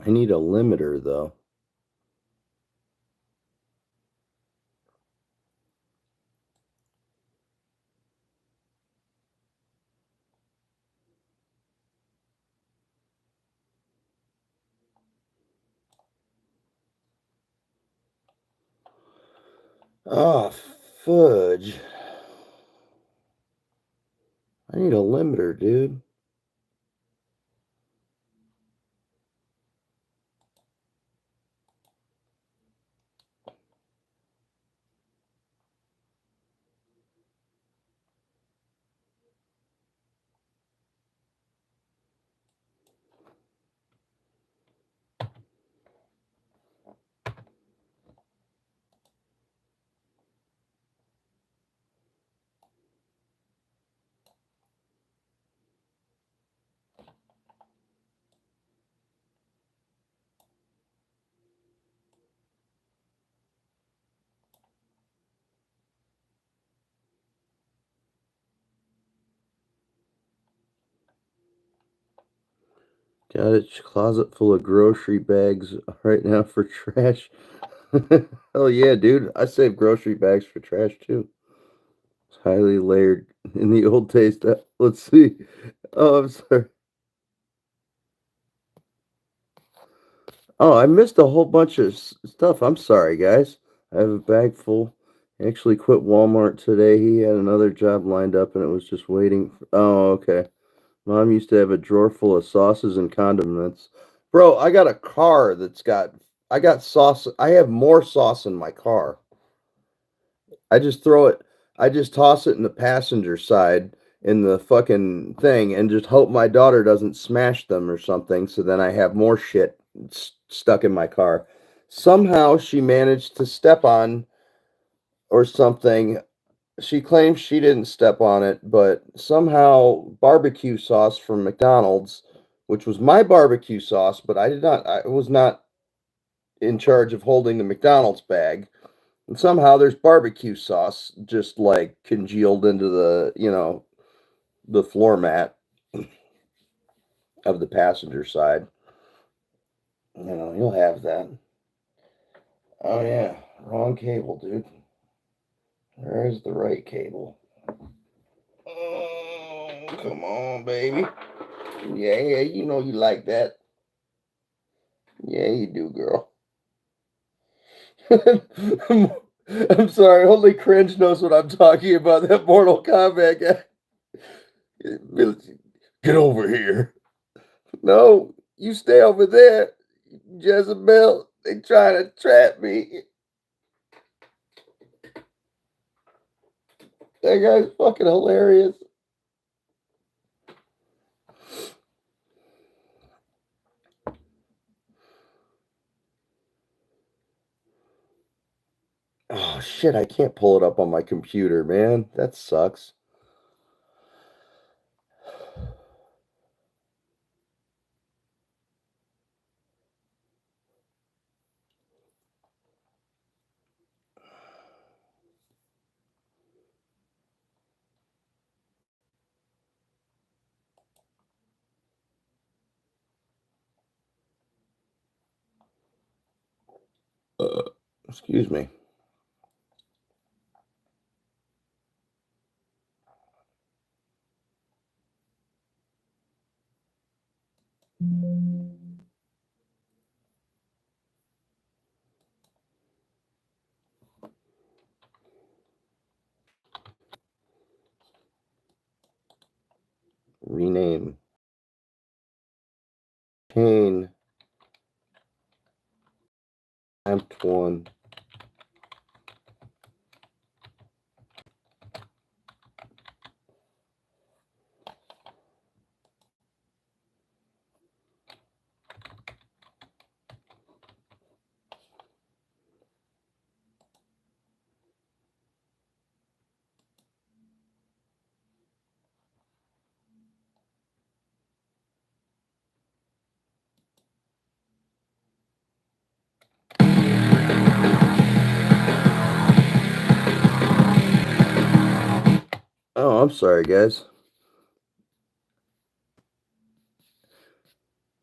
I need a limiter though. Oh, fudge. I need a limiter, dude. Got a closet full of grocery bags right now for trash. Hell yeah, dude. I save grocery bags for trash too. It's highly layered in the old taste. Let's see. Oh, I'm sorry. Oh, I missed a whole bunch of stuff. I'm sorry, guys. I have a bag full. I actually quit Walmart today. He had another job lined up and it was just waiting. Oh, okay. Mom used to have a drawer full of sauces and condiments. Bro, I got a car I got sauce. I have more sauce in my car. I just throw it, I just toss it in the passenger side in the fucking thing and just hope my daughter doesn't smash them or something. So then I have more shit stuck in my car. Somehow she managed to step on or something. She claims she didn't step on it, but somehow barbecue sauce from McDonald's, which was my barbecue sauce, but I was not in charge of holding the McDonald's bag. And somehow there's barbecue sauce just like congealed into the floor mat of the passenger side. You'll have that. Oh yeah, wrong cable, dude. There's the right cable. Oh, come on, baby. Yeah, you know you like that. Yeah, you do, girl. I'm sorry, only cringe knows what I'm talking about. That Mortal Kombat guy. Get over here. No, you stay over there, Jezebel. They trying to trap me. That guy's fucking hilarious. Oh shit, I can't pull it up on my computer, man. That sucks. Excuse me. Rename. Chain. Amped one. Oh, I'm sorry, guys.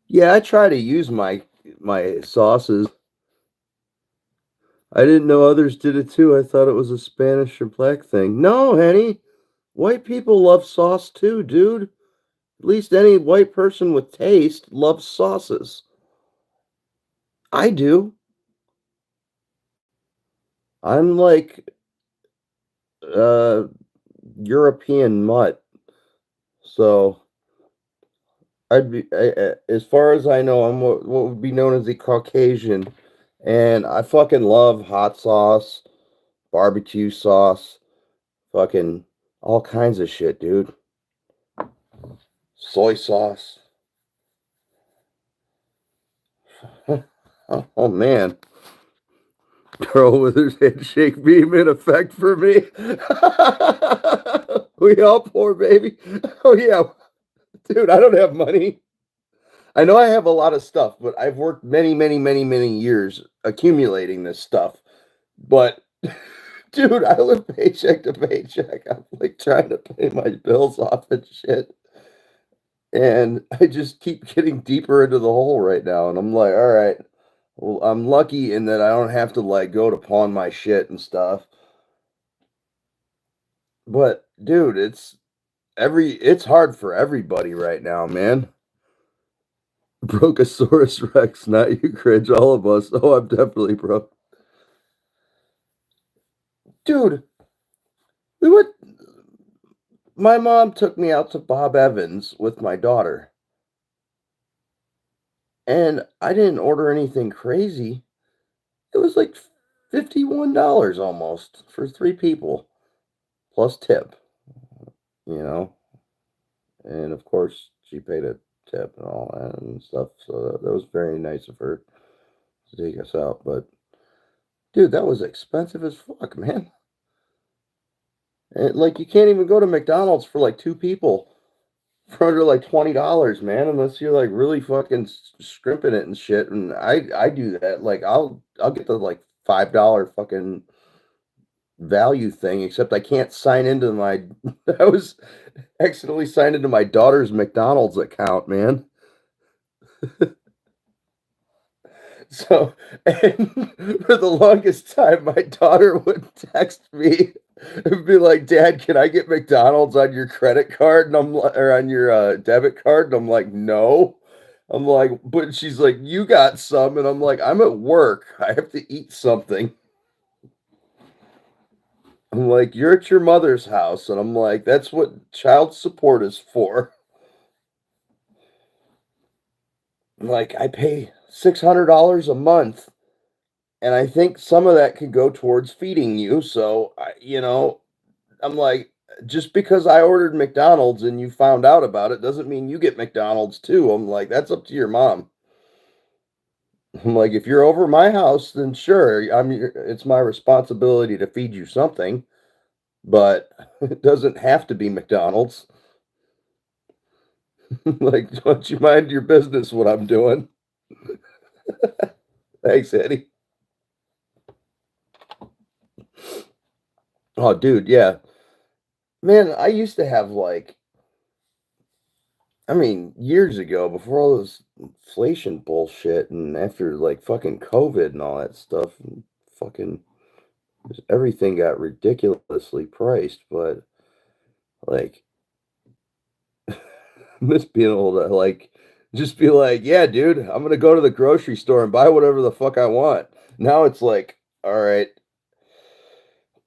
Yeah, I try to use my sauces. I didn't know others did it too. I thought it was a Spanish or black thing. No, Henny. White people love sauce too, dude. At least any white person with taste loves sauces. I do. I'm like uh European mutt. So as far as I know, I'm what would be known as the Caucasian, and I fucking love hot sauce, barbecue sauce, fucking all kinds of shit, dude. Soy sauce. Oh man, Carl Withers handshake beam in effect for me. We all poor baby. Oh yeah, dude. I don't have money. I know I have a lot of stuff, but I've worked many, many, many, many years accumulating this stuff. But dude, I live paycheck to paycheck. I'm like trying to pay my bills off and shit. And I just keep getting deeper into the hole right now. And I'm like, all right, well, I'm lucky in that I don't have to like go to pawn my shit and stuff. But dude, it's hard for everybody right now, man. Brokosaurus Rex, not you, cringe, all of us. Oh, I'm definitely broke. Dude, we went my mom took me out to Bob Evans with my daughter. And I didn't order anything crazy. It was like $51 almost for 3 people plus tip, you know. And of course, she paid a tip and all that and stuff. So that was very nice of her to take us out. But dude, that was expensive as fuck, man. And like you can't even go to McDonald's for like 2 people for under like $20, man, unless you're like really fucking scrimping it and shit. And I do that. Like I'll get the like $5 fucking value thing, except I can't sign into my I was accidentally signed into my daughter's McDonald's account, man. So, and for the longest time, my daughter would text me and be like, "Dad, can I get McDonald's on your credit card?" And I'm like, or on your debit card, and I'm like, "No." I'm like, but she's like, "You got some," and I'm like, "I'm at work. I have to eat something." I'm like, "You're at your mother's house," and I'm like, "That's what child support is for." I'm like, I pay $600 a month, and I think some of that could go towards feeding you. So, I'm like, just because I ordered McDonald's and you found out about it doesn't mean you get McDonald's too. I'm like, that's up to your mom. I'm like, if you're over my house, then sure, it's my responsibility to feed you something, but it doesn't have to be McDonald's. Like, don't you mind your business what I'm doing? Thanks, Eddie. Oh, dude, yeah. Man, I used to have like, I mean, years ago, before all this inflation bullshit and after like fucking COVID and all that stuff, fucking everything got ridiculously priced, but like miss being able to like just be like, yeah, dude, I'm gonna go to the grocery store and buy whatever the fuck I want. Now it's like, all right,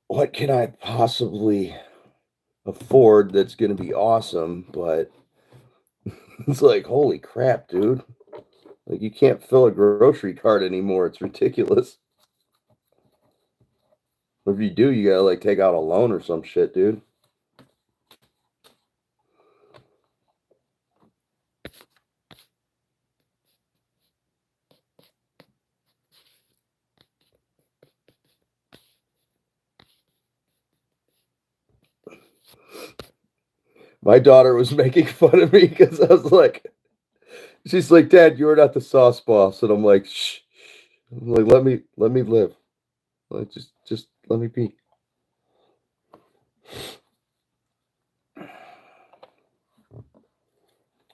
what can I possibly afford that's gonna be awesome? But it's like, holy crap, dude. Like you can't fill a grocery cart anymore. It's ridiculous. If you do, you gotta like take out a loan or some shit, dude. My daughter was making fun of me because I was like, she's like, Dad, you're not the sauce boss. And I'm like, shh. I'm like, let me live. Like, just let me be.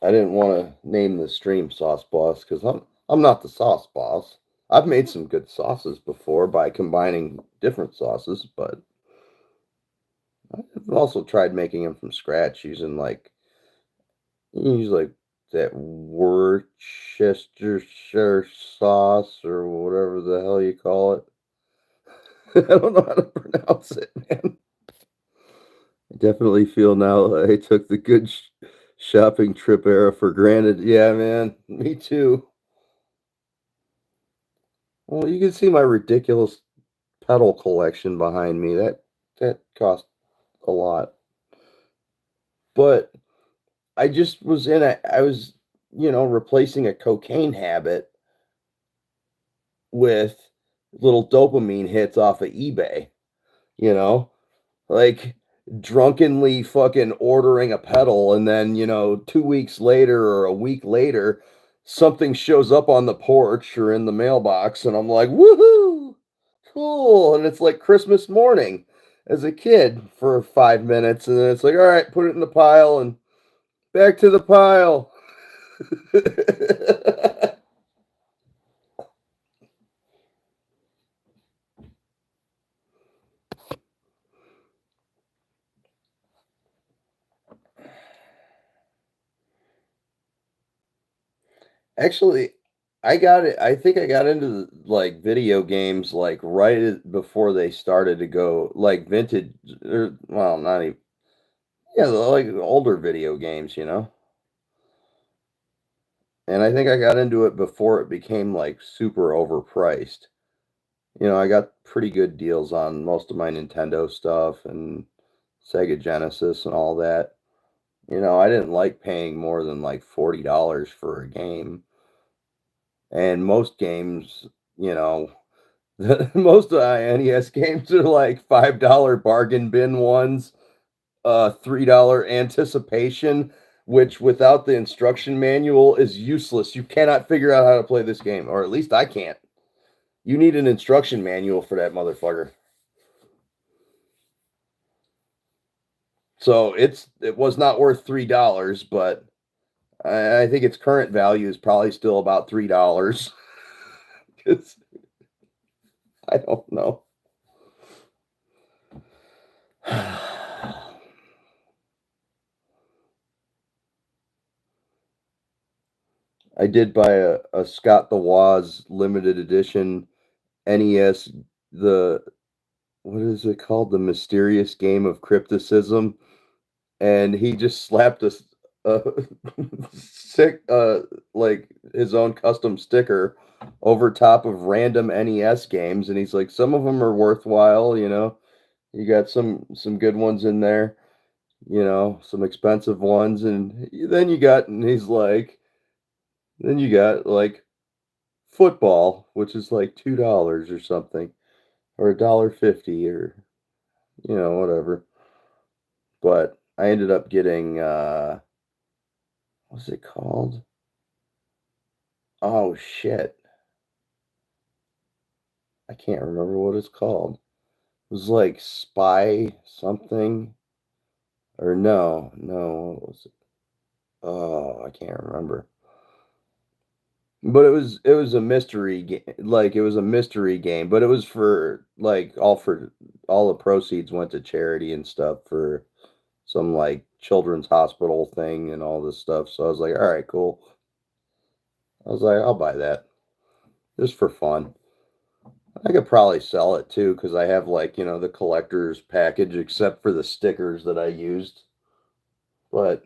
I didn't want to name the stream Sauce Boss because I'm not the sauce boss. I've made some good sauces before by combining different sauces, but I've also tried making them from scratch using like that Worcestershire sauce or whatever the hell you call it. I don't know how to pronounce it, man. I definitely feel now I took the good shopping trip era for granted. Yeah, man, me too. Well, you can see my ridiculous pedal collection behind me. That cost a lot. But I was, replacing a cocaine habit with little dopamine hits off of eBay, you know? Like drunkenly fucking ordering a pedal and then, 2 weeks later or a week later, something shows up on the porch or in the mailbox and I'm like, "Woohoo! Cool." And it's like Christmas morning as a kid for 5 minutes and then it's like, "All right, put it in the pile and back to the pile." Actually, I think I got into like video games like before they started to go like vintage or well, not even yeah, like older video games. And I think I got into it before it became like super overpriced. I got pretty good deals on most of my Nintendo stuff and Sega Genesis and all that. I didn't like paying more than like $40 for a game. And most games, you know, most NES games are like $5 bargain bin ones, $3 anticipation, which without the instruction manual is useless. You cannot figure out how to play this game, or at least I can't. You need an instruction manual for that motherfucker. So it was not worth $3, but I think its current value is probably still about $3. 'Cause I don't know. I did buy a Scott the Woz limited edition NES, the what is it called? The Mysterious Game of Crypticism, and he just slapped a sick like his own custom sticker over top of random NES games, and he's like, some of them are worthwhile. You got some good ones in there, some expensive ones, and and he's like, then you got like football, which is like $2 or something, or $1.50 or whatever. But I ended up getting what's it called? Oh shit. I can't remember what it's called. It was like Spy something. Or no, what was it? Oh, I can't remember. But it was a mystery game. Like it was a mystery game, but it was for all the proceeds went to charity and stuff for some like children's hospital thing and all this stuff. So I was like, all right, cool. I was like, I'll buy that just for fun. I could probably sell it too because I have like, the collector's package except for the stickers that I used. But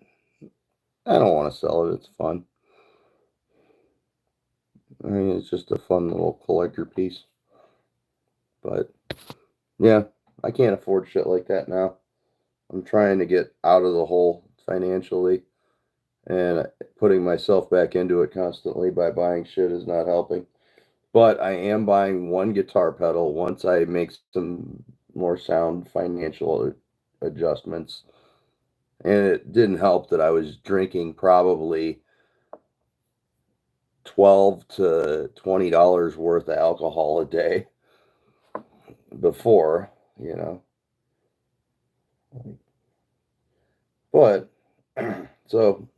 I don't want to sell it. It's fun. I mean, it's just a fun little collector piece. But yeah, I can't afford shit like that now. I'm trying to get out of the hole financially, and putting myself back into it constantly by buying shit is not helping. But I am buying one guitar pedal once I make some more sound financial adjustments. And it didn't help that I was drinking probably 12 to $20 worth of alcohol a day before, you know. But so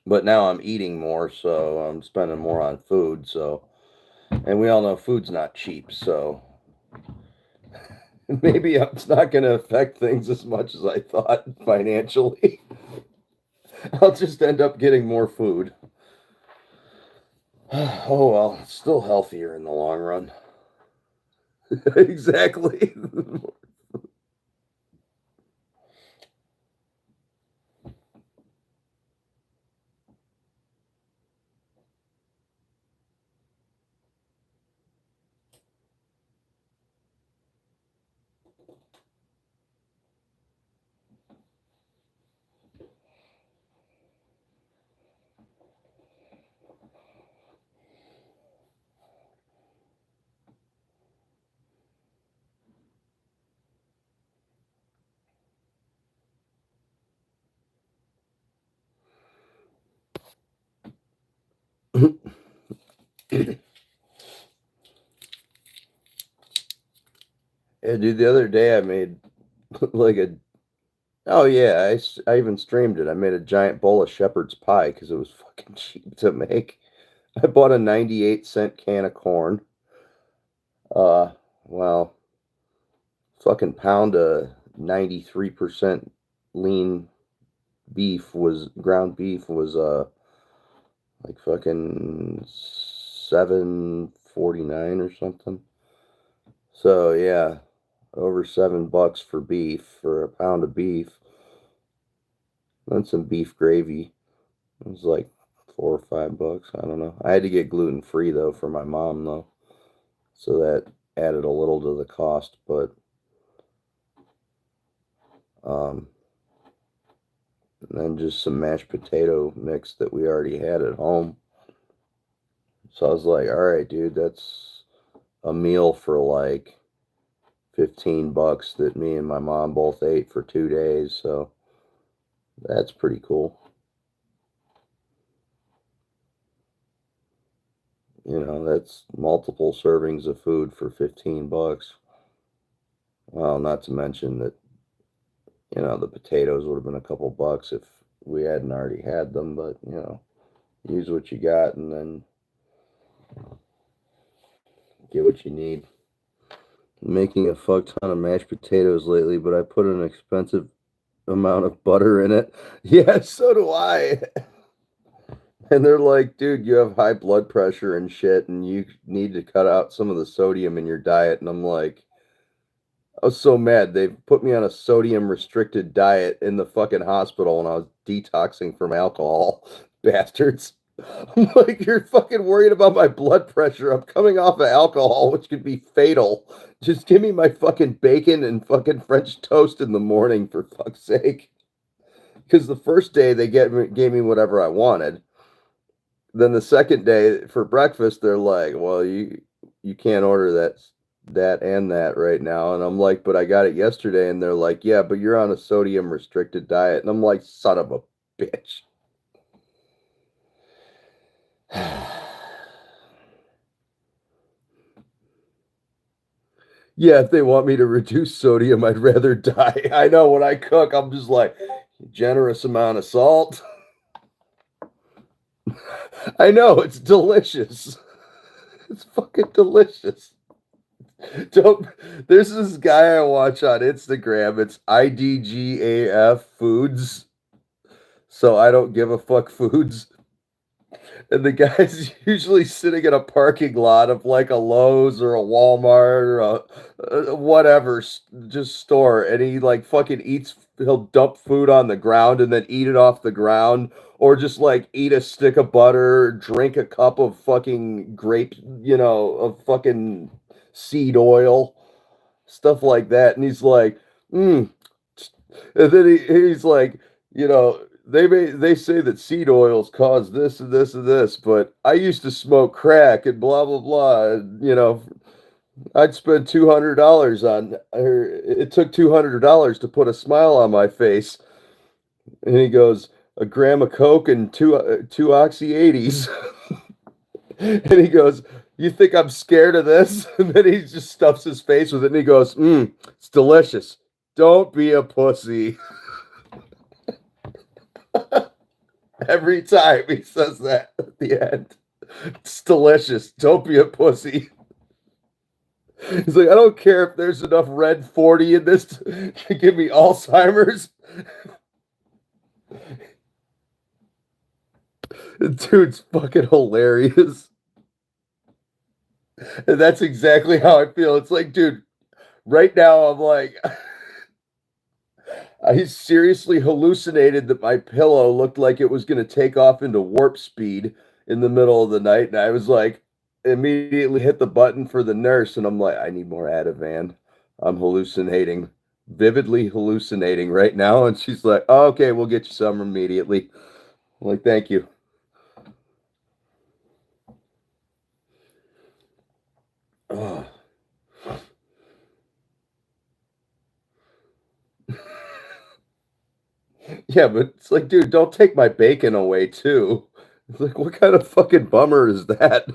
but now I'm eating more, so I'm spending more on food, so and we all know food's not cheap, so maybe it's not going to affect things as much as I thought financially. I'll just end up getting more food. Oh well, it's still healthier in the long run. Exactly. Yeah, dude, the other day I made like a oh yeah, I even streamed it. I made a giant bowl of shepherd's pie because it was fucking cheap to make. I bought a 98-cent can of corn. Uh, well, fucking pound of 93% lean ground beef was like fucking 7.49 or something. So yeah, over $7 for beef for a pound of beef. Then some beef gravy. It was like $4 or $5. I don't know. I had to get gluten free though for my mom though, so that added a little to the cost. But um, and then just some mashed potato mix that we already had at home. So I was like, all right, dude, that's a meal for like $15 that me and my mom both ate for 2 days. So that's pretty cool. That's multiple servings of food for $15. Well, not to mention that, the potatoes would have been a couple bucks if we hadn't already had them, but, use what you got and then get what you need. I'm making a fuck ton of mashed potatoes lately, but I put an expensive amount of butter in it. Yeah, so do I. And they're like, dude, you have high blood pressure and shit, and you need to cut out some of the sodium in your diet. And I'm like, I was so mad. They put me on a sodium restricted diet in the fucking hospital when I was detoxing from alcohol. Bastards. I'm like, you're fucking worried about my blood pressure. I'm coming off of alcohol, which could be fatal. Just give me my fucking bacon and fucking French toast in the morning, for fuck's sake. Because the first day they gave me whatever I wanted. Then the second day for breakfast, they're like, well, you can't order that and that right now. And I'm like, but I got it yesterday. And they're like, yeah, but you're on a sodium restricted diet. And I'm like, son of a bitch. Yeah, if they want me to reduce sodium, I'd rather die. I know when I cook, I'm just like, generous amount of salt. I know, it's delicious. It's fucking delicious. Don't. There's this guy I watch on Instagram. It's IDGAF Foods. So I don't give a fuck foods. And the guy's usually sitting in a parking lot of like a Lowe's or a Walmart or a whatever just store, and he like fucking eats. He'll dump food on the ground and then eat it off the ground, or just like eat a stick of butter, drink a cup of fucking grape, of fucking seed oil, stuff like that. And he's like, mm. And then he's like, they say that seed oils cause this and this and this, but I used to smoke crack and blah blah blah. And, I'd spend $200 on her. It took $200 to put a smile on my face. And he goes, a gram of coke and two oxy 80s. And he goes, you think I'm scared of this? And then he just stuffs his face with it and he goes, it's delicious. Don't be a pussy. Every time he says that at the end. It's delicious. Don't be a pussy. He's like, I don't care if there's enough red 40 in this to give me Alzheimer's. Dude's fucking hilarious. And that's exactly how I feel. It's like, dude, right now I'm like, I seriously hallucinated that my pillow looked like it was going to take off into warp speed in the middle of the night. And I was like, immediately hit the button for the nurse. And I'm like, I need more Ativan. I'm hallucinating, vividly hallucinating right now. And she's like, oh, okay, we'll get you some immediately. I'm like, thank you. Oh. Yeah, but it's like, dude, don't take my bacon away too. It's like, what kind of fucking bummer is that?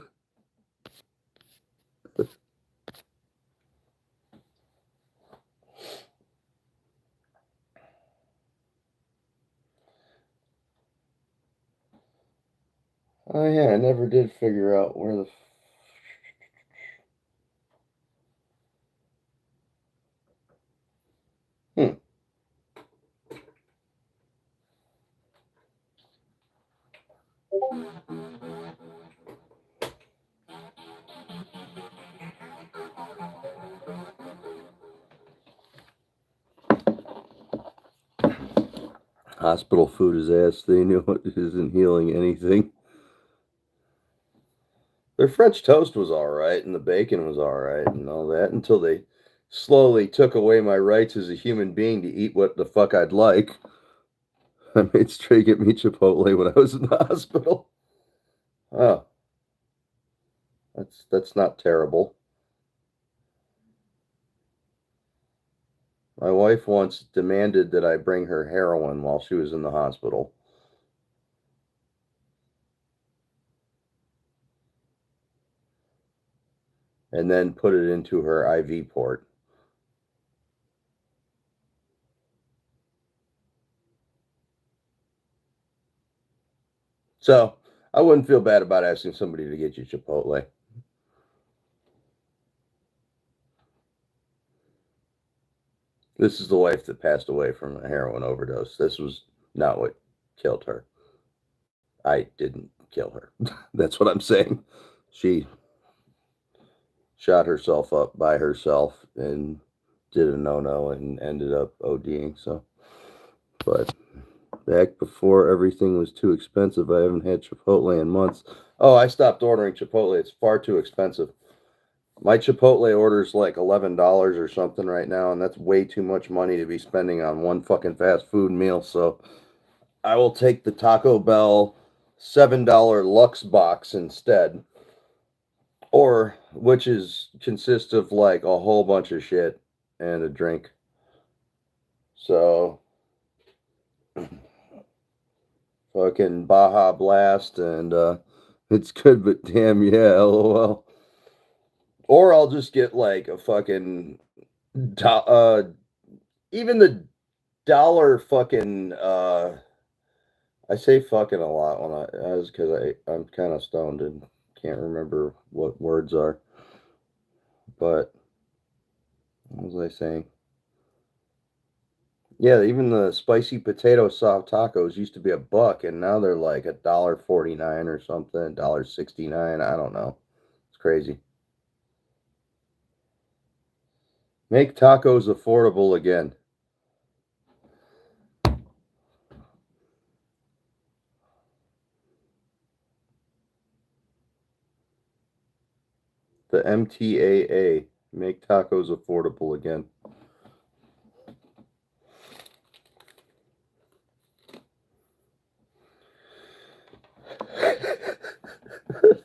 Oh yeah, I never did figure out where the hmm. Hospital food is ass. They knew it isn't healing anything. Their French toast was all right, and the bacon was all right, and all that until they slowly took away my rights as a human being to eat what the fuck I'd like. I made Stray get me Chipotle when I was in the hospital. Oh, that's not terrible. My wife once demanded that I bring her heroin while she was in the hospital. And then put it into her IV port. So I wouldn't feel bad about asking somebody to get you Chipotle. This is the wife that passed away from a heroin overdose. This was not what killed her. I didn't kill her. That's what I'm saying. She shot herself up by herself and did a no-no and ended up ODing. So, but back before everything was too expensive, I haven't had Chipotle in months. Oh, I stopped ordering Chipotle. It's far too expensive. My Chipotle order's like $11 or something right now, and that's way too much money to be spending on one fucking fast food meal. So I will take the Taco Bell $7 Lux box instead, or which is consists of like a whole bunch of shit and a drink. So fucking Baja Blast, and it's good, but damn, yeah, LOL. Or I'll just get like a fucking even the dollar fucking I say fucking a lot when I was because I'm kind of stoned and can't remember what words are. But what was I saying? Yeah, even the spicy potato soft tacos used to be $1, and now they're like $1.49 or something, $1.69. I don't know. It's crazy. Make tacos affordable again. The MTAA. Make tacos affordable again.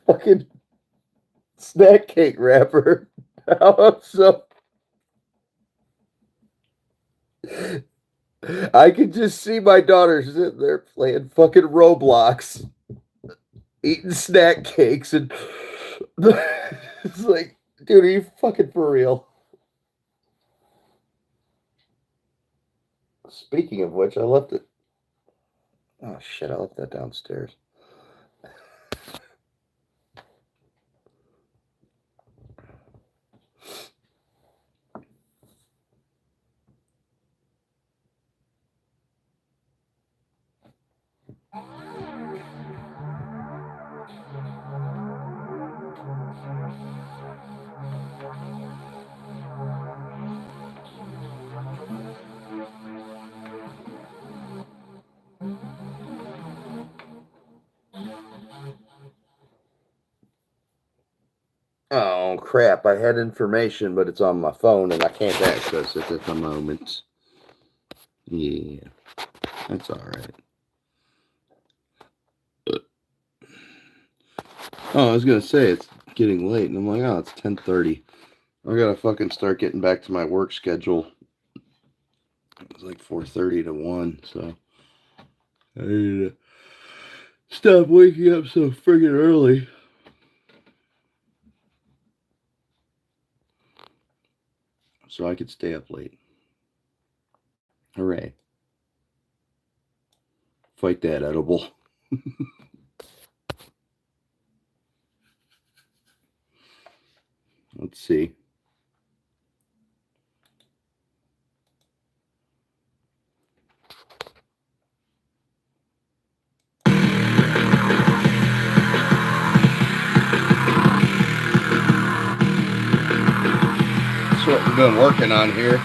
Fucking snack cake wrapper. So I could just see my daughter sitting there playing fucking Roblox, eating snack cakes, and it's like, dude, are you fucking for real? Speaking of which, I left it. Oh shit, I left that downstairs. Oh crap, I had information, but it's on my phone and I can't access it at the moment. Yeah, that's alright. Oh, I was gonna say it's getting late, and I'm like, oh, it's 10:30. I gotta fucking start getting back to my work schedule. It's like 4:30 to 1, so I need to stop waking up so friggin' early. So I could stay up late. Hooray. Fight that edible. Let's see. That's what we've been working on here.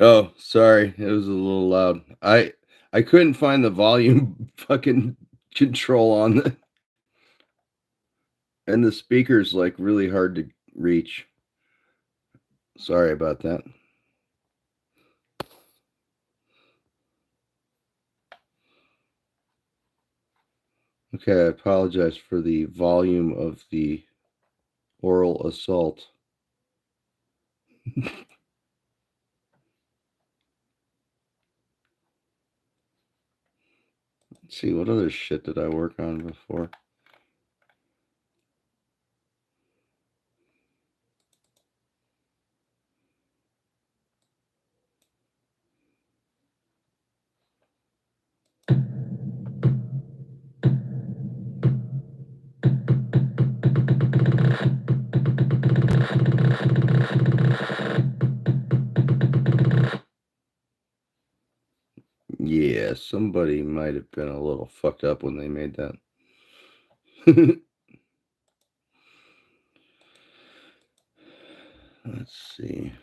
Oh, sorry. It was a little loud. I couldn't find the volume fucking control on the and the speaker's like really hard to reach. Sorry about that. Okay, I apologize for the volume of the oral assault. Let's see, what other shit did I work on before? somebody might have been a little fucked up when they made that. Let's see.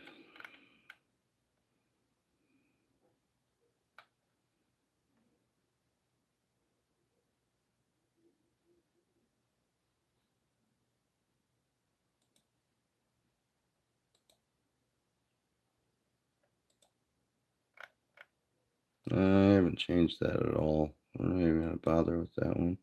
I haven't changed that at all. I'm not even going to bother with that one.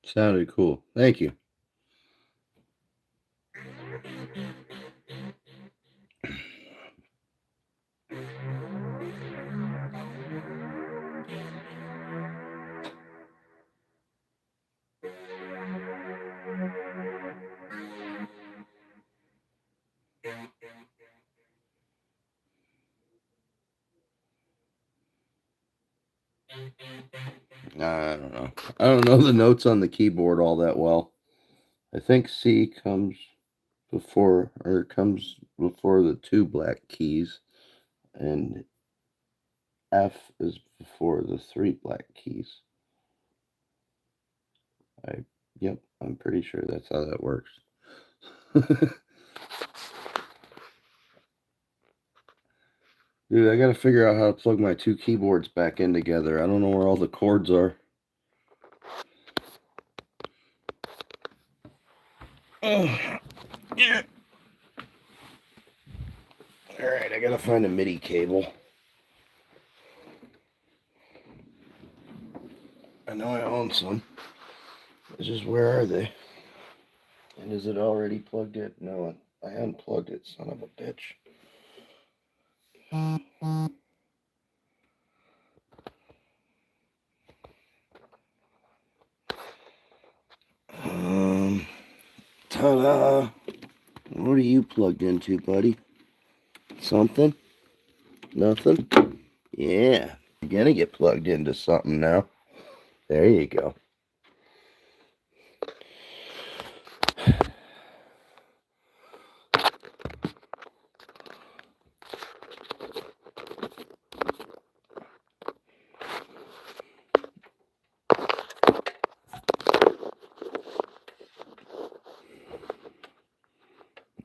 Sounded cool. Thank you. I don't know. I don't know the notes on the keyboard all that well. I think C comes before the two black keys, and F is before the three black keys. I'm pretty sure that's how that works. Dude, I gotta figure out how to plug my two keyboards back in together. I don't know where all the cords are. Oh, yeah. Alright, I gotta find a MIDI cable. I know I own some. It's just, where are they? And is it already plugged in? No, I unplugged it, son of a bitch. Ta-da! What are you plugged into, buddy? Something? Nothing? Yeah. You're gonna get plugged into something now. There you go.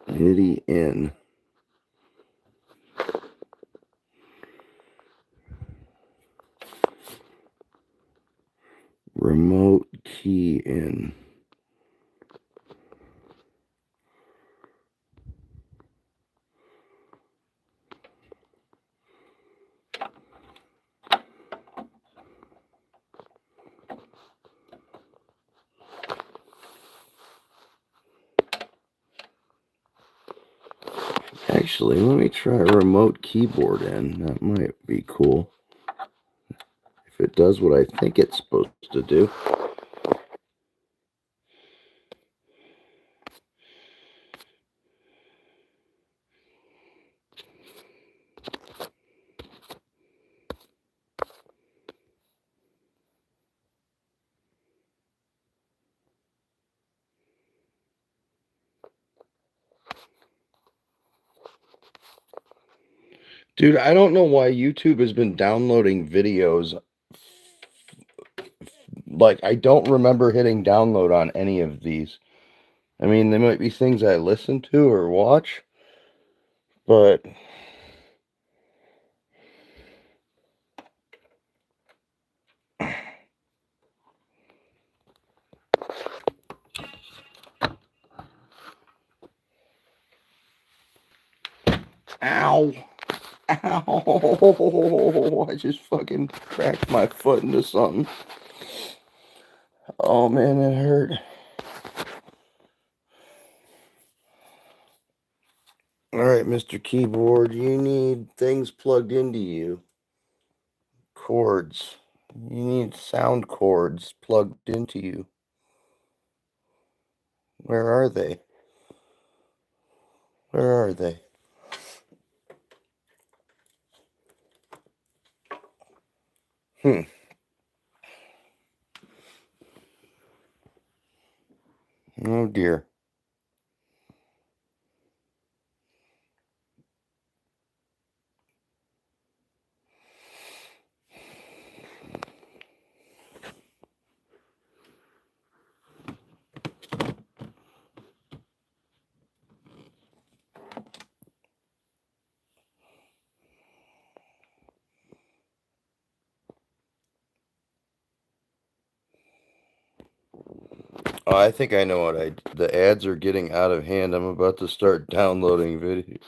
MIDI in. Remote key in. Actually, let me try remote keyboard in. That might be cool. If it does what I think it's supposed to do. Dude, I don't know why YouTube has been downloading videos. Like, I don't remember hitting download on any of these. I mean, they might be things I listen to or watch, but ow. Ow. I just fucking cracked my foot into something. Oh man, it hurt. Alright, Mr. Keyboard, you need things plugged into you. Cords. You need sound cords plugged into you. Where are they? Where are they? Oh dear. Oh, I think I know what the ads are getting out of hand. I'm about to start downloading videos.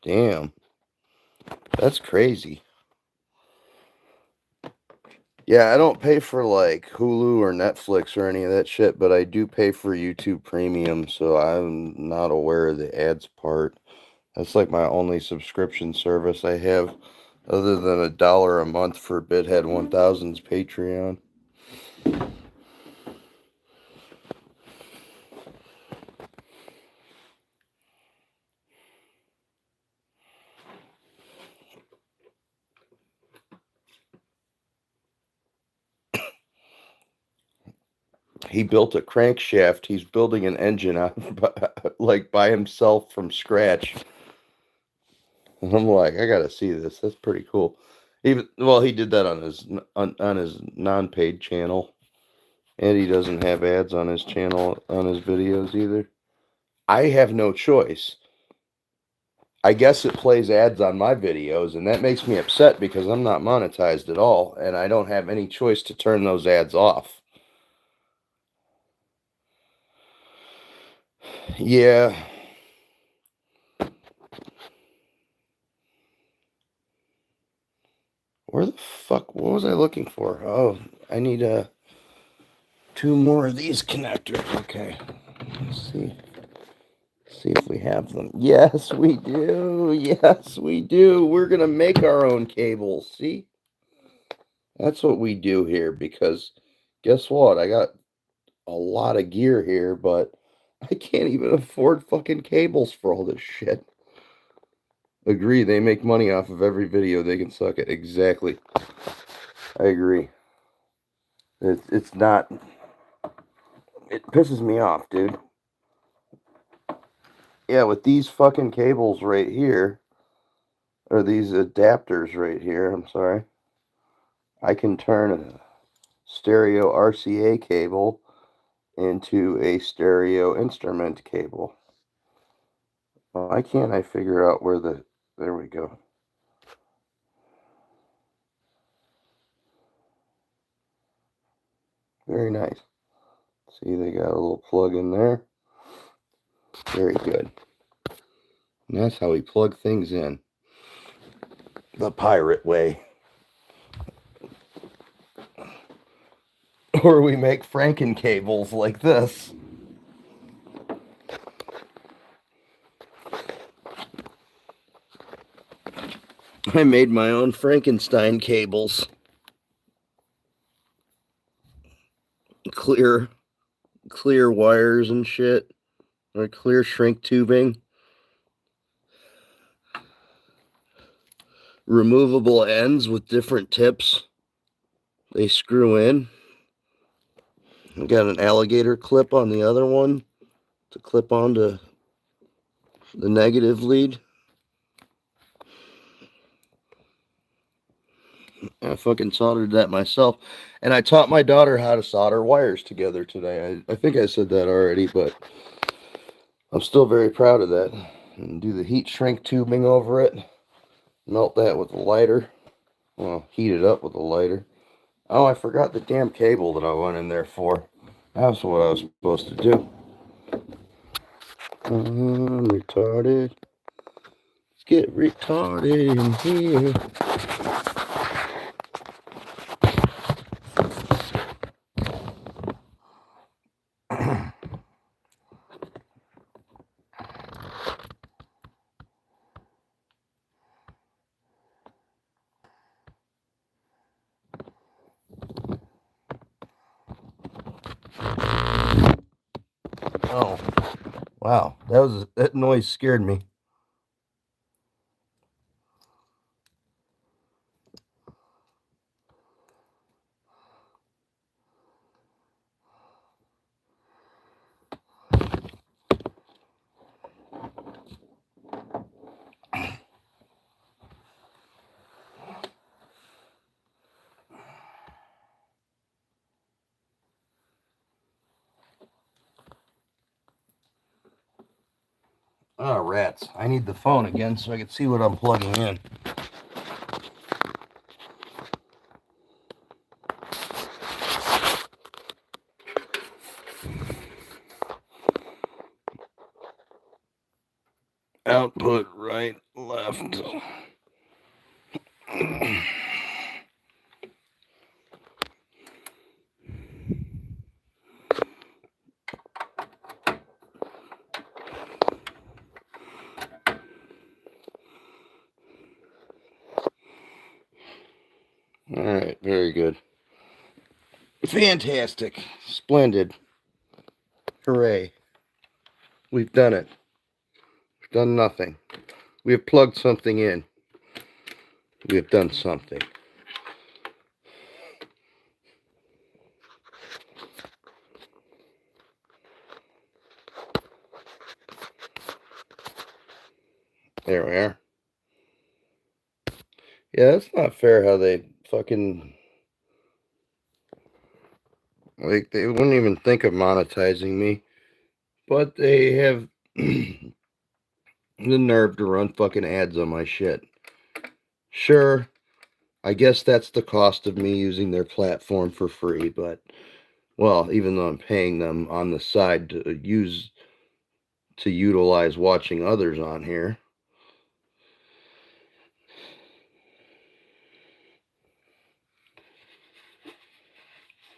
Damn. That's crazy. Yeah, I don't pay for like Hulu or Netflix or any of that shit, but I do pay for YouTube Premium, so I'm not aware of the ads part. That's like my only subscription service I have, other than $1 a month for Bithead 1000's Patreon. He built a crankshaft. He's building an engine out like by himself from scratch. And I'm like, I gotta see this. That's pretty cool. Even well, he did that on his non-paid channel, and he doesn't have ads on his channel on his videos either. I have no choice. I guess it plays ads on my videos, and that makes me upset because I'm not monetized at all, and I don't have any choice to turn those ads off. Yeah. Where the fuck? What was I looking for? Oh, I need 2 more of these connectors. Okay. Let's see. See if we have them. Yes, we do. Yes, we do. We're going to make our own cables. See? That's what we do here because guess what? I got a lot of gear here, but I can't even afford fucking cables for all this shit. Agree, they make money off of every video. They can suck it. Exactly. I agree. It's not... It pisses me off, dude. Yeah, with these fucking cables right here, or these adapters right here, I'm sorry, I can turn a stereo RCA cable into a stereo instrument cable. Why can't I figure out where the... There we go. Very nice. See, they got a little plug in there. Very good. And that's how we plug things in. The pirate way. Or we make Franken cables like this. I made my own Frankenstein cables. Clear wires and shit. Or clear shrink tubing. Removable ends with different tips. They screw in. I got an alligator clip on the other one to clip onto the negative lead. I fucking soldered that myself. And I taught my daughter how to solder wires together today. I think I said that already, but I'm still very proud of that. And do the heat shrink tubing over it. Melt that with a lighter. Well, heat it up with a lighter. Oh, I forgot the damn cable that I went in there for. That's what I was supposed to do. I'm retarded. Let's get retarded in here. Oh, wow. That noise scared me. Oh, rats. I need the phone again so I can see what I'm plugging in. Output, right, left. All right, very good. Fantastic. Splendid. Hooray. We've done it. We've done nothing. We have plugged something in. We have done something. There we are. Yeah, that's not fair how they fucking... Like, they wouldn't even think of monetizing me. But they have the nerve to run fucking ads on my shit. Sure, I guess that's the cost of me using their platform for free, but... Well, even though I'm paying them on the side to utilize watching others on here.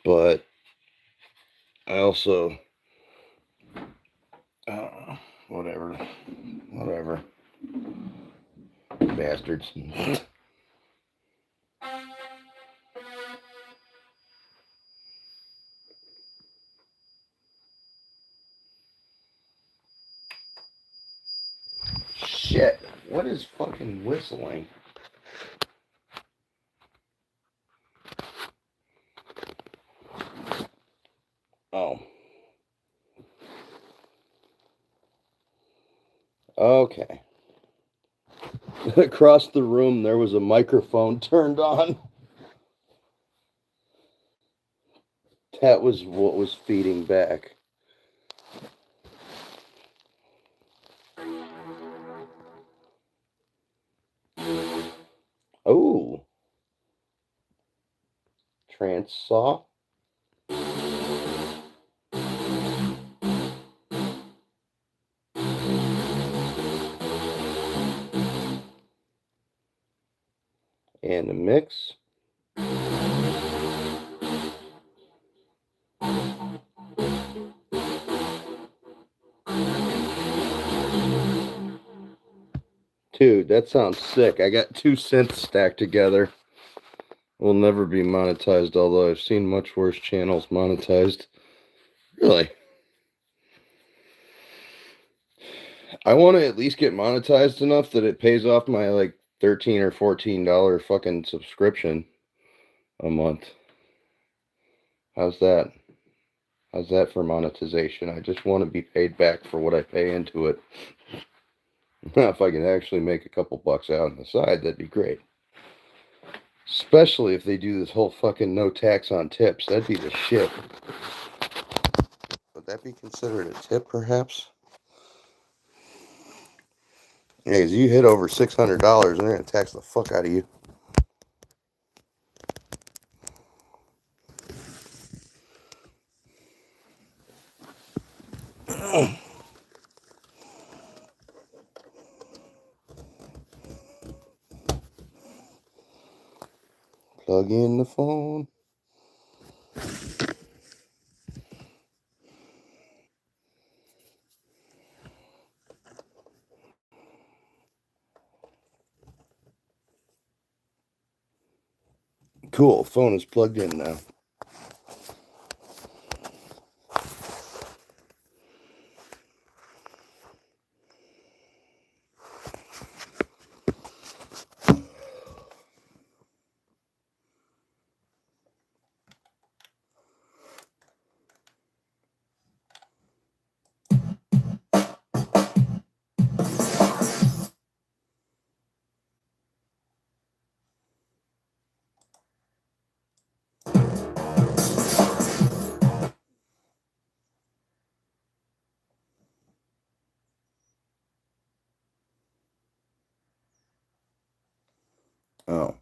But I also, whatever, bastards. Shit, what is fucking whistling? Oh. Okay. Across the room, there was a microphone turned on. That was what was feeding back. Oh. Trance saw. And a mix. Dude, that sounds sick. I got 2 synths stacked together. Will never be monetized, although I've seen much worse channels monetized. Really? I want to at least get monetized enough that it pays off my like $13 or $14 fucking subscription a month. How's that? How's that for monetization? I just want to be paid back for what I pay into it. If I can actually make a couple bucks out on the side, that'd be great. Especially if they do this whole fucking no tax on tips. That'd be the shit. Would that be considered a tip, perhaps? Yeah, because you hit over $600 and they're going to tax the fuck out of you. Plug in the phone. Cool, phone is plugged in now. Oh,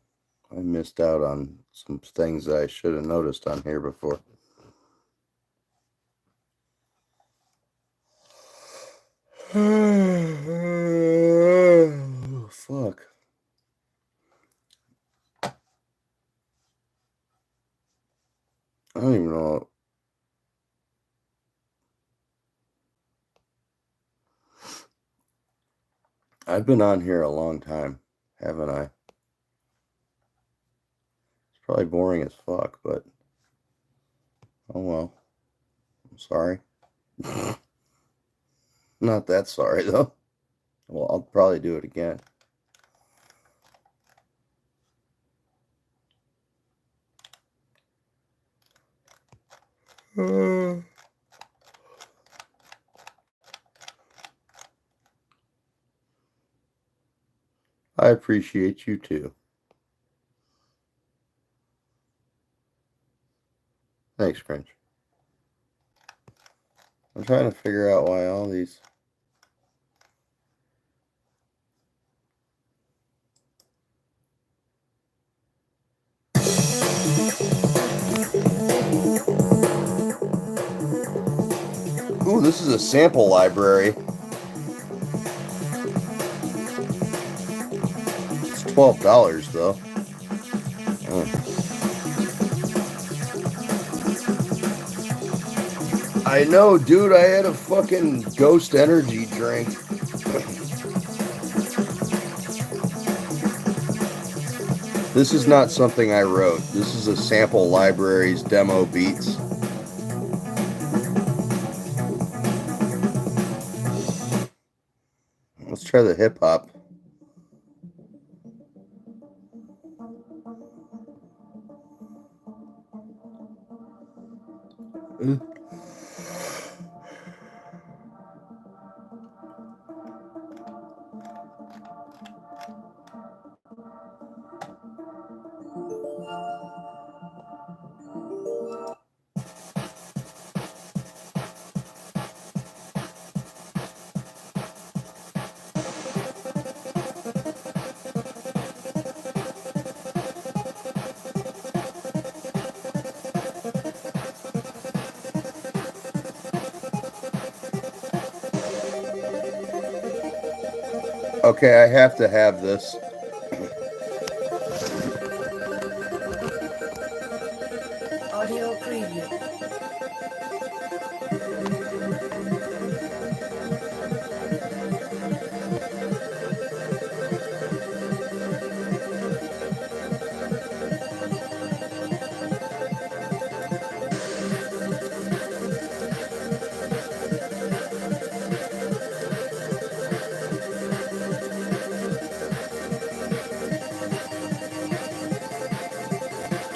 I missed out on some things that I should have noticed on here before. Fuck. I don't even know. I've been on here a long time, haven't I? It's probably boring as fuck, but oh well. I'm sorry. Not that sorry, though. Well, I'll probably do it again. I appreciate you too. Thanks, Cringe. I'm trying to figure out why all these. Ooh, this is a sample library. It's $12 though. I know, dude. I had a fucking Ghost energy drink. This is not something I wrote. This is a sample library's demo beats. Let's try the hip hop. Okay, I have to have this. Audio preview.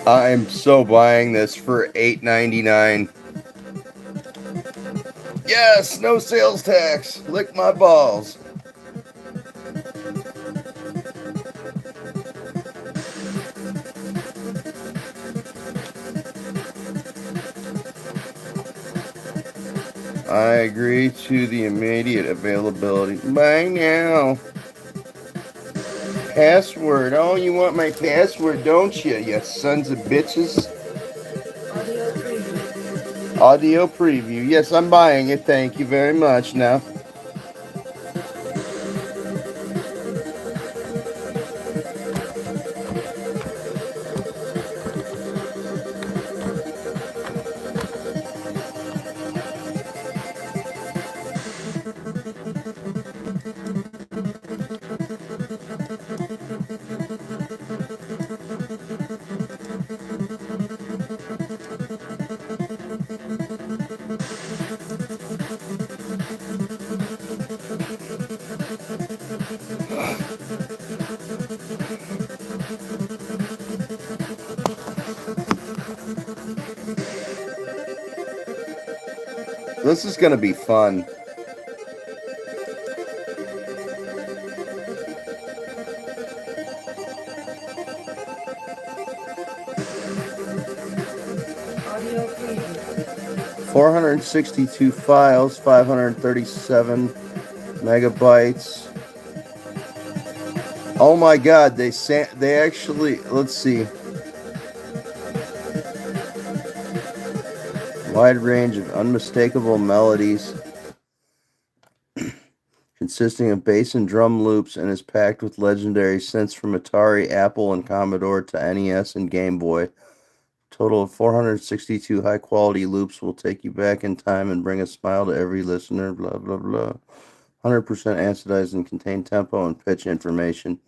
I'm so buying this for $8.99. Yes, no sales tax. Lick my balls. I agree to the immediate availability. Buy now. Password. Oh, you want my password, don't you, you sons of bitches? Audio preview. Audio preview. Yes, I'm buying it. Thank you very much. Now. This is going to be fun. Audio preview. 462 files, 537 megabytes. Oh my God! They actually, let's see, wide range of unmistakable melodies consisting of bass and drum loops, and is packed with legendary synths from Atari, Apple, and Commodore to NES and Game Boy. Total of 462 high quality loops will take you back in time and bring a smile to every listener. Blah blah blah. 100% anodized and contain tempo and pitch information.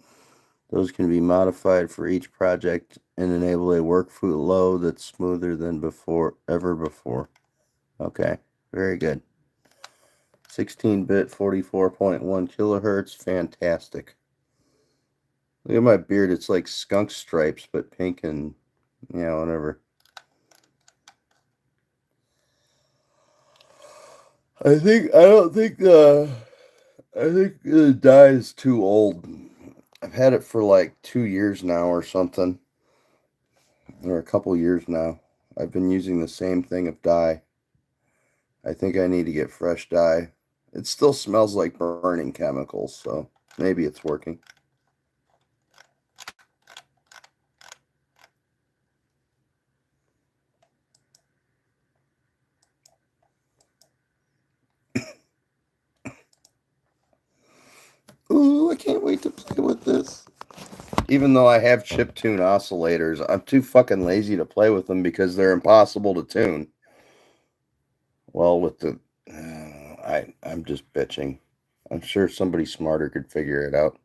Those can be modified for each project and enable a workflow that's smoother than ever before. Okay, very good. 16-bit, 44.1 kilohertz, fantastic. Look at my beard, it's like skunk stripes, but pink and, whatever. I think the dye is too old. I've had it for like 2 years now or something, or a couple years now. I've been using the same thing of dye. I think I need to get fresh dye. It still smells like burning chemicals, so maybe it's working. Ooh, I can't wait to play with this. Even though I have chiptune oscillators, I'm too fucking lazy to play with them because they're impossible to tune. Well, with the... I'm just bitching. I'm sure somebody smarter could figure it out.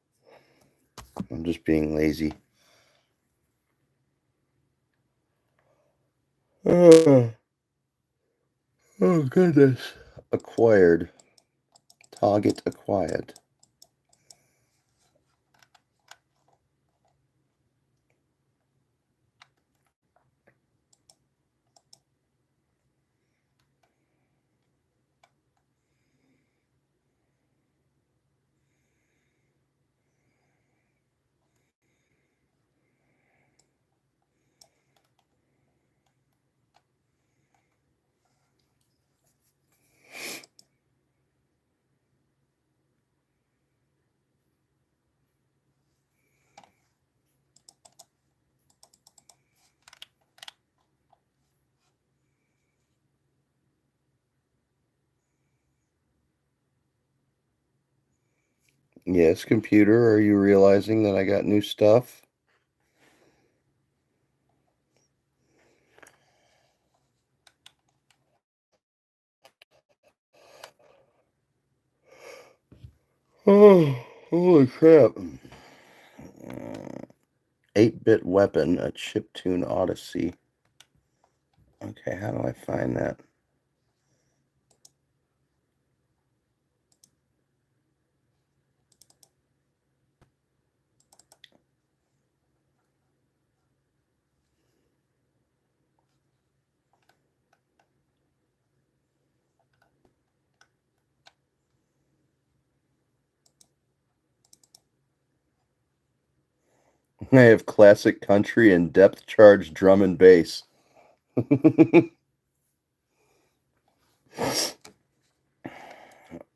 I'm just being lazy. Oh, goodness. Acquired. Target acquired. Yes, computer, are you realizing that I got new stuff? Oh, holy crap. 8-bit weapon, a chiptune odyssey. Okay, how do I find that? I have classic country and depth charge drum and bass.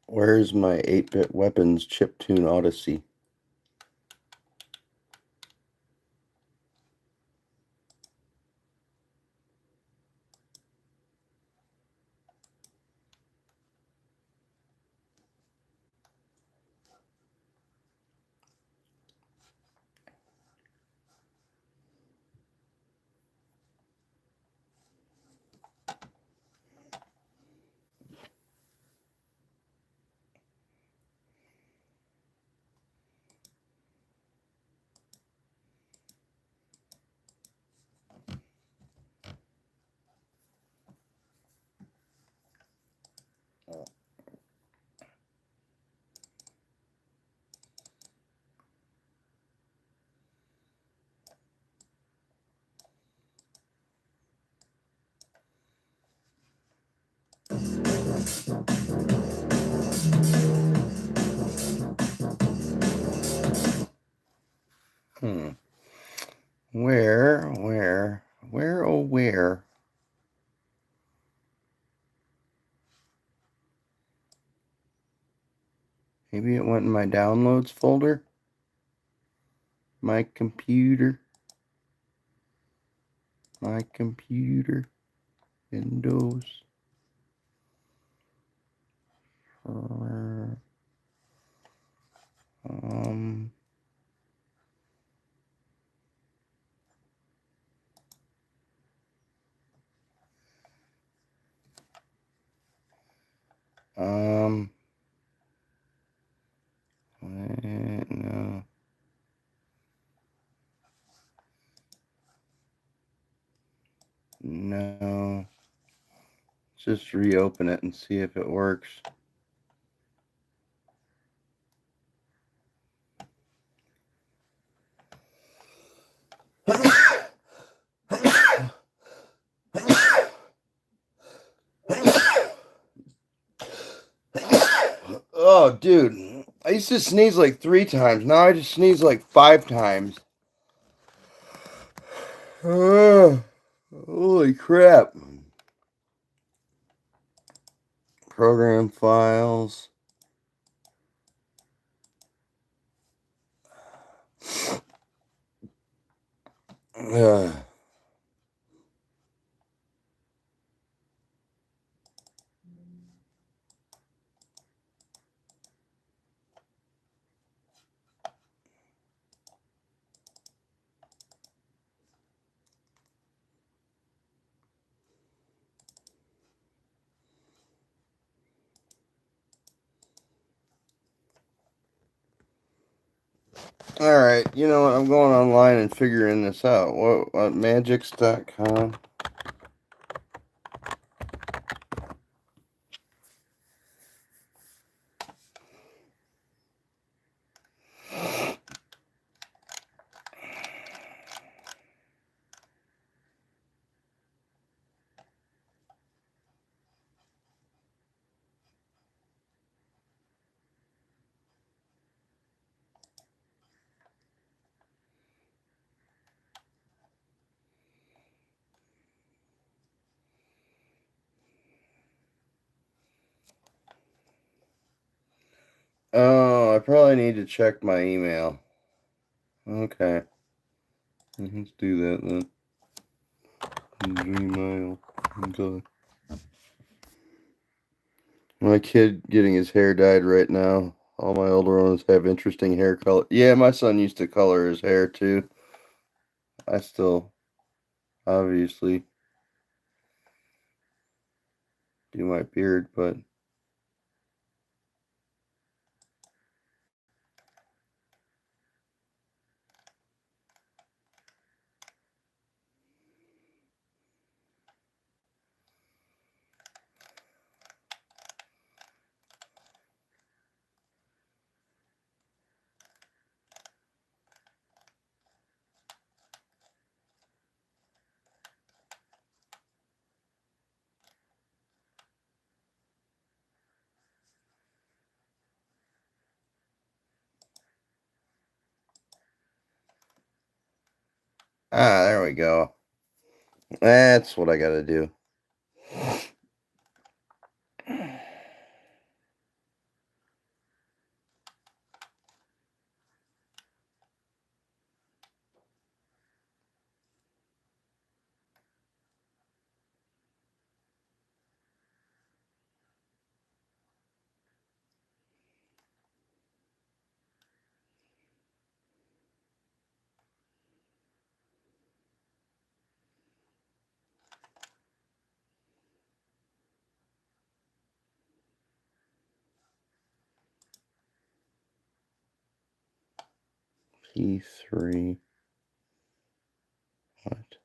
Where's my 8-bit weapons chiptune odyssey? Hmm. Where, oh, where? Maybe it went in my downloads folder? My computer. Windows. Um. Um. No. No. Just reopen it and see if it works. Oh, dude. I used to sneeze like 3 times. Now I just sneeze like 5 times. Holy crap. Program files. Uh, all right. You know what? I'm going online and figuring this out. What Magix.com? Oh, I probably need to check my email. Okay. Let's do that then. Gmail. Okay. My kid getting his hair dyed right now. All my older ones have interesting hair color. Yeah, my son used to color his hair too. I still obviously do my beard, but there we go. That's what I gotta do. P3. What?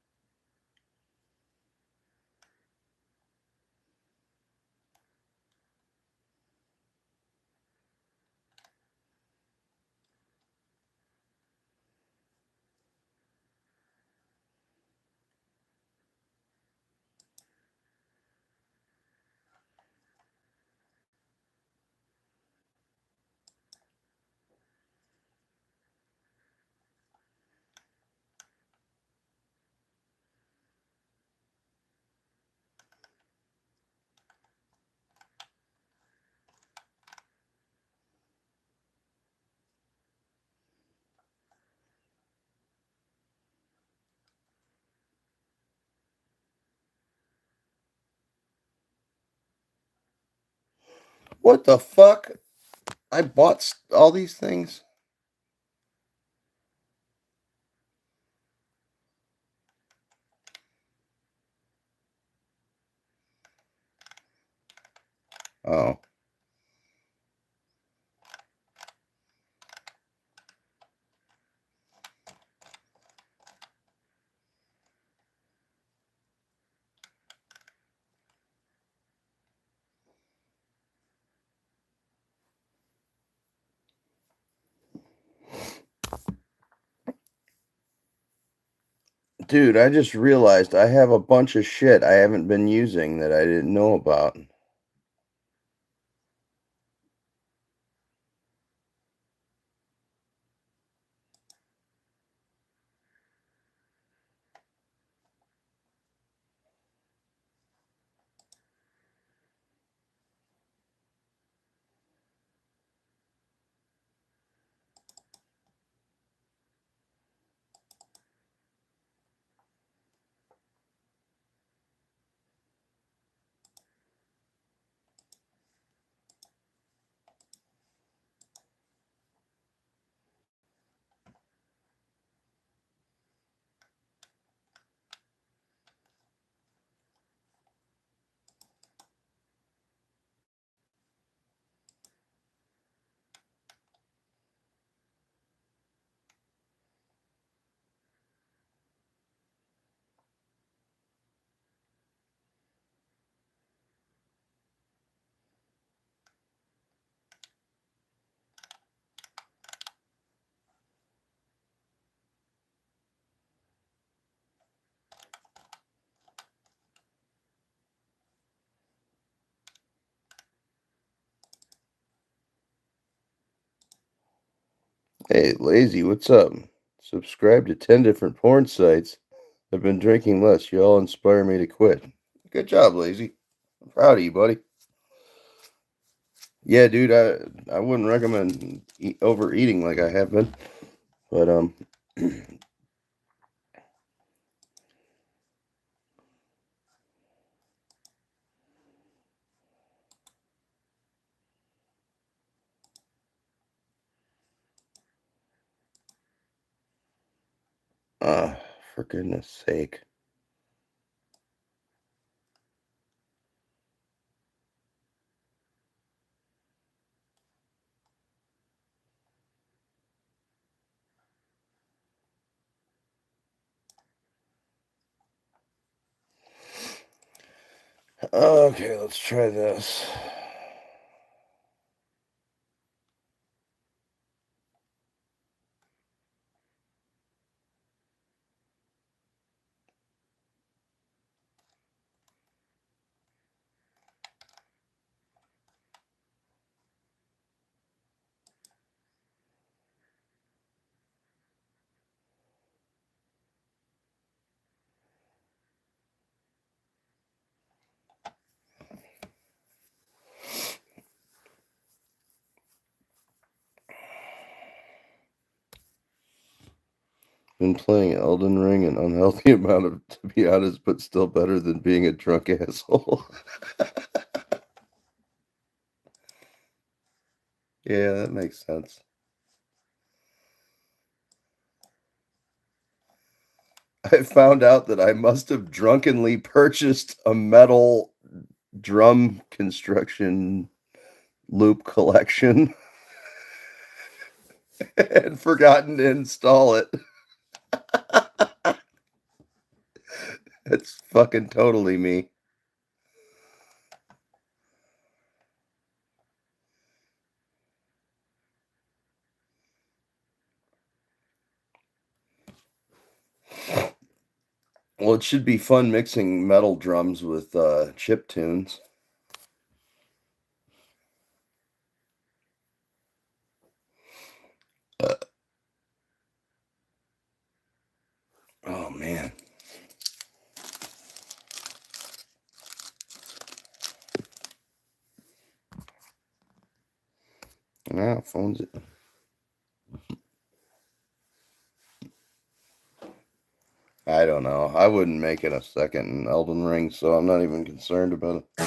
What the fuck? I bought all these things? Oh. Dude, I just realized I have a bunch of shit I haven't been using that I didn't know about. Hey, Lazy, what's up? Subscribe to 10 different porn sites. I've been drinking less. You all inspire me to quit. Good job, Lazy. I'm proud of you, buddy. Yeah, dude, I wouldn't recommend overeating like I have been, but for goodness sake. Okay, let's try this. Been playing Elden Ring an unhealthy amount of, to be honest, but still better than being a drunk asshole. Yeah, that makes sense. I found out that I must have drunkenly purchased a metal drum construction loop collection and forgotten to install it. It's fucking totally me. Well, it should be fun mixing metal drums with chip tunes. Oh man. Now phone's it. I don't know. I wouldn't make it a second in Elden Ring, so I'm not even concerned about it.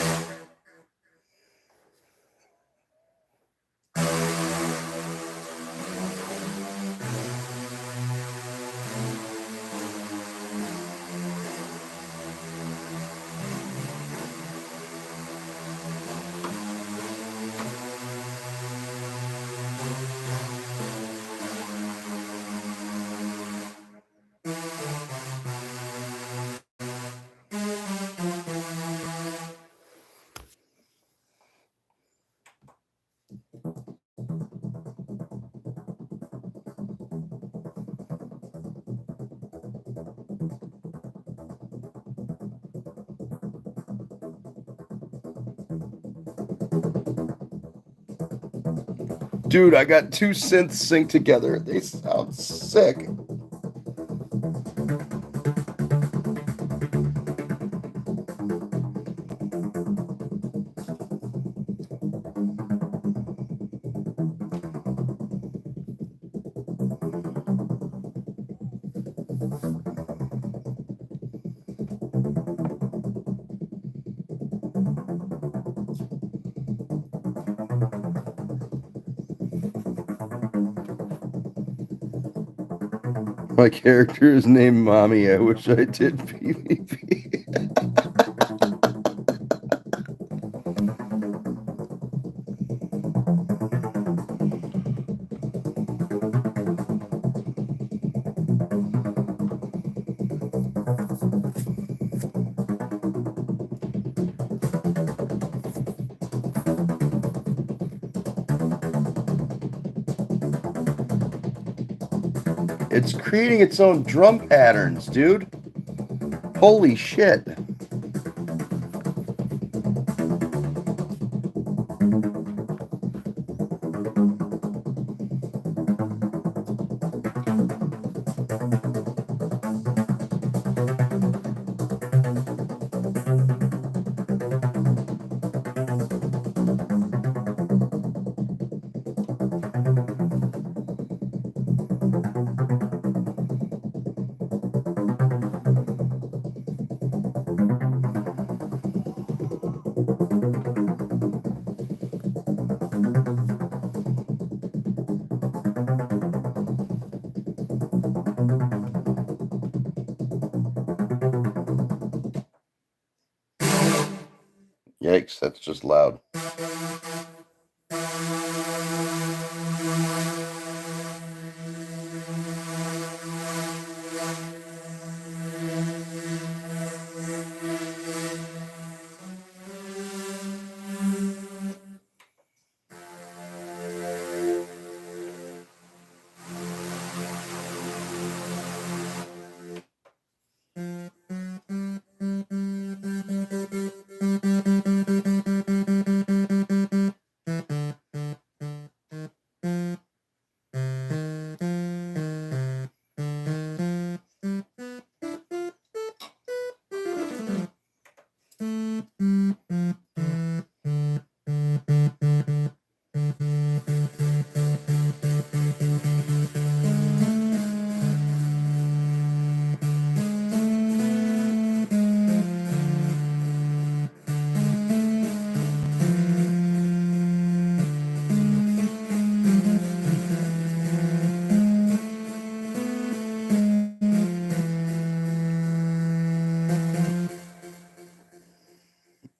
Dude, I got two synths synced together. They sound sick. My character is named Mommy. I wish I did PvP. It's creating its own drum patterns, dude. Holy shit. Yikes, that's just loud.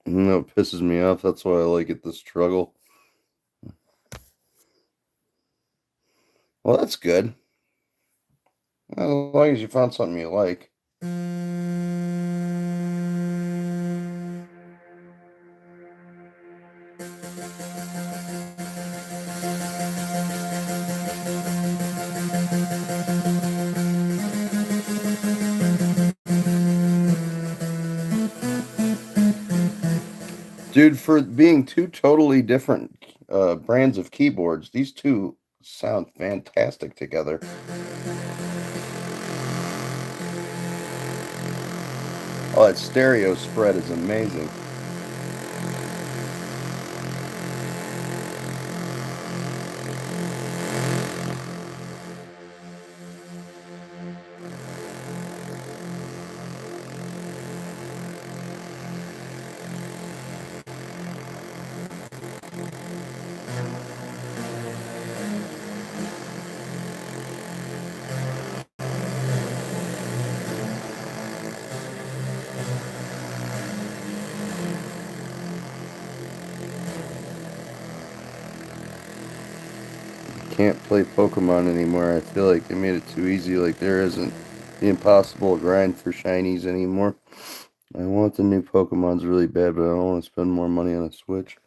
You know, it pisses me off. That's why I like it, the struggle. Well, that's good. As long as you found something you like. Dude, for being two totally different brands of keyboards, these two sound fantastic together. Oh, that stereo spread is amazing. Can't play Pokemon anymore. I feel like they made it too easy. Like there isn't the impossible grind for shinies anymore. I want the new Pokemons really bad, but I don't want to spend more money on a Switch.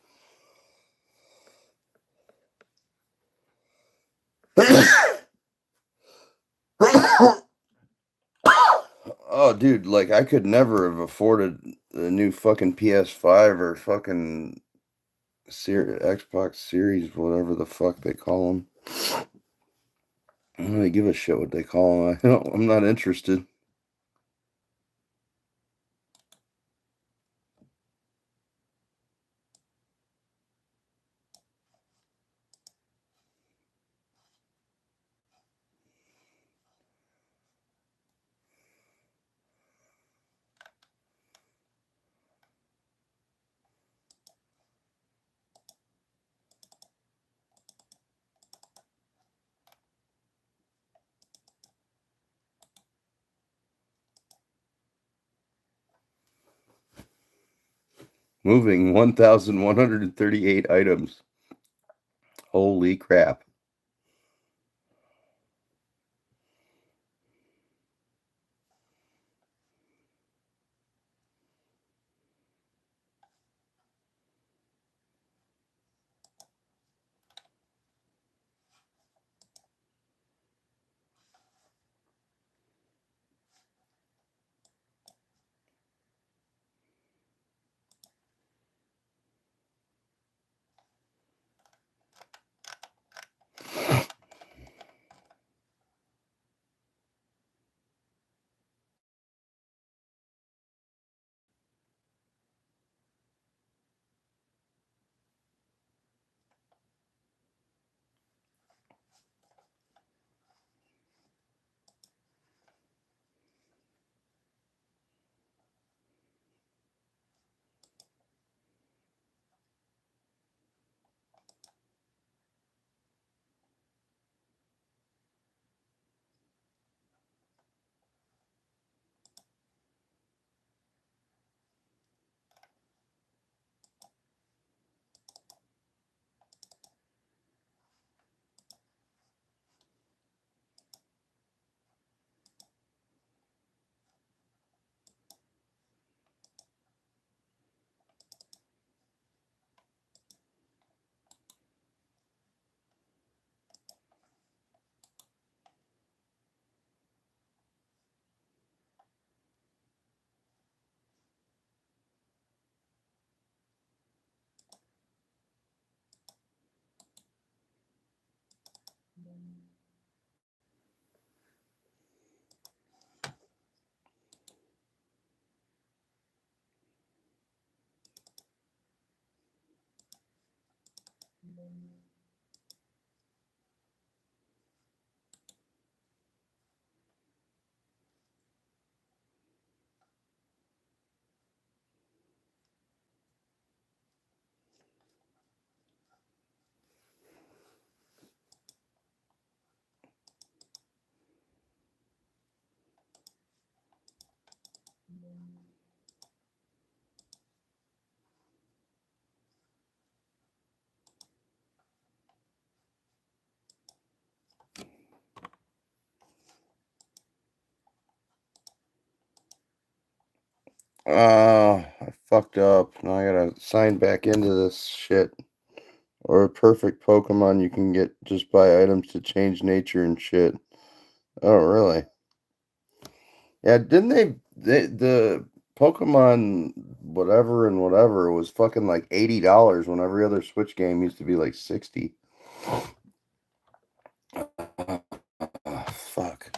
Oh, dude, like I could never have afforded the new fucking PS5 or fucking Xbox Series, whatever the fuck they call them. I don't really give a shit what they call them. I'm not interested. Moving 1,138 items. Holy crap. I fucked up. Now I gotta sign back into this shit. Or a perfect Pokemon you can get just buy items to change nature and shit. Oh, really? Yeah, didn't the Pokemon whatever and whatever was fucking like $80 when every other Switch game used to be like 60. Fuck.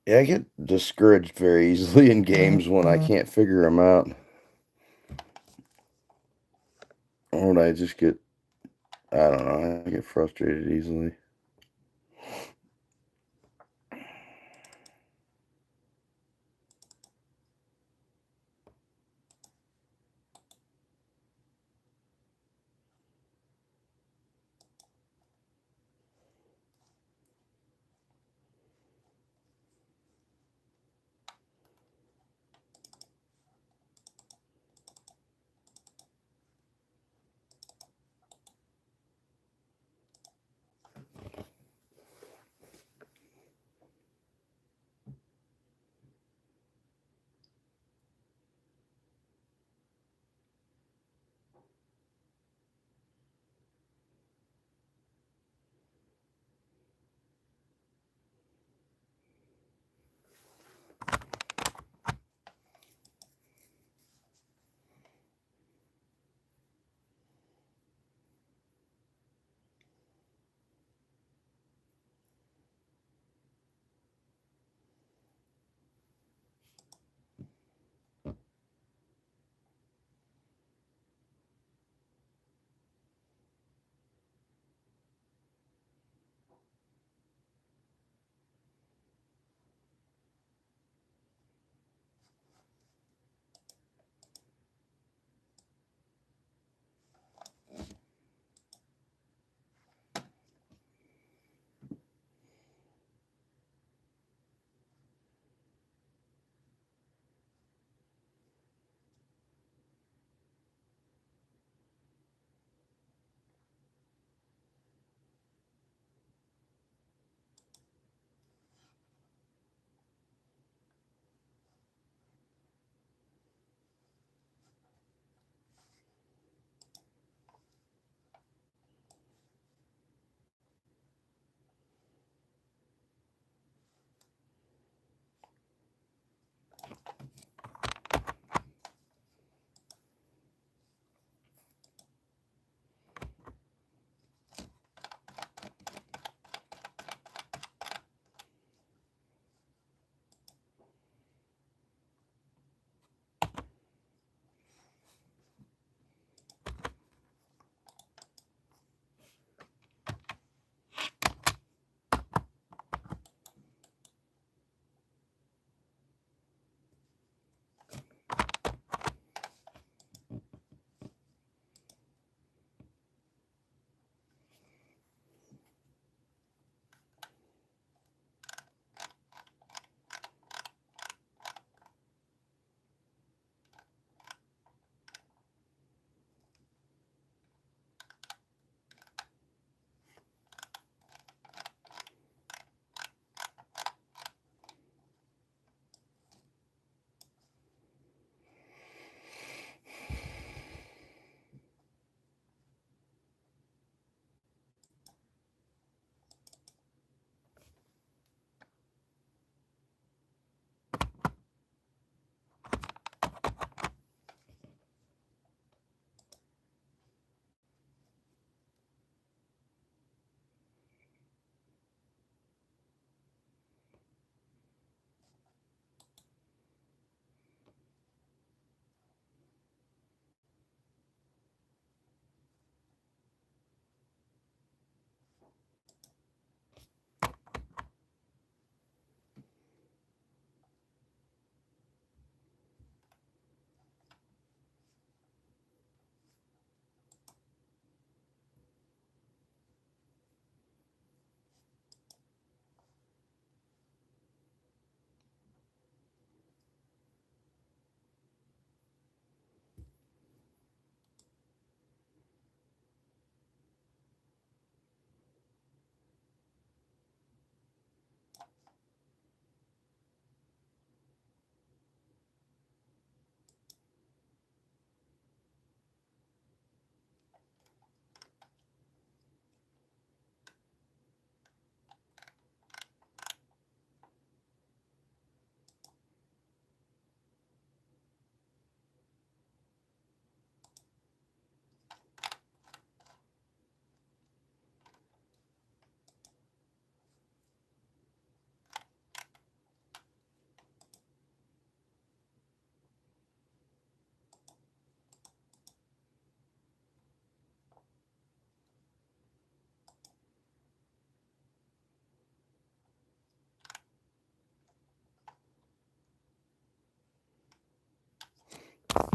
Yeah, I get discouraged very easily in games when I can't figure them out. Or when I just get, I don't know, I get frustrated easily.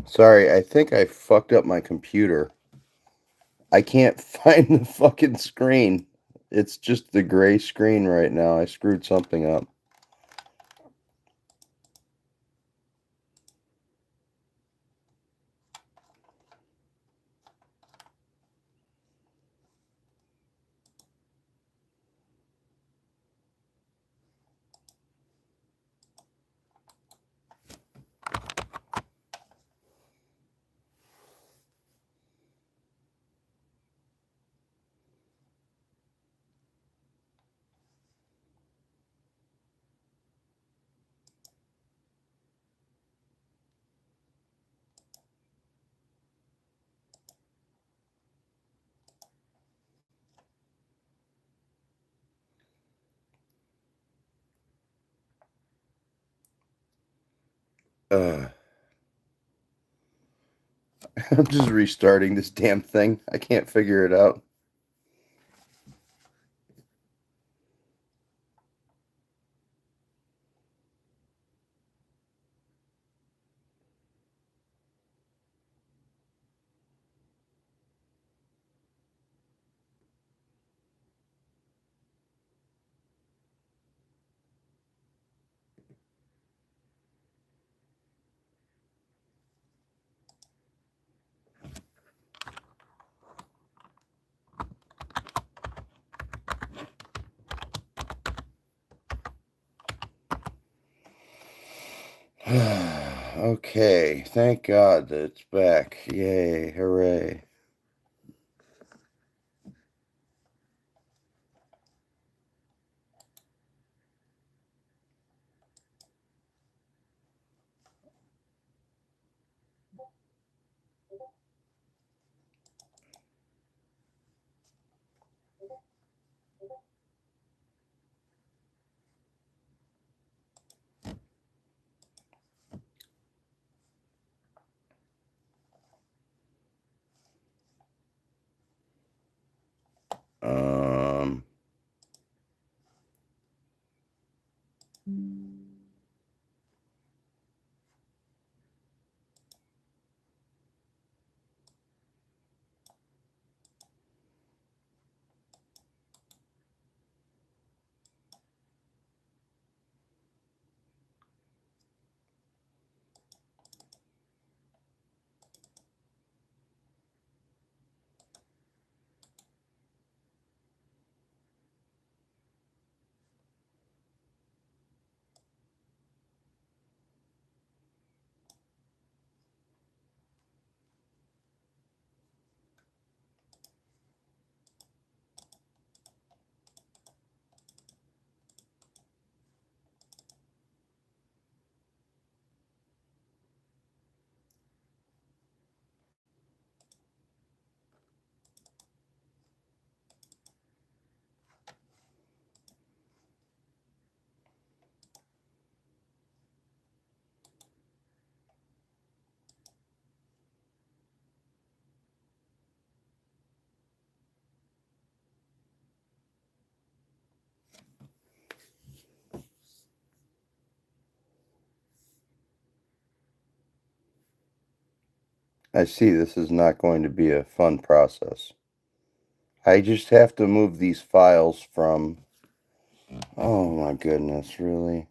Sorry, I think I fucked up my computer. I can't find the fucking screen. It's just the gray screen right now. I screwed something up. Uh, I'm just restarting this damn thing. I can't figure it out. Okay, thank God that it's back. Yay, hooray. Um, I see this is not going to be a fun process. I just have to move these files from... Oh my goodness, really?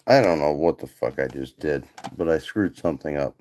I don't know what the fuck I just did, but I screwed something up.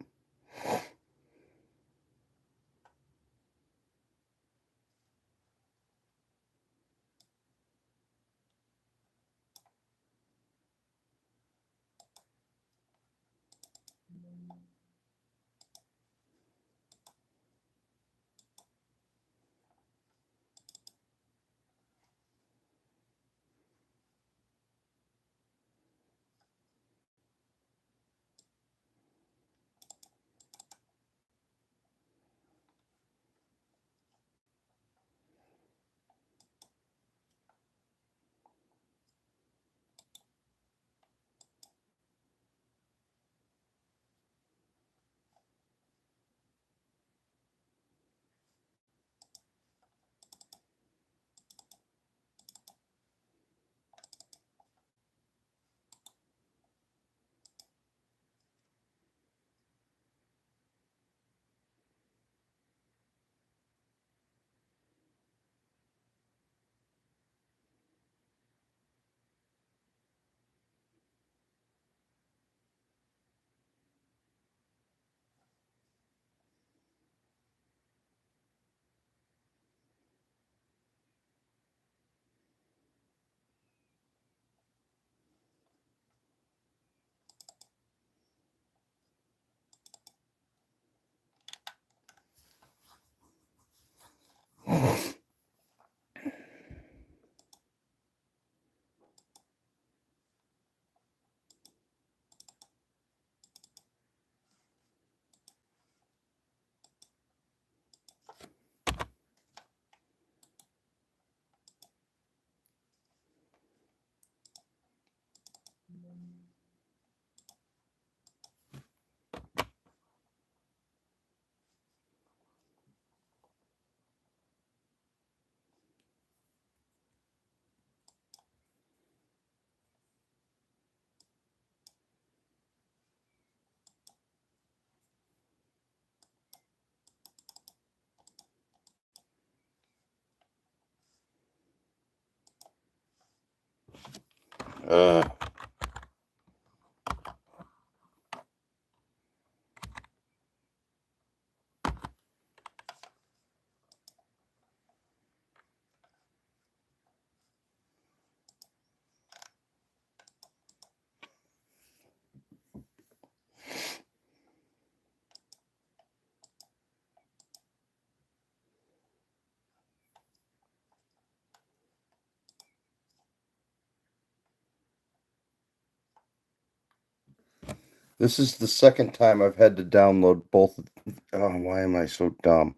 Uh, this is the second time I've had to download both. Oh, why am I so dumb?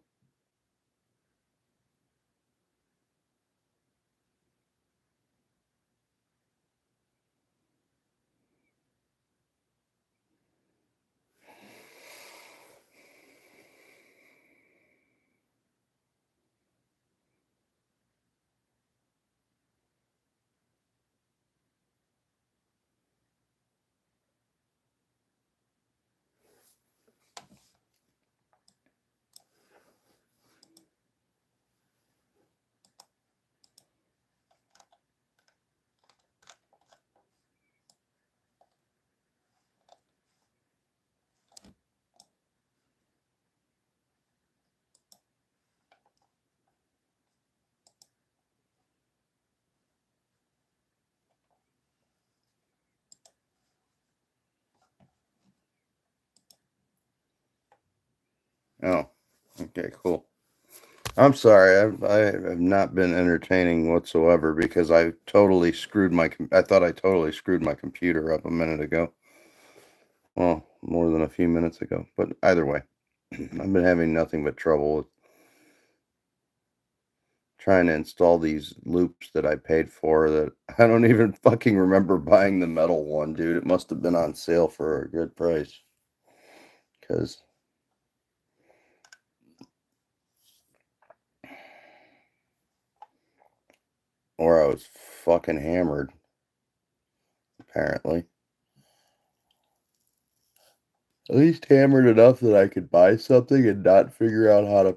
Oh, okay, cool. I'm sorry. I have not been entertaining whatsoever because I totally screwed my. I thought I totally screwed my computer up a minute ago. Well, more than a few minutes ago. But either way, I've been having nothing but trouble with trying to install these loops that I paid for that I don't even fucking remember buying the metal one, dude. It must have been on sale for a good price. Because, or I was fucking hammered, apparently. At least hammered enough that I could buy something and not figure out how to.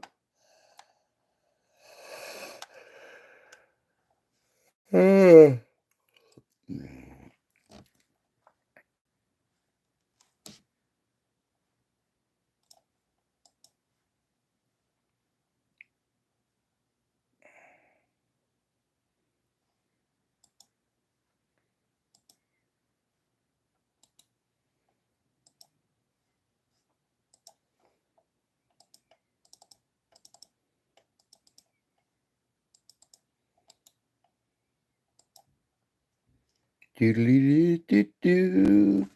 Do-do-do-do-do.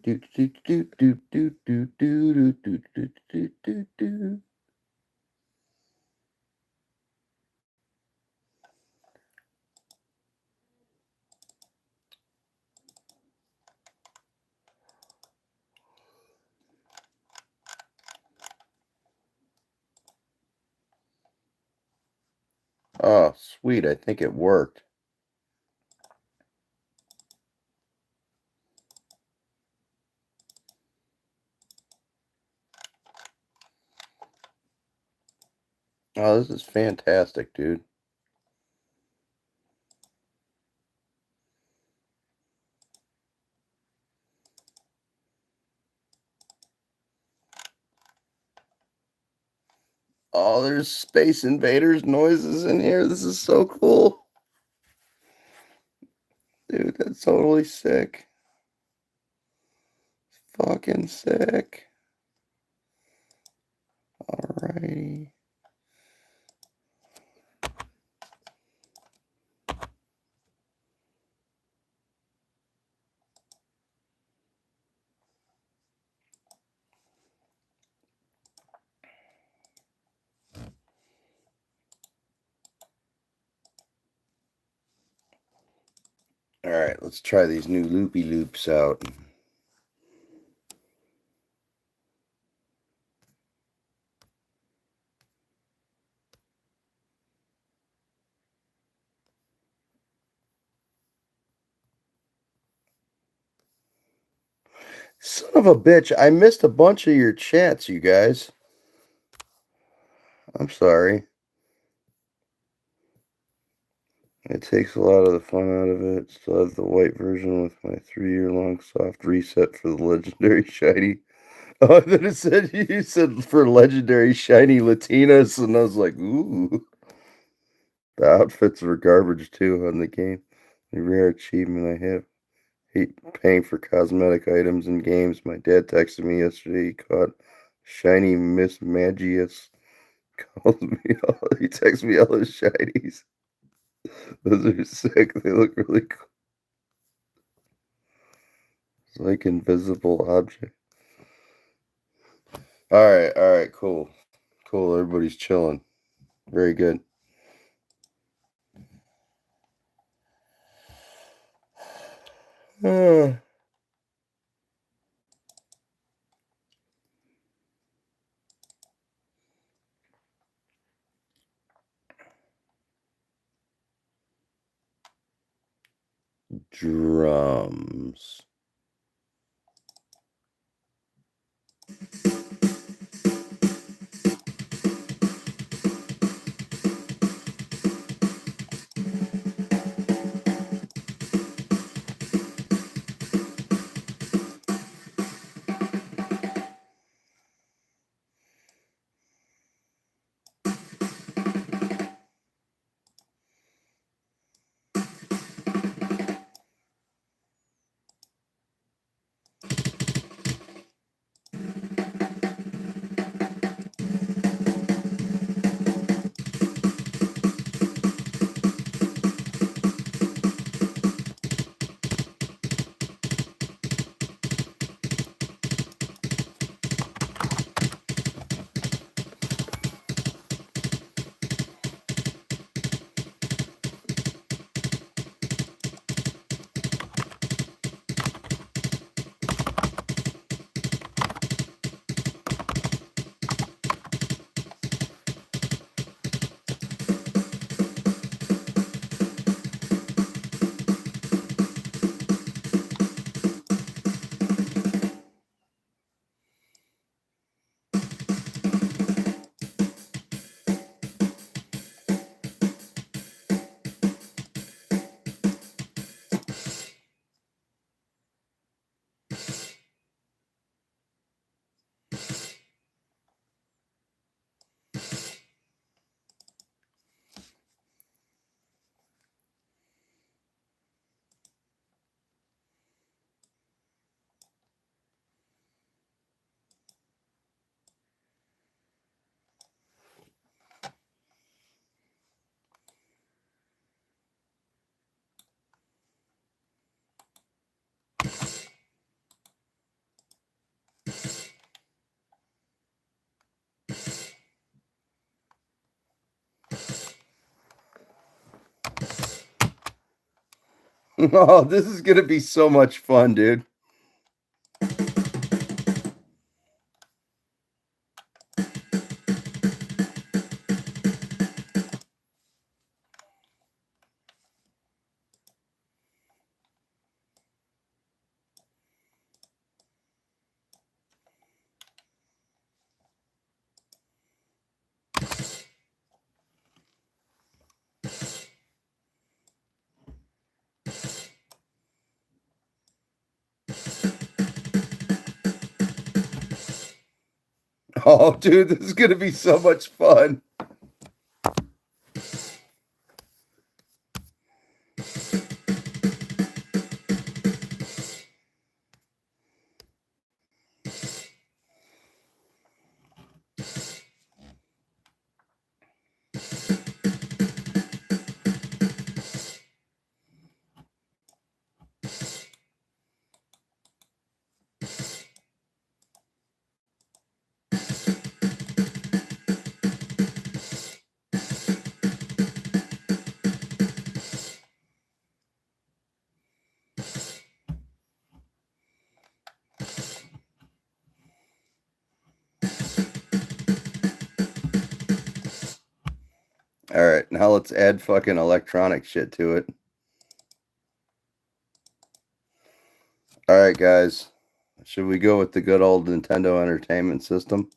Do-do-do-do-do-do-do-do-do-do-do-do. Oh, sweet. I think it worked. Oh, this is fantastic, dude. Oh, there's Space Invaders noises in here. This is so cool. Dude, that's totally sick. Fucking sick. Alrighty. Alright, let's try these new loopy loops out. Son of a bitch, I missed a bunch of your chats, you guys. I'm sorry. It takes a lot of the fun out of it. Still have the white version with my 3-year-long soft reset for the legendary shiny. Oh, then it said you said for legendary shiny Latinas, and I was like, ooh. The outfits were garbage too on the game. The rare achievement I have. Hate paying for cosmetic items in games. My dad texted me yesterday. He caught shiny Miss Magius. Calls me. He texts me all the shinies. Those are sick. They look really cool. It's like invisible object. All right, cool. Cool, everybody's chilling. Very good. Drums. Oh, this is gonna be so much fun, dude. Oh, dude, this is gonna be so much fun. All right, now let's add fucking electronic shit to it. All right, guys. Should we go with the good old Nintendo Entertainment System?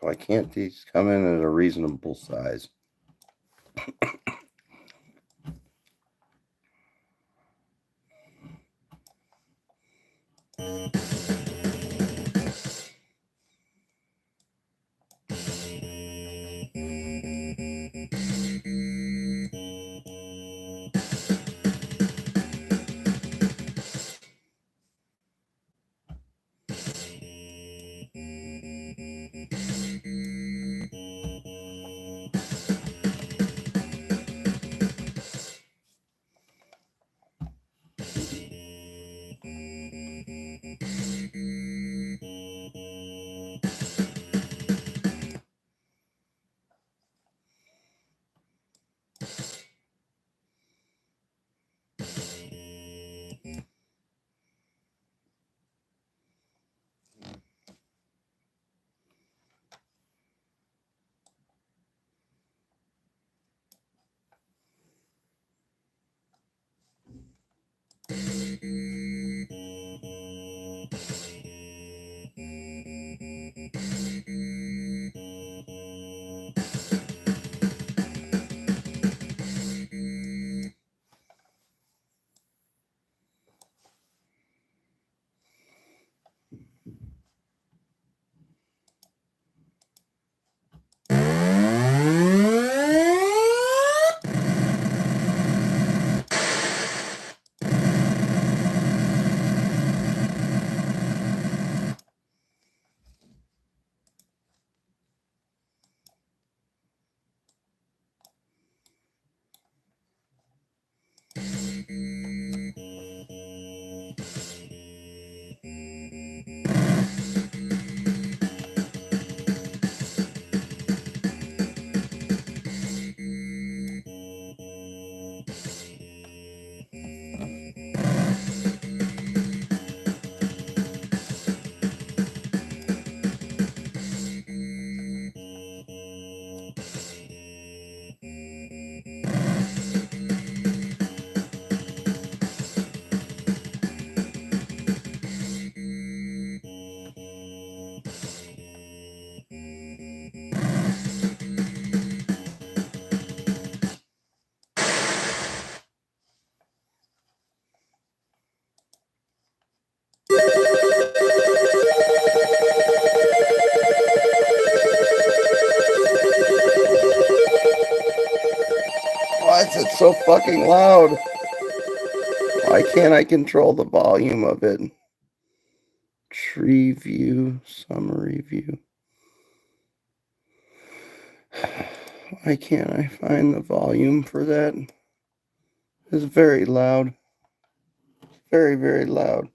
Why can't these come in at a reasonable size? so fucking loud. Why can't I control the volume of it? Tree view, summary view. Why can't I find the volume for that? It's very loud. Very, very loud.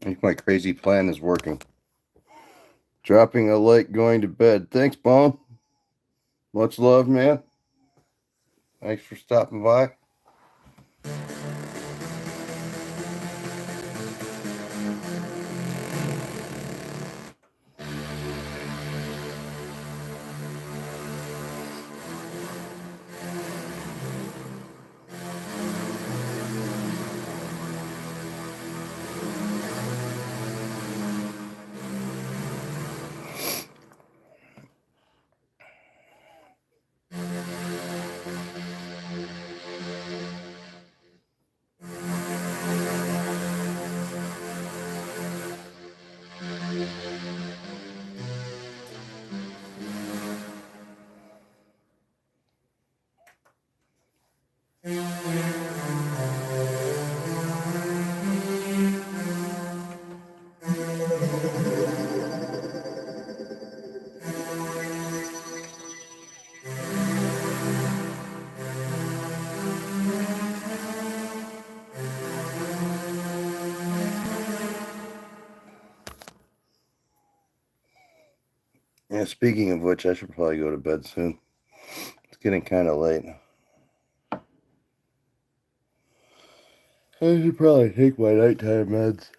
I think my crazy plan is working. Dropping a like, going to bed. Thanks, Bone. Much love, man. Thanks for stopping by. Yeah, speaking of which, I should probably go to bed soon. It's getting kind of late. I should probably take my nighttime meds.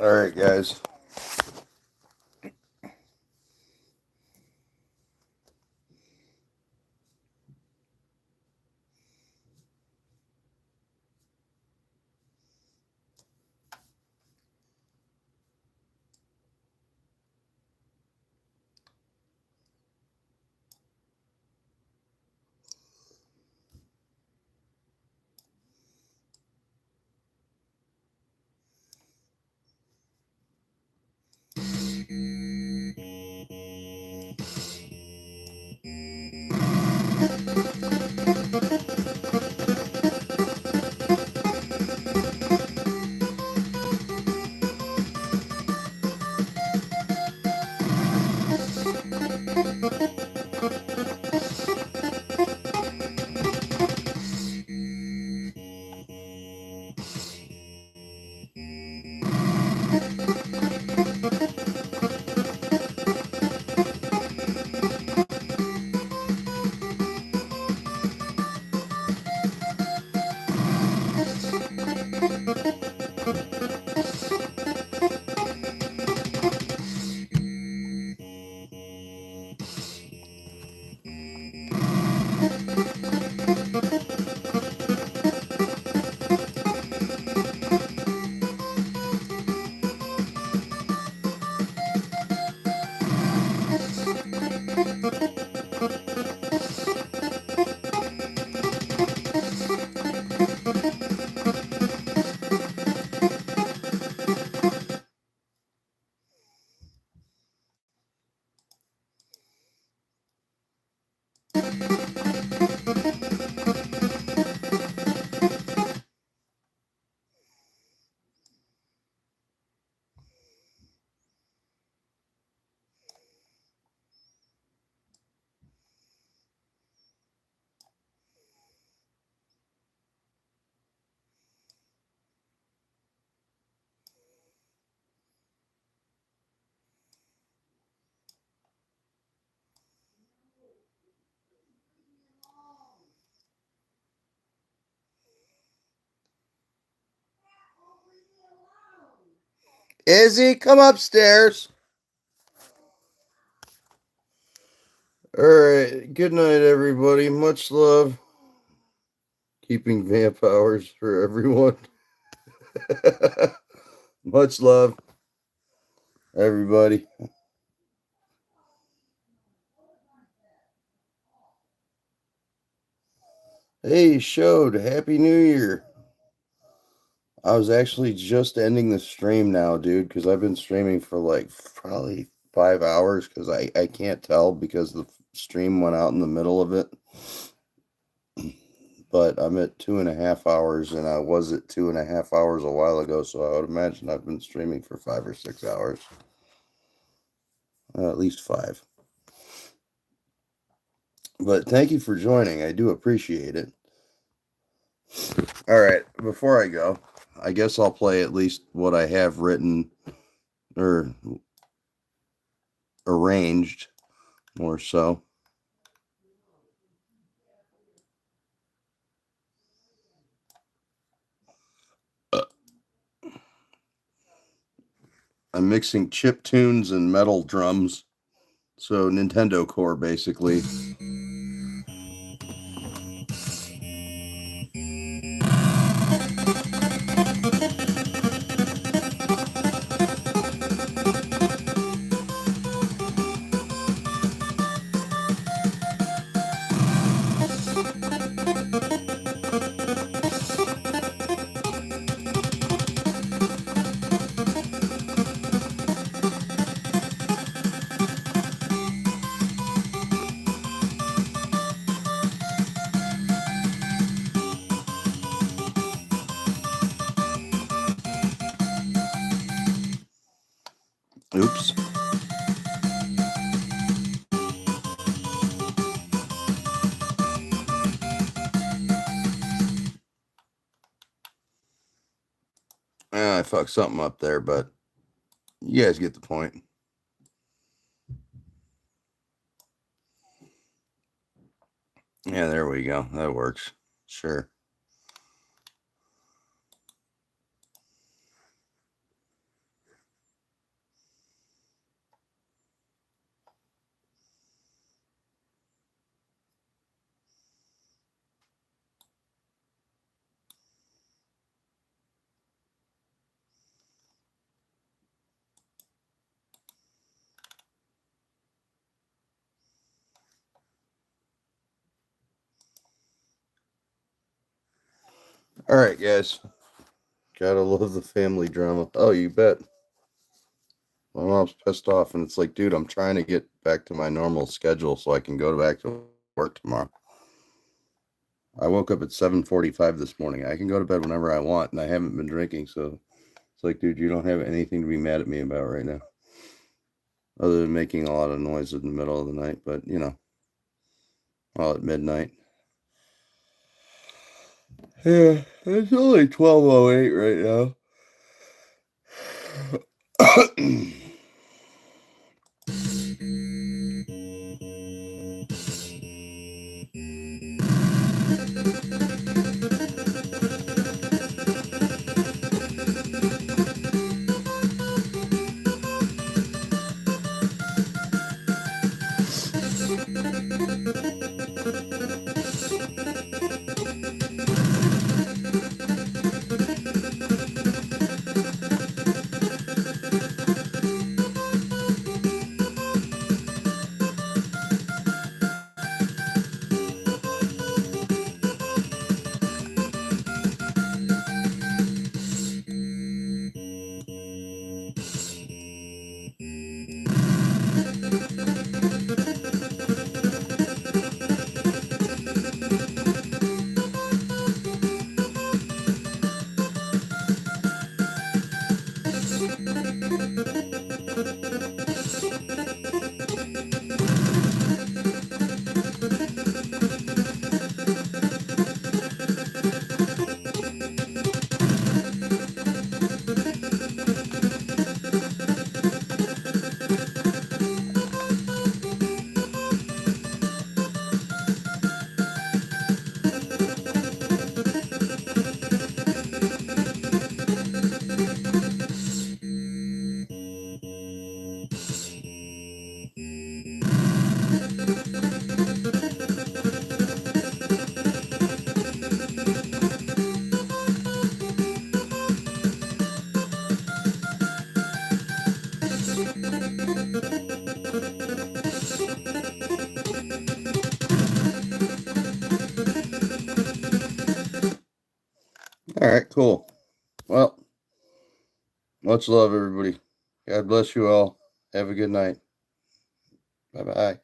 All right, guys. Izzy, come upstairs. All right. Good night, everybody. Much love. Keeping vamp hours for everyone. Much love, everybody. Hey, Showed. Happy New Year. I was actually just ending the stream now, dude, because I've been streaming for like probably 5 hours because I can't tell because the stream went out in the middle of it. But I'm at 2.5 hours, and I was at 2.5 hours a while ago, so I would imagine I've been streaming for 5 or 6 hours. At least 5. But thank you for joining. I do appreciate it. All right, before I go, I guess I'll play at least what I have written or arranged more so. I'm mixing chip tunes and metal drums. So Nintendo core, basically. Oops. I fucked something up there, but you guys get the point. Yeah, there we go. That works. Sure. All right, guys. Gotta love the family drama. Oh, you bet. My mom's pissed off, and it's like, dude, I'm trying to get back to my normal schedule so I can go back to work tomorrow. I woke up at 7:45 this morning. I can go to bed whenever I want, and I haven't been drinking, so it's like, dude, you don't have anything to be mad at me about right now, other than making a lot of noise in the middle of the night. But all at midnight. Yeah, it's only 12:08 right now. All right, cool. Well, much love, everybody. God bless you all. Have a good night. Bye bye.